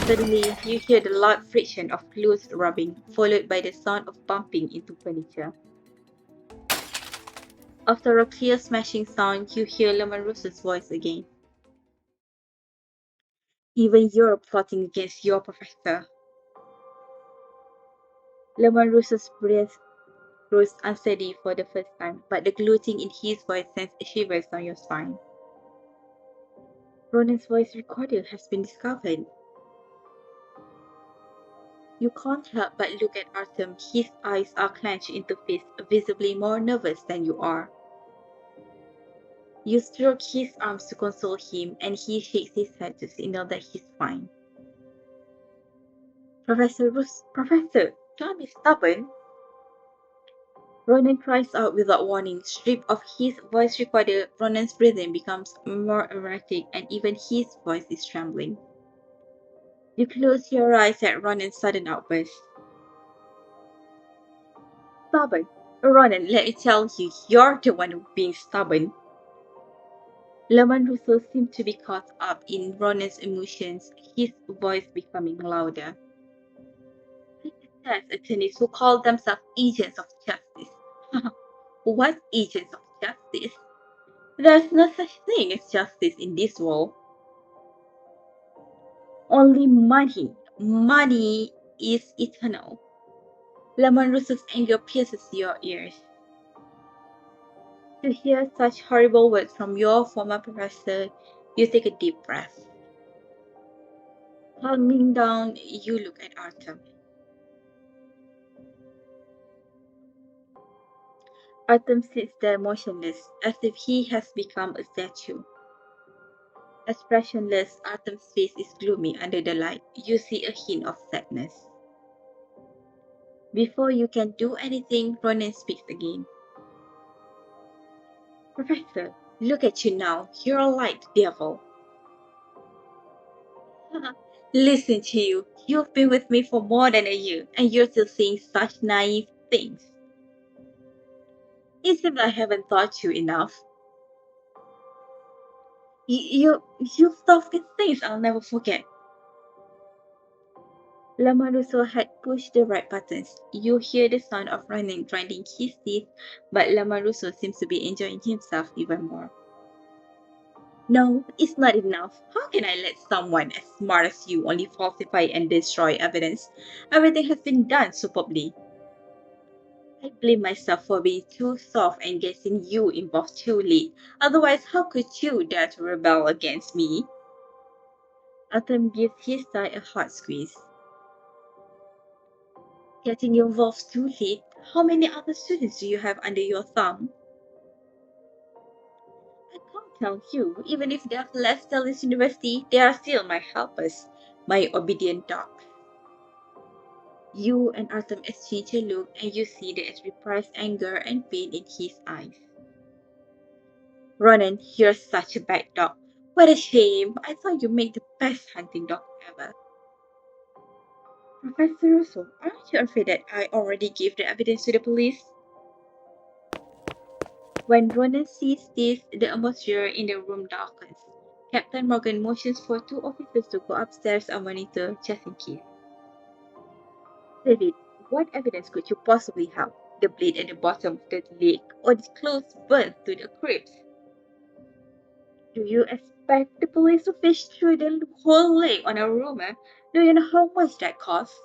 Speaker 1: Suddenly, you hear the loud friction of clothes rubbing, followed by the sound of bumping into furniture. After a clear smashing sound, you hear Lemon Rose's voice again. Even you're plotting against your professor. Lemon Rose's breath grows unsteady for the first time, but the gloating in his voice sends shivers down your spine. Ronan's voice recorder has been discovered. You can't help but look at Artem. His eyes are clenched into fists, visibly more nervous than you are. You stroke his arms to console him, and he shakes his head to signal that he's fine. Professor, don't be stubborn. Ronan cries out without warning. Stripped of his voice recorder, Ronan's breathing becomes more erratic, and even his voice is trembling. You close your eyes at Ronan's sudden outburst. Stubborn. Ronan, let me tell you, you're the one being stubborn. Lemon Russo seemed to be caught up in Ronan's emotions, his voice becoming louder. I detest attorneys who call themselves agents of justice. What agents of justice? There's no such thing as justice in this world. Only money. Money is eternal. Lemon Russo's anger pierces your ears. To hear such horrible words from your former professor, you take a deep breath. Calming down, you look at Artem. Artem sits there motionless, as if he has become a statue. Expressionless, Artem's face is gloomy under the light. You see a hint of sadness. Before you can do anything, Ronan speaks again. Professor, look at you now. You're a light devil. Listen to you. You've been with me for more than a year, and you're still saying such naive things. It seems I haven't taught you enough. You've taught me things I'll never forget. Lamaruso had pushed the right buttons. You hear the sound of Ronan grinding his teeth, but Lamaruso seems to be enjoying himself even more. No, it's not enough. How can I let someone as smart as you only falsify and destroy evidence? Everything has been done superbly. I blame myself for being too soft and getting you involved too late. Otherwise, how could you dare to rebel against me? Artem gives his thigh a hard squeeze. Getting involved too late? How many other students do you have under your thumb? I can't tell you. Even if they have left Stellis University, they are still my helpers, my obedient dogs. You and Artem exchange a look, and you see there is repressed anger and pain in his eyes. Ronan, you're such a bad dog. What a shame. I thought you made the best hunting dog ever. Professor Russo, aren't you afraid that I already gave the evidence to the police? When Ronan sees this, the atmosphere in the room darkens. Captain Morgan motions for two officers to go upstairs and monitor just in case. David, what evidence could you possibly have? The blade at the bottom of the lake, or the clothes burnt to the crypts? Do you expect the police to fish through the whole lake on a rumor? Do you know how much that costs?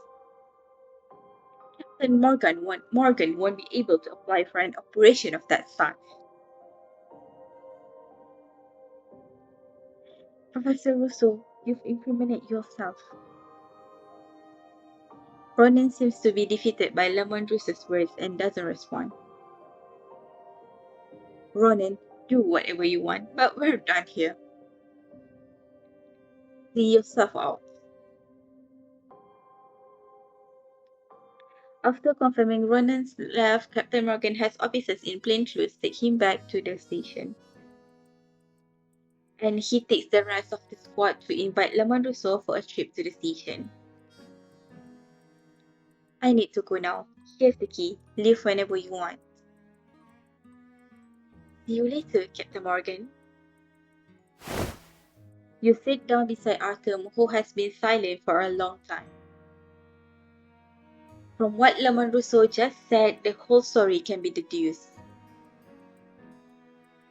Speaker 1: Captain Morgan won't be able to apply for an operation of that size. Professor Rousseau, you've incriminated yourself. Ronan seems to be defeated by Lemon Rousseau's words and doesn't respond. Ronan, do whatever you want, but we're done here. See yourself out. After confirming Ronan's left, Captain Morgan has officers in plainclothes take him back to the station. And he takes the rest of the squad to invite Lemon Rousseau for a trip to the station. I need to go now. Here's the key. Leave whenever you want. See you later, Captain Morgan. You sit down beside Artem, who has been silent for a long time. From what Lemon Rousseau just said, the whole story can be deduced.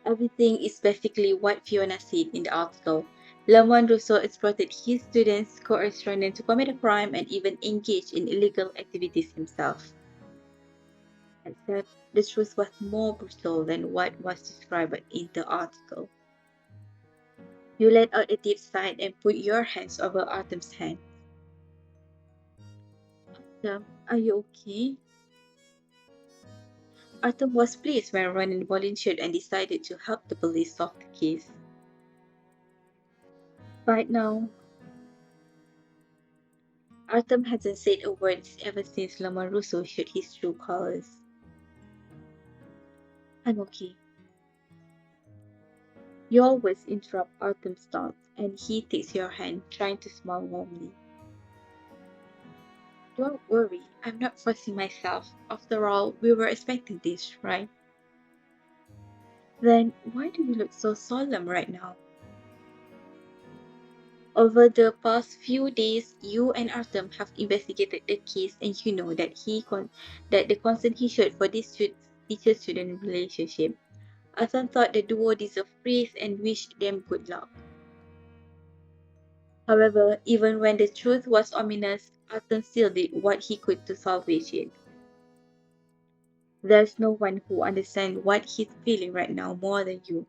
Speaker 1: Everything is basically what Fiona said in the article. Lemon Rousseau exploited his students, coerced Ronan to commit a crime, and even engaged in illegal activities himself. Except the truth was more brutal than what was described in the article. You let out a deep sigh and put your hands over Artem's hand. Artem, are you okay? Artem was pleased when Ronan volunteered and decided to help the police solve the case. Right now, Artem hasn't said a word ever since Lemon Rousseau showed his true colors. I'm okay. You always interrupt Artem's thoughts, and he takes your hand, trying to smile warmly. Don't worry, I'm not forcing myself. After all, we were expecting this, right? Then why do you look so solemn right now? Over the past few days, you and Artem have investigated the case, and you know that the concern he showed for this teacher-student relationship. Artem thought the duo deserved praise and wished them good luck. However, even when the truth was ominous, Artem still did what he could to salvage it. There's no one who understands what he's feeling right now more than you.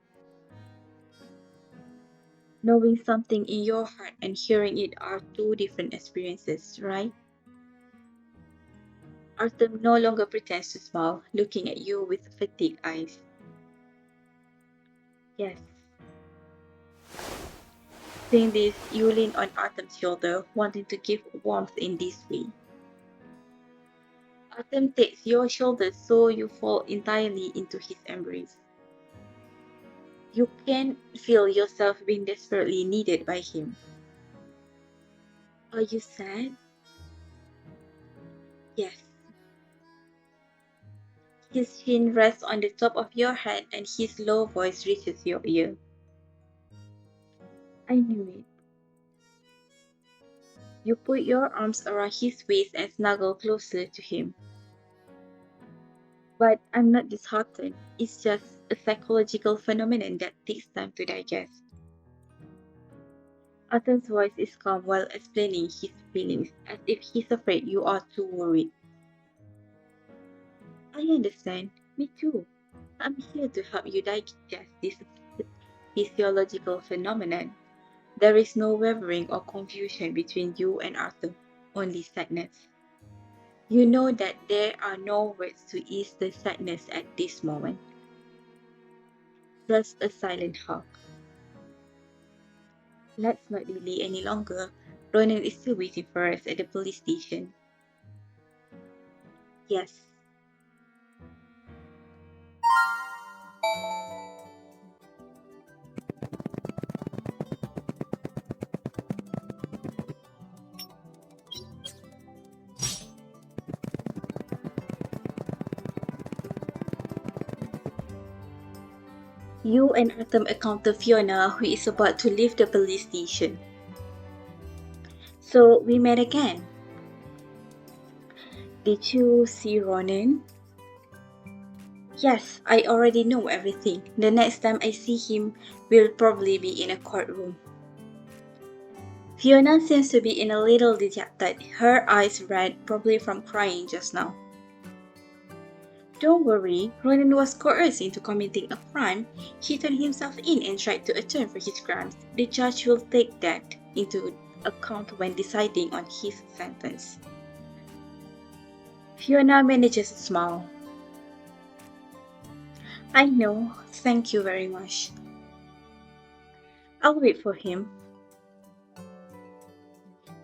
Speaker 1: Knowing something in your heart and hearing it are two different experiences, right? Artem no longer pretends to smile, looking at you with fatigued eyes. Yes. Saying this, you lean on Artem's shoulder, wanting to give warmth in this way. Artem takes your shoulder so you fall entirely into his embrace. You can feel yourself being desperately needed by him. Are you sad? Yes. His chin rests on the top of your head and his low voice reaches your ear. I knew it. You put your arms around his waist and snuggle closer to him. But I'm not disheartened. It's just a psychological phenomenon that takes time to digest. Artem's voice is calm while explaining his feelings, as if he's afraid you are too worried. I understand. Me too. I'm here to help you digest this physiological phenomenon. There is no wavering or confusion between you and Artem, only sadness. You know that there are no words to ease the sadness at this moment. Just a silent hug. Let's not delay any longer. Ronan is still waiting for us at the police station. Yes. You and Artem encounter Fiona, who is about to leave the police station. So we met again. Did you see Ronan? Yes, I already know everything. The next time I see him, we'll probably be in a courtroom. Fiona seems to be in a little dejected, her eyes red, probably from crying just now. Don't worry, Ronan was coerced into committing a crime. He turned himself in and tried to atone for his crimes. The judge will take that into account when deciding on his sentence. Fiona manages a smile. I know, thank you very much. I'll wait for him.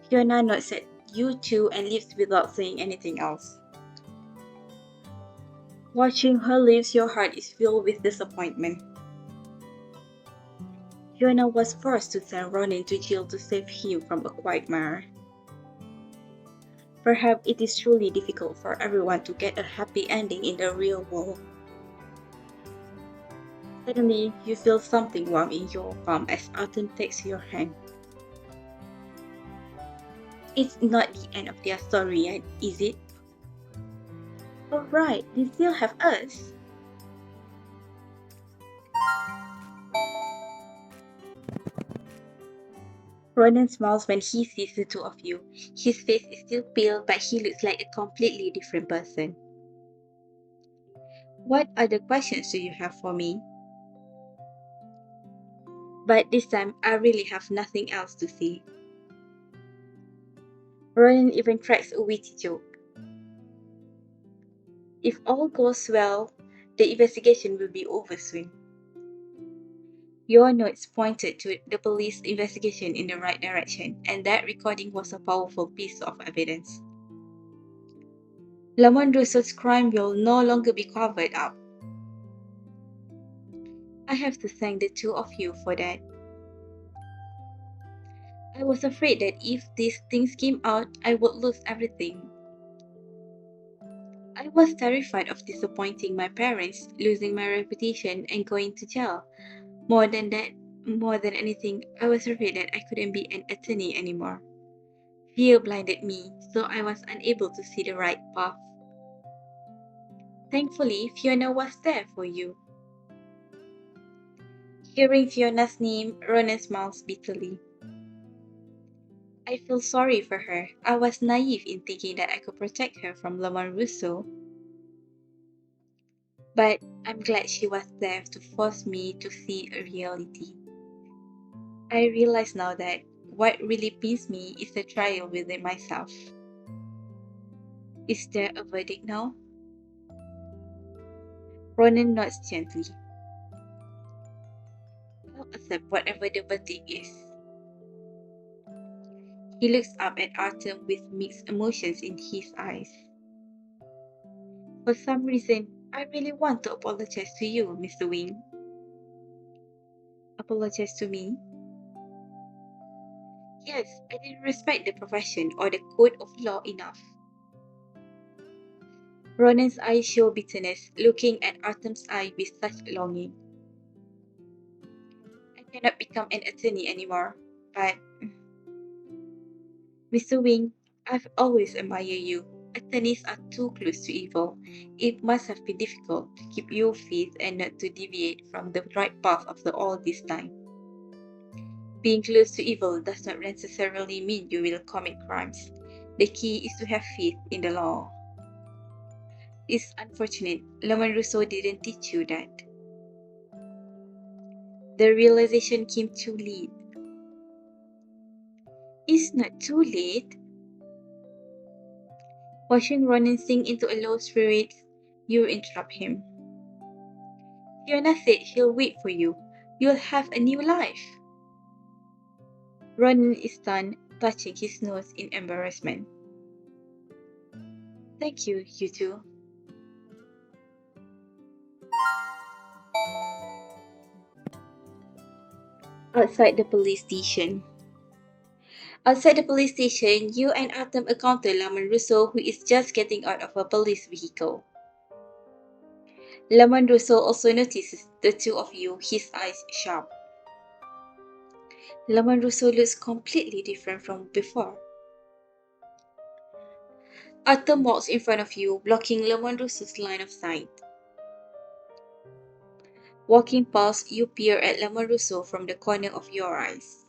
Speaker 1: Fiona nods at you two and leaves without saying anything else. Watching her leave, your heart is filled with disappointment. Fiona was forced to send Ronan to jail to save him from a quagmire. Perhaps it is truly difficult for everyone to get a happy ending in the real world. Suddenly, you feel something warm in your palm as Artem takes your hand. It's not the end of their story yet, is it? Alright, they still have us. Ronan smiles when he sees the two of you. His face is still pale, but he looks like a completely different person. What other questions do you have for me? But this time, I really have nothing else to say. Ronan even cracks a witty joke. If all goes well, the investigation will be over soon. Your notes pointed to the police investigation in the right direction, and that recording was a powerful piece of evidence. Lamont Russo's crime will no longer be covered up. I have to thank the two of you for that. I was afraid that if these things came out, I would lose everything. I was terrified of disappointing my parents, losing my reputation, and going to jail. More than anything, I was afraid that I couldn't be an attorney anymore. Fear blinded me, so I was unable to see the right path. Thankfully, Fiona was there for you. Hearing Fiona's name, Ronan smiles bitterly. I feel sorry for her. I was naive in thinking that I could protect her from Lamont Russo. But I'm glad she was there to force me to see a reality. I realize now that what really pains me is the trial within myself. Is there a verdict now? Ronan nods gently. I'll accept whatever the verdict is. He looks up at Artem with mixed emotions in his eyes. For some reason, I really want to apologize to you, Mr. Wing. Apologize to me? Yes, I didn't respect the profession or the code of law enough. Ronan's eyes show bitterness, looking at Artem's eye with such longing. I cannot become an attorney anymore, but Mr. Wing, I've always admired you. Attorneys are too close to evil. It must have been difficult to keep your faith and not to deviate from the right path after all this time. Being close to evil does not necessarily mean you will commit crimes. The key is to have faith in the law. It's unfortunate Lamont Rousseau didn't teach you that. The realization came too late. It's not too late. Watching Ronan sink into a low spirit, you interrupt him. Fiona said he'll wait for you. You'll have a new life. Ronan is stunned, touching his nose in embarrassment. Thank you, you two. Outside the police station. Outside the police station, you and Artem encounter Lamont Rousseau, who is just getting out of a police vehicle. Lamont Rousseau also notices the two of you, his eyes sharp. Lamont Rousseau looks completely different from before. Artem walks in front of you, blocking Lamont Rousseau's line of sight. Walking past, you peer at Lamont Rousseau from the corner of your eyes.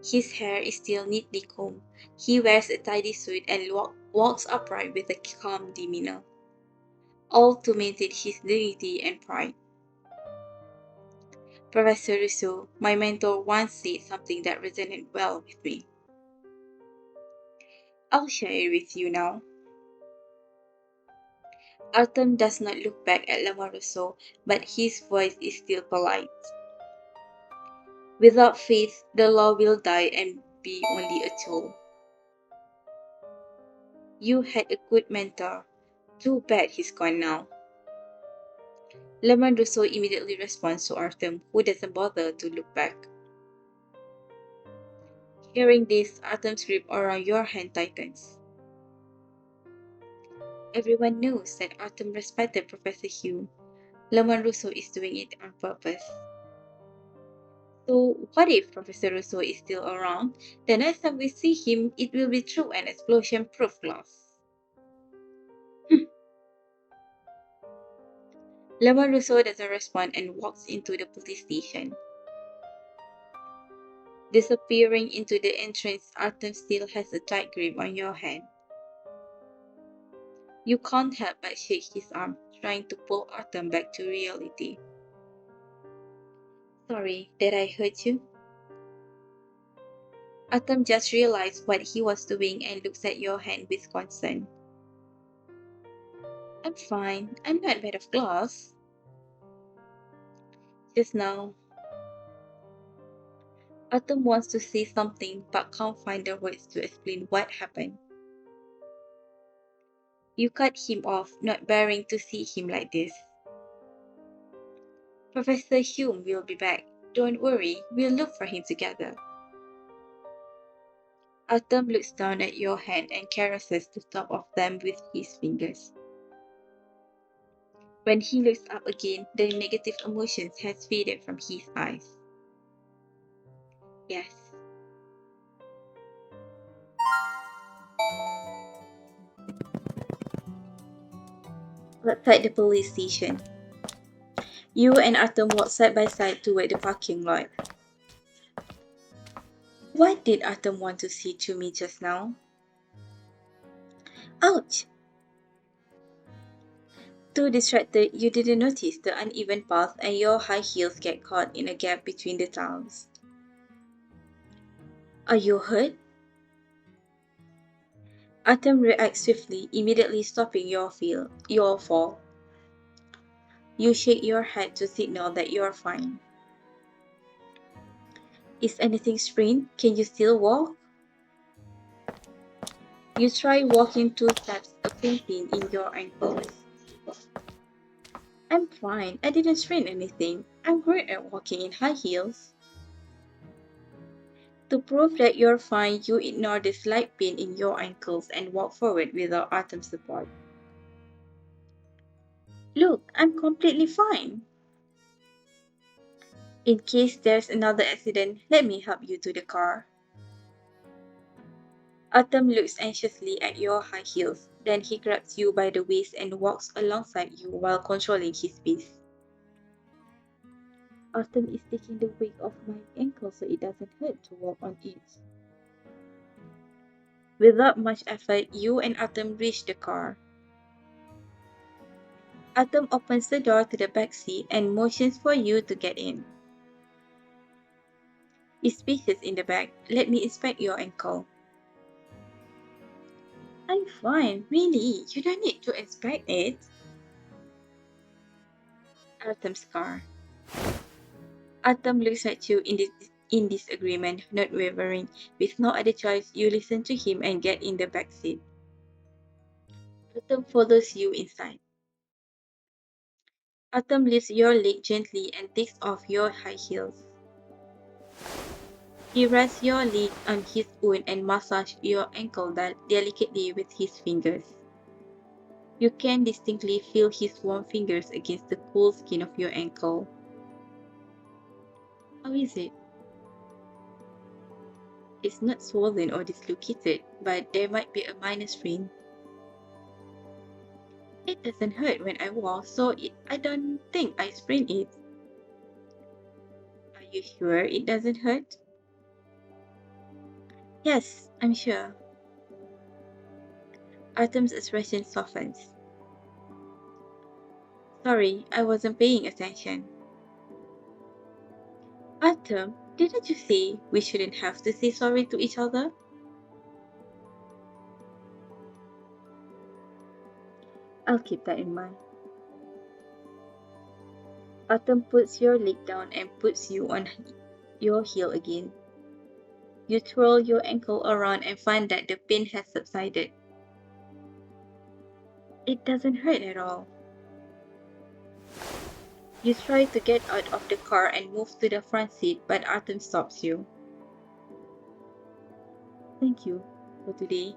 Speaker 1: His hair is still neatly combed. He wears a tidy suit and walks upright with a calm demeanor. all to maintain his dignity and pride. Professor Rousseau, my mentor, once said something that resonated well with me. I'll share it with you now. Artem does not look back at Rousseau, but his voice is still polite. Without faith, the law will die and be only a tool. You had a good mentor. Too bad he's gone now. Rousseau immediately responds to Artem, who doesn't bother to look back. Hearing this, Artem's grip around your hand tightens. Everyone knows that Artem respected Professor Hume. Rousseau is doing it on purpose. So what if Professor Rousseau is still around? The next time we see him, it will be through an explosion-proof glass. Rousseau doesn't respond and walks into the police station. Disappearing into the entrance, Artem still has a tight grip on your hand. You can't help but shake his arm, trying to pull Artem back to reality. Sorry, did I hurt you? Artem just realized what he was doing and looks at your hand with concern. I'm fine. I'm not made of glass. Just now, Artem wants to say something but can't find the words to explain what happened. You cut him off, not bearing to see him like this. Professor Hume will be back. Don't worry, we'll look for him together. Artem looks down at your hand and caresses the top of them with his fingers. When he looks up again, the negative emotions has faded from his eyes. Yes. Outside the police station, you and Artem walk side by side toward the parking lot. What did Artem want to say to me just now? Ouch! Too distracted, you didn't notice the uneven path and your high heels get caught in a gap between the tiles. Are you hurt? Artem reacts swiftly, immediately stopping your fall. You shake your head to signal that you're fine. Is anything sprained? Can you still walk? You try walking 2 steps, a pain in your ankles. I'm fine. I didn't sprain anything. I'm great at walking in high heels. To prove that you're fine, you ignore the slight pain in your ankles and walk forward without Artem's support. Look, I'm completely fine. In case there's another accident, let me help you to the car. Artem looks anxiously at your high heels, then he grabs you by the waist and walks alongside you while controlling his pace. Artem is taking the weight off my ankle so it doesn't hurt to walk on it. Without much effort, you and Artem reach the car. Artem opens the door to the back seat and motions for you to get in. It's spacious in the back. Let me inspect your ankle. I'm fine, really. You don't need to inspect it. Artem's car. Artem looks at you in disagreement, not wavering. With no other choice, you listen to him and get in the back seat. Artem follows you inside. Artem lifts your leg gently and takes off your high heels. He rests your leg on his own and massages your ankle delicately with his fingers. You can distinctly feel his warm fingers against the cool skin of your ankle. How is it? It's not swollen or dislocated, but there might be a minor sprain. It doesn't hurt when I walk, so I don't think I sprained it. Are you sure it doesn't hurt? Yes, I'm sure. Artem's expression softens. Sorry, I wasn't paying attention. Artem, didn't you say we shouldn't have to say sorry to each other? I'll keep that in mind. Artem puts your leg down and puts you on your heel again. You twirl your ankle around and find that the pain has subsided. It doesn't hurt at all. You try to get out of the car and move to the front seat, but Artem stops you. Thank you for today.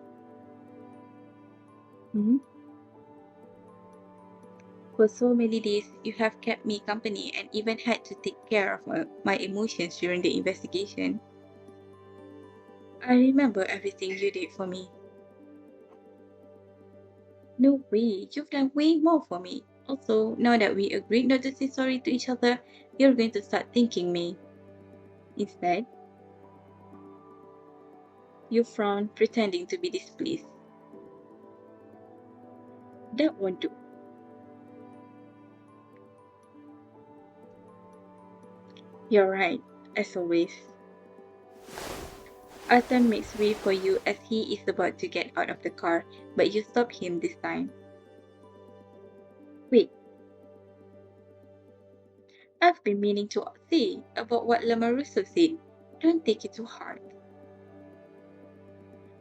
Speaker 1: Mhm. For so many days, you have kept me company and even had to take care of my emotions during the investigation. I remember everything you did for me. No way, you've done way more for me. Also, now that we agreed not to say sorry to each other, you're going to start thanking me. Instead, you frown, pretending to be displeased. That won't do. You're right, as always. Arthur makes way for you as he is about to get out of the car, but you stop him this time. Wait, I've been meaning to say about what Lamarusso said. Don't take it too hard.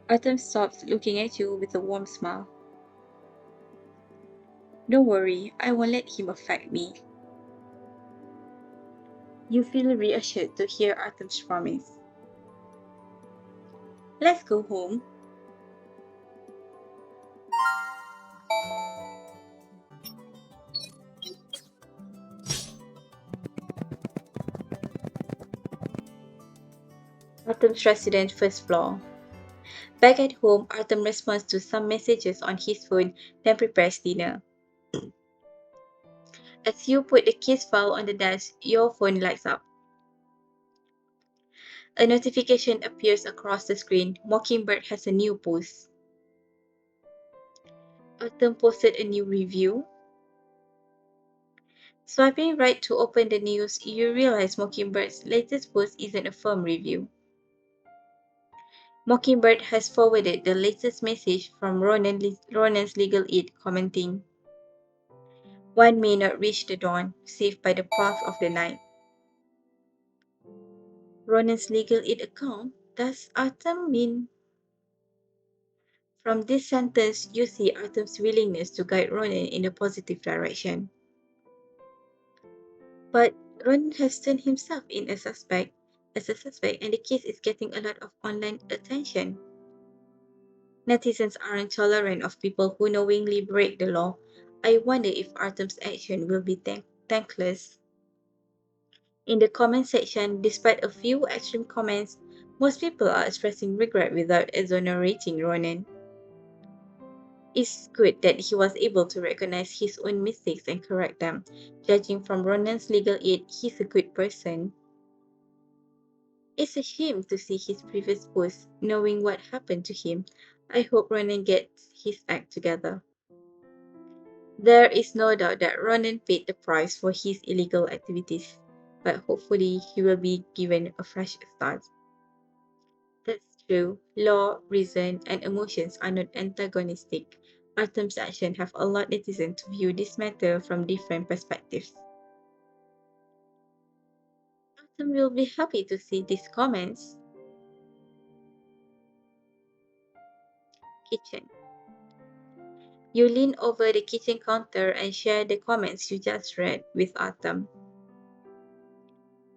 Speaker 1: Artem stops looking at you with a warm smile. Don't worry, I won't let him affect me. You feel reassured to hear Artem's promise. Let's go home. Artem's resident first floor. Back at home, Artem responds to some messages on his phone, then prepares dinner. As you put the case file on the desk, your phone lights up. A notification appears across the screen. Mockingbird has a new post. Artem posted a new review. Swiping right to open the news, you realize Mockingbird's latest post isn't a firm review. Mockingbird has forwarded the latest message from Ronan's legal aid commenting, "One may not reach the dawn, save by the path of the night." Ronan's legal aid account? Does Artem mean? From this sentence, you see Artem's willingness to guide Ronan in a positive direction. But Ronan has turned himself in as a suspect, and the case is getting a lot of online attention. Netizens aren't tolerant of people who knowingly break the law. I wonder if Artem's action will be thankless. In the comment section, despite a few extreme comments, most people are expressing regret without exonerating Ronan. It's good that he was able to recognize his own mistakes and correct them. Judging from Ronan's legal aid, he's a good person. It's a shame to see his previous post, knowing what happened to him. I hope Ronan gets his act together. There is no doubt that Ronan paid the price for his illegal activities, but hopefully he will be given a fresh start. That's true. Law, reason, and emotions are not antagonistic. Artem's actions have allowed netizens to view this matter from different perspectives. Artem will be happy to see these comments. Kitchen. You lean over the kitchen counter and share the comments you just read with Artem.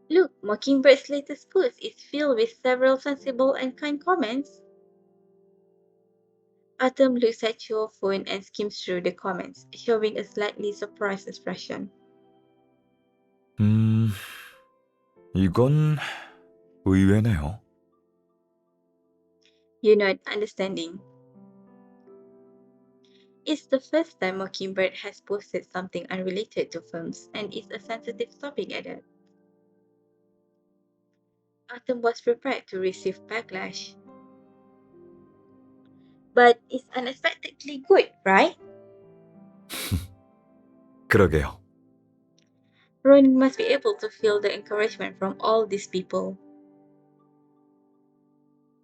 Speaker 1: Look, Mockingbird's latest post is filled with several sensible and kind comments. Artem looks at your phone and skims through the comments, showing a slightly surprised expression.
Speaker 2: 이건 의외네요.
Speaker 1: You nod, understanding. It's the first time Mockingbird has posted something unrelated to films, and it's a sensitive topic at that. Artem was prepared to receive backlash. But it's unexpectedly good, right?
Speaker 2: 그러게요.
Speaker 1: Ronan must be able to feel the encouragement from all these people.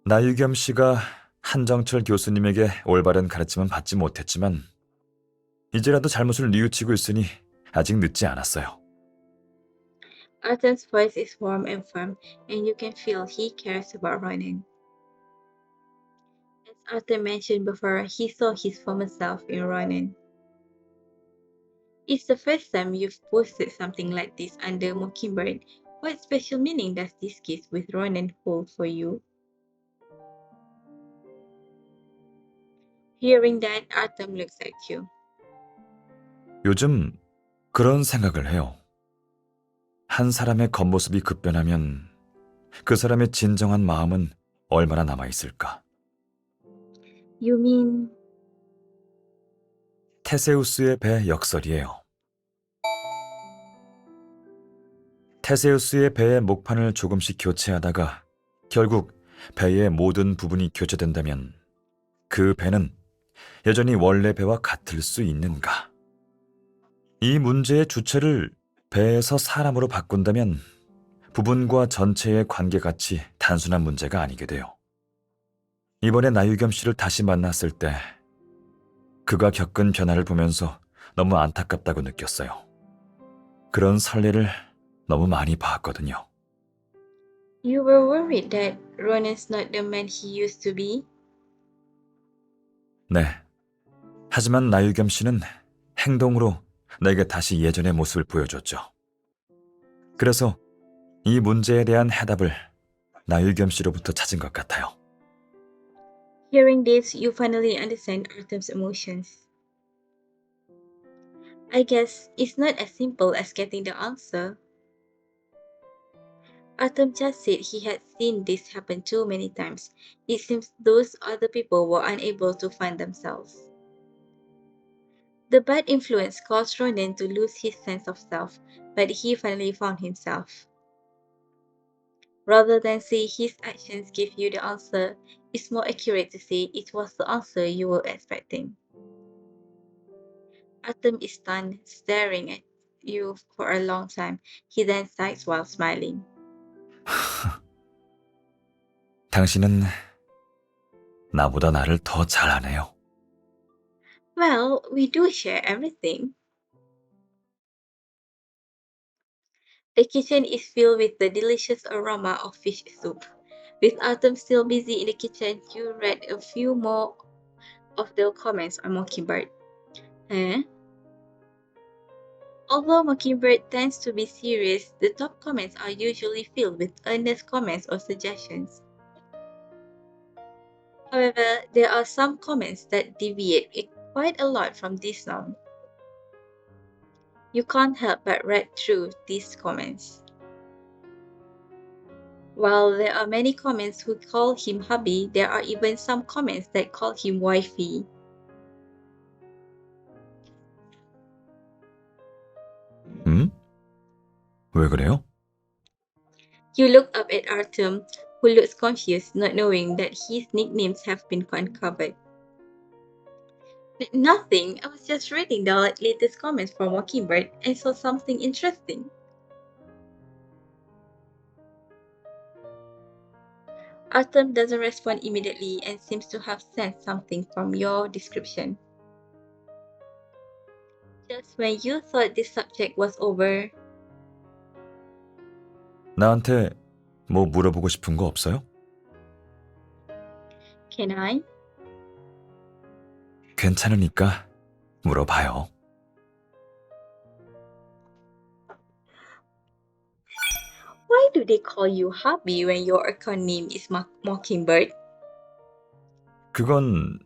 Speaker 2: 나유겸 씨가 한정철 교수님에게 올바른 가르침은 받지 못했지만 이제라도 잘못을 뉘우치고 있으니 아직 늦지 않았어요.
Speaker 1: Artem's voice is warm and firm, and you can feel he cares about Ronan. As Artem mentioned before, he saw his former self in Ronan. It's the first time you've posted something like this under Mockingbird. What special meaning does this kiss with Ronan hold for you? Hearing that, Artem looks at you.
Speaker 2: 요즘 그런 생각을 해요. 한 사람의 겉모습이 급변하면 그 사람의 진정한 마음은 얼마나 남아있을까?
Speaker 1: You mean...
Speaker 2: 테세우스의 배 역설이에요. 테세우스의 배의 목판을 조금씩 교체하다가 결국 배의 모든 부분이 교체된다면 그 배는 여전히 원래 배와 같을 수 있는가? 이 문제의 주체를 배에서 사람으로 바꾼다면 부분과 전체의 관계같이 단순한 문제가 아니게 돼요. 이번에 나유겸 씨를 다시 만났을 때 그가 겪은 변화를 보면서 너무 안타깝다고 느꼈어요. 그런 선례를 너무 많이 봤거든요.
Speaker 1: You were worried that Ronan's not the man he used to be?
Speaker 2: 네. 하지만 나유겸 씨는 행동으로 내게 다시 예전의 모습을 보여줬죠. 그래서 이 문제에 대한 해답을 나유겸 씨로부터 찾은 것 같아요.
Speaker 1: Hearing this, you finally understand Artem's emotions. I guess it's not as simple as getting the answer. Artem just said he had seen this happen too many times. It seems those other people were unable to find themselves. The bad influence caused Ronan to lose his sense of self, but he finally found himself. Rather than say his actions gave you the answer, it's more accurate to say it was the answer you were expecting. Artem is stunned, staring at you for a long time. He then sighs while smiling.
Speaker 2: 당신은 나보다 나를 더 잘 아네요.
Speaker 1: Well, we do share everything. The kitchen is filled with the delicious aroma of fish soup. With Artem still busy in the kitchen, you read a few more of the comments on Mockingbird. Huh? Although Mockingbird tends to be serious, the top comments are usually filled with earnest comments or suggestions. However, there are some comments that deviate quite a lot from this norm. You can't help but read through these comments. While there are many comments who call him hubby, there are even some comments that call him wifey.
Speaker 2: 왜 그래요?
Speaker 1: You look up at Artem, who looks confused, not knowing that his nicknames have been uncovered. Nothing. I was just reading the latest comments from Mockingbird and saw something interesting. Artem doesn't respond immediately and seems to have sensed something from your description. Just when you thought this subject was over,
Speaker 2: 나한테 뭐 물어보고 싶은 거 없어요?
Speaker 1: can I?
Speaker 2: 괜찮으니까 물어봐요.
Speaker 1: Why do they call you hubby when your account name is Mockingbird?
Speaker 2: 그건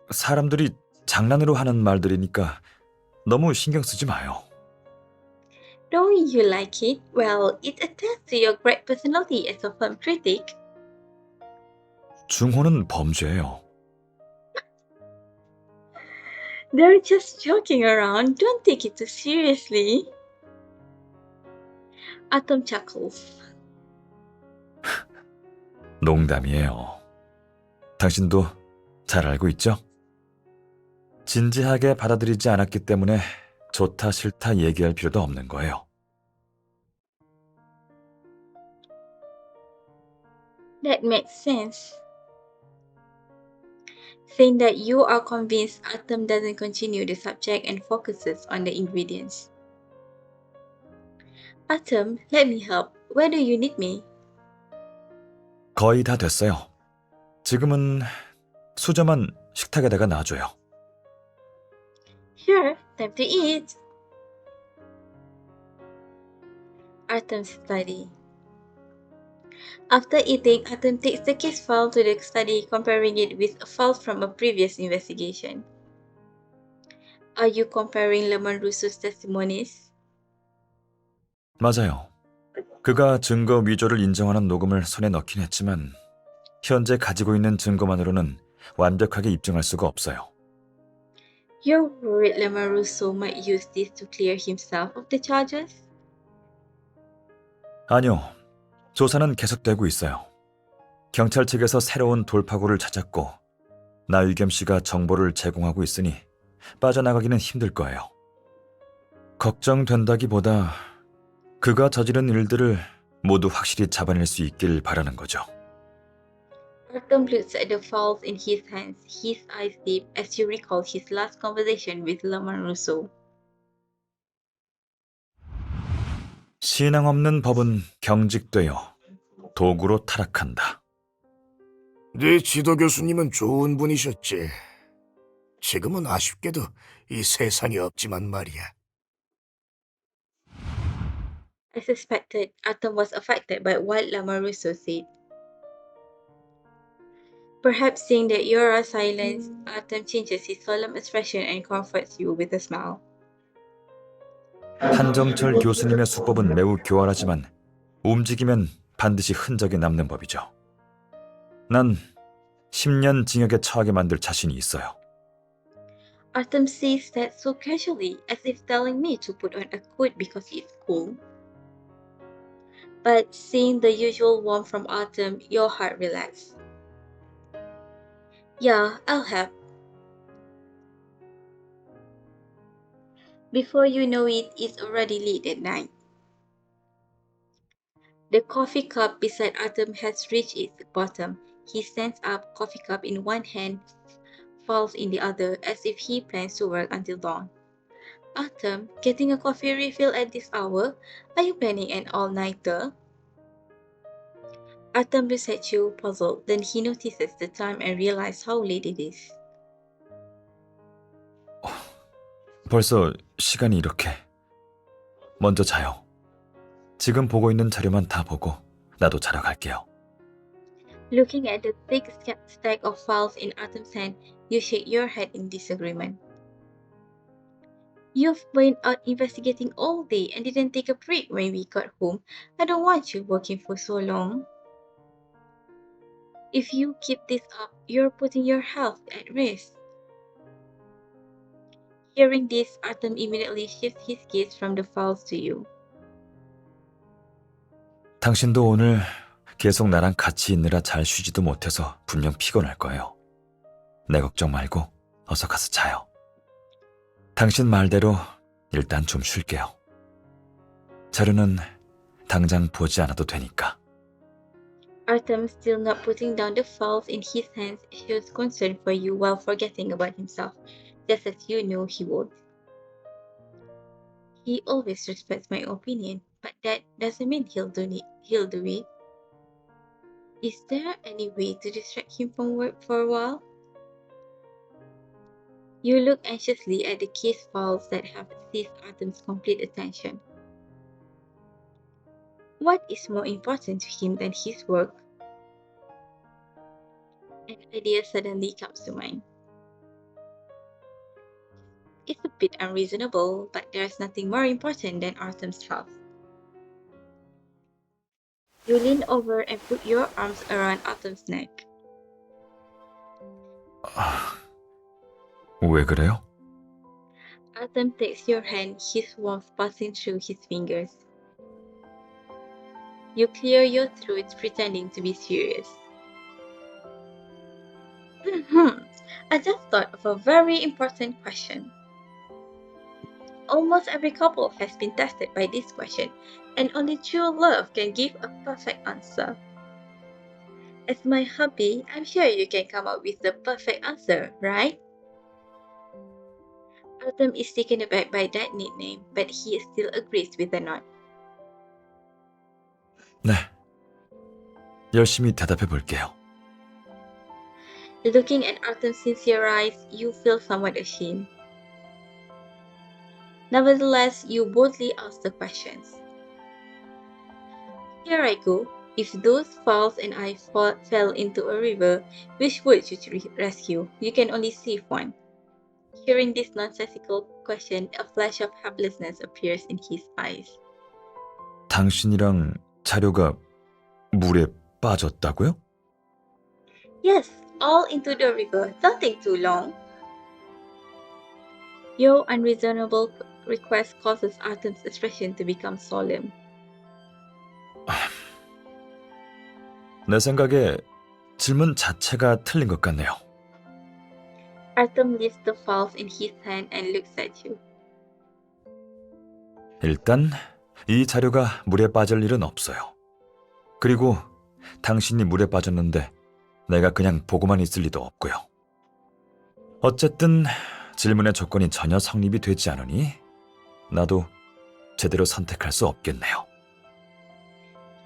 Speaker 2: 사람들이 장난으로 하는 말들이니까 너무 신경 쓰지 마요.
Speaker 1: Don't you like it? Well, it attests to your great personality as a film critic.
Speaker 2: 중호는 범죄예요.
Speaker 1: They're just joking around. Don't take it too seriously. Artem chuckles.
Speaker 2: 농담이에요. 당신도 잘 알고 있죠? 진지하게 받아들이지 않았기 때문에 좋다 싫다 얘기할 필요도 없는 거예요.
Speaker 1: That makes sense. Saying that you are convinced Artem doesn't continue the subject and focuses on the ingredients. Artem, let me help. Where do you need me?
Speaker 2: 거의 다 됐어요. 지금은 수저만 식탁에다가 놔줘요.
Speaker 1: Sure, time to eat. Artem's study. After eating, Artem takes the case file to the study, comparing it with a file from a previous investigation. Are you comparing Lemon Russo's testimonies?
Speaker 2: 맞아요. 그가 증거 위조를 인정하는 녹음을 손에 넣긴 했지만 현재 가지고 있는 증거만으로는 완벽하게 입증할 수가 없어요.
Speaker 1: You're worried Lemon Russo might use this to clear himself of the charges?
Speaker 2: 아니요. 조사는 계속되고 있어요. 경찰 측에서 새로운 돌파구를 찾았고 나유겸 씨가 정보를 제공하고 있으니 빠져나가기는 힘들 거예요. 걱정된다기보다 그가 저지른 일들을 모두 확실히 잡아낼 수 있길 바라는 거죠.
Speaker 1: Artem looks at the files in his hands, his eyes deep as he recalls his last conversation with Lemon Russo.
Speaker 2: 신앙 없는 법은 경직되어 도구로 타락한다.
Speaker 3: 네 지도 교수님은 좋은 분이셨지. 지금은 아쉽게도 이 세상에 없지만 말이야.
Speaker 1: I suspected Artem was affected by what Lemon Russo said. Perhaps seeing that you are silenced, Artem changes his solemn expression and comforts you with a smile.
Speaker 2: 한정철 교수님의 수법은 매우 교활하지만 움직이면 반드시 흔적이 남는 법이죠. 난 10년 징역에 처하게 만들 자신이 있어요.
Speaker 1: Artem says that so casually, as if telling me to put on a coat because it's cool. But seeing the usual warmth from Artem, your heart relaxes. Yeah, I'll help. Before you know it, it's already late at night. The coffee cup beside Artem has reached its bottom. He stands up, coffee cup in one hand, files in the other, as if he plans to work until dawn. Artem, getting a coffee refill at this hour? Are you planning an all-nighter? Artem looks at you, puzzled. Then he notices the time and realizes how late it is.
Speaker 2: 벌써 시간이 이렇게. 먼저 자요. 지금 보고 있는 자료만 다 보고 나도 자러 갈게요.
Speaker 1: Looking at the thick stack of files in Artem's hand, you shake your head in disagreement. You've been out investigating all day and didn't take a break when we got home. I don't want you working for so long. If you keep this up, you're putting your health at risk. Hearing this, Artem immediately shifts his gaze from the files to you.
Speaker 2: 당신도 오늘 계속 나랑 같이 있느라 잘 쉬지도 못해서 분명 피곤할 거예요. 내 걱정 말고 어서 가서 자요. 당신 말대로 일단 좀 쉴게요. 자료는 당장 보지 않아도 되니까.
Speaker 1: Artem, still not putting down the files in his hands, shows concern for you while forgetting about himself, just as you know he would. He always respects my opinion, but that doesn't mean he'll do it. Is there any way to distract him from work for a while? You look anxiously at the case files that have seized Artem's complete attention. What is more important to him than his work? An idea suddenly comes to mind. It's a bit unreasonable, but there's nothing more important than Artem's health. You lean over and put your arms around Artem's neck.
Speaker 2: 왜 그래요?
Speaker 1: Artem takes your hand, his warmth passing through his fingers. You clear your throat, pretending to be serious. I just thought of a very important question. almost every couple has been tested by this question, and only true love can give a perfect answer. As my hubby, I'm sure you can come up with the perfect answer, right? Artem is taken aback by that nickname, but he still agrees with the nod.
Speaker 2: 네. 열심히 대답해 볼게요.
Speaker 1: Looking at Artem's sincere eyes, you feel somewhat ashamed. Nevertheless, you boldly ask the questions. Here I go. If those falls and I fell into a river, which would you rescue? You can only save one. Hearing this nonsensical question, a flash of helplessness appears in his eyes.
Speaker 2: 당신이랑 자료가 물에 빠졌다고요?
Speaker 1: Yes, all into the river. Don't take too long. Your unreasonable request causes Artem's expression to become solemn.
Speaker 2: 내 생각에 질문 자체가 틀린 것 같네요.
Speaker 1: Artem lifts the files in his hand and looks at you.
Speaker 2: 일단 이 자료가 물에 빠질 일은 없어요. 그리고 당신이 물에 빠졌는데 내가 그냥 보고만 있을 리도 없고요. 어쨌든 질문의 조건이 전혀 성립이 되지 않으니 나도 제대로 선택할 수 없겠네요.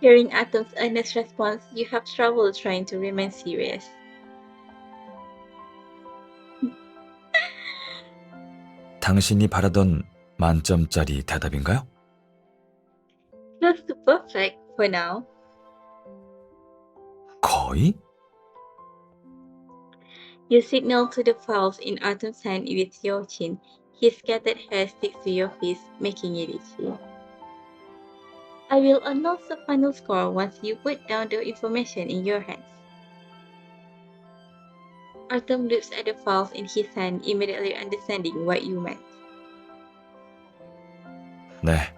Speaker 1: Hearing Artem's earnest response, you have trouble trying to remain serious.
Speaker 2: 당신이 바라던 만점짜리 대답인가요?
Speaker 1: Close to perfect for now.
Speaker 2: 거의?
Speaker 1: You signal to the files in Artem's hand with your chin. His scattered hair sticks to your face, making it itchy. I will announce the final score once you put down the information in your hands. Artem looks at the files in his hand, immediately understanding what you meant.
Speaker 2: 네.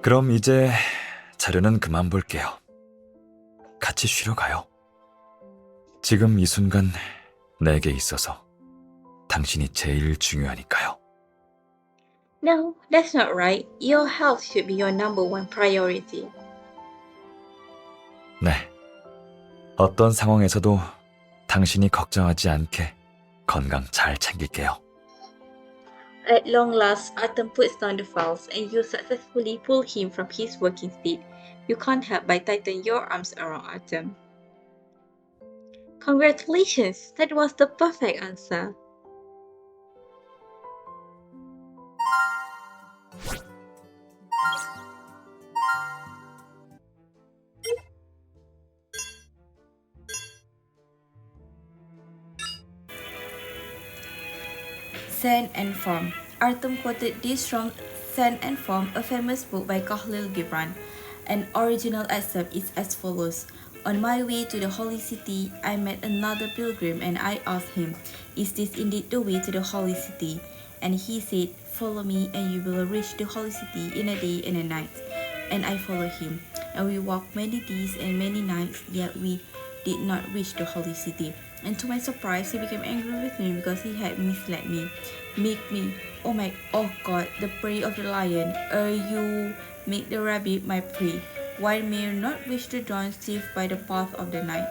Speaker 2: 그럼 이제 자료는 그만 볼게요. 같이 쉬러 가요. 지금 이 순간 내게 있어서 당신이 제일 중요하니까요.
Speaker 1: No, that's not right. Your health should be your number one priority.
Speaker 2: 네. 어떤 상황에서도 당신이 걱정하지 않게 건강 잘 챙길게요.
Speaker 1: At long last, Artem puts down the files and you successfully pull him from his working state. You can't help but tighten your arms around Artem. Congratulations, that was the perfect answer. Scent and Form. Artem quoted this from Scent and Form, a famous book by Khalil Gibran. An original excerpt is as follows. On my way to the holy city, I met another pilgrim and I asked him, "Is this indeed the way to the holy city?" And he said, "Follow me and you will reach the holy city in a day and a night." And I followed him. And we walked many days and many nights, yet we did not reach the holy city. And to my surprise, he became angry with me because he had misled me. Make me, oh God, the prey of the lion. You make the rabbit my prey. Why may you not reach the dawn safe by the path of the night?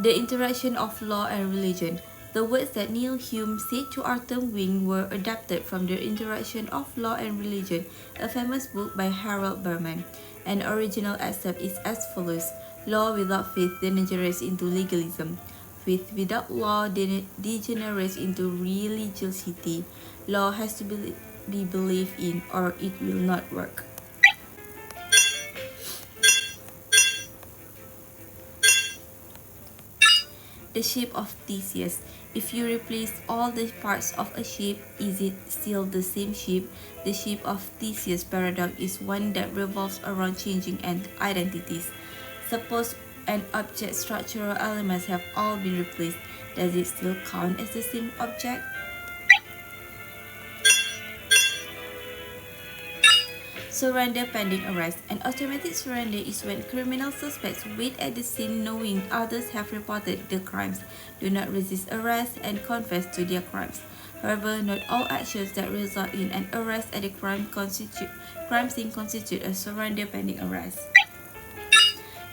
Speaker 1: The interaction of law and religion. The words that Neil Hume said to Artem Wing were adapted from The Interaction of Law and Religion, a famous book by Harold Berman. An original excerpt is as follows. Law without faith degenerates into legalism. Faith without law degenerates into religiosity. Law has to be believed in or it will not work. The shape of Theseus. If you replace all the parts of a shape, is it still the same shape? The shape of Theseus paradox is one that revolves around changing identities. Suppose an object's structural elements have all been replaced. Does it still count as the same object? Surrender pending arrest. An automatic surrender is when criminal suspects wait at the scene knowing others have reported the crimes, do not resist arrest, and confess to their crimes. However, not all actions that result in an arrest at a crime scene constitute a surrender pending arrest.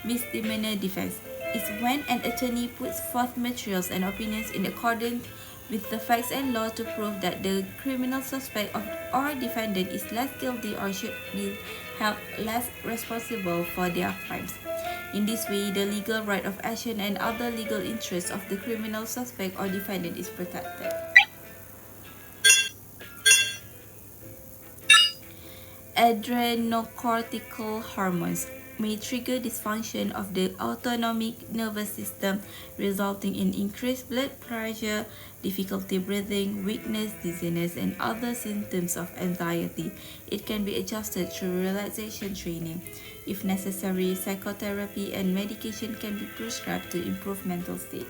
Speaker 1: Misdemeanor defense is when an attorney puts forth materials and opinions in accordance with the facts and law to prove that the criminal suspect or defendant is less guilty or should be held less responsible for their crimes. In this way, the legal right of action and other legal interests of the criminal suspect or defendant is protected. Adrenocortical hormones may trigger dysfunction of the autonomic nervous system, resulting in increased blood pressure, difficulty breathing, weakness, dizziness, and other symptoms of anxiety. It can be adjusted through relaxation training. If necessary, psychotherapy and medication can be prescribed to improve mental state.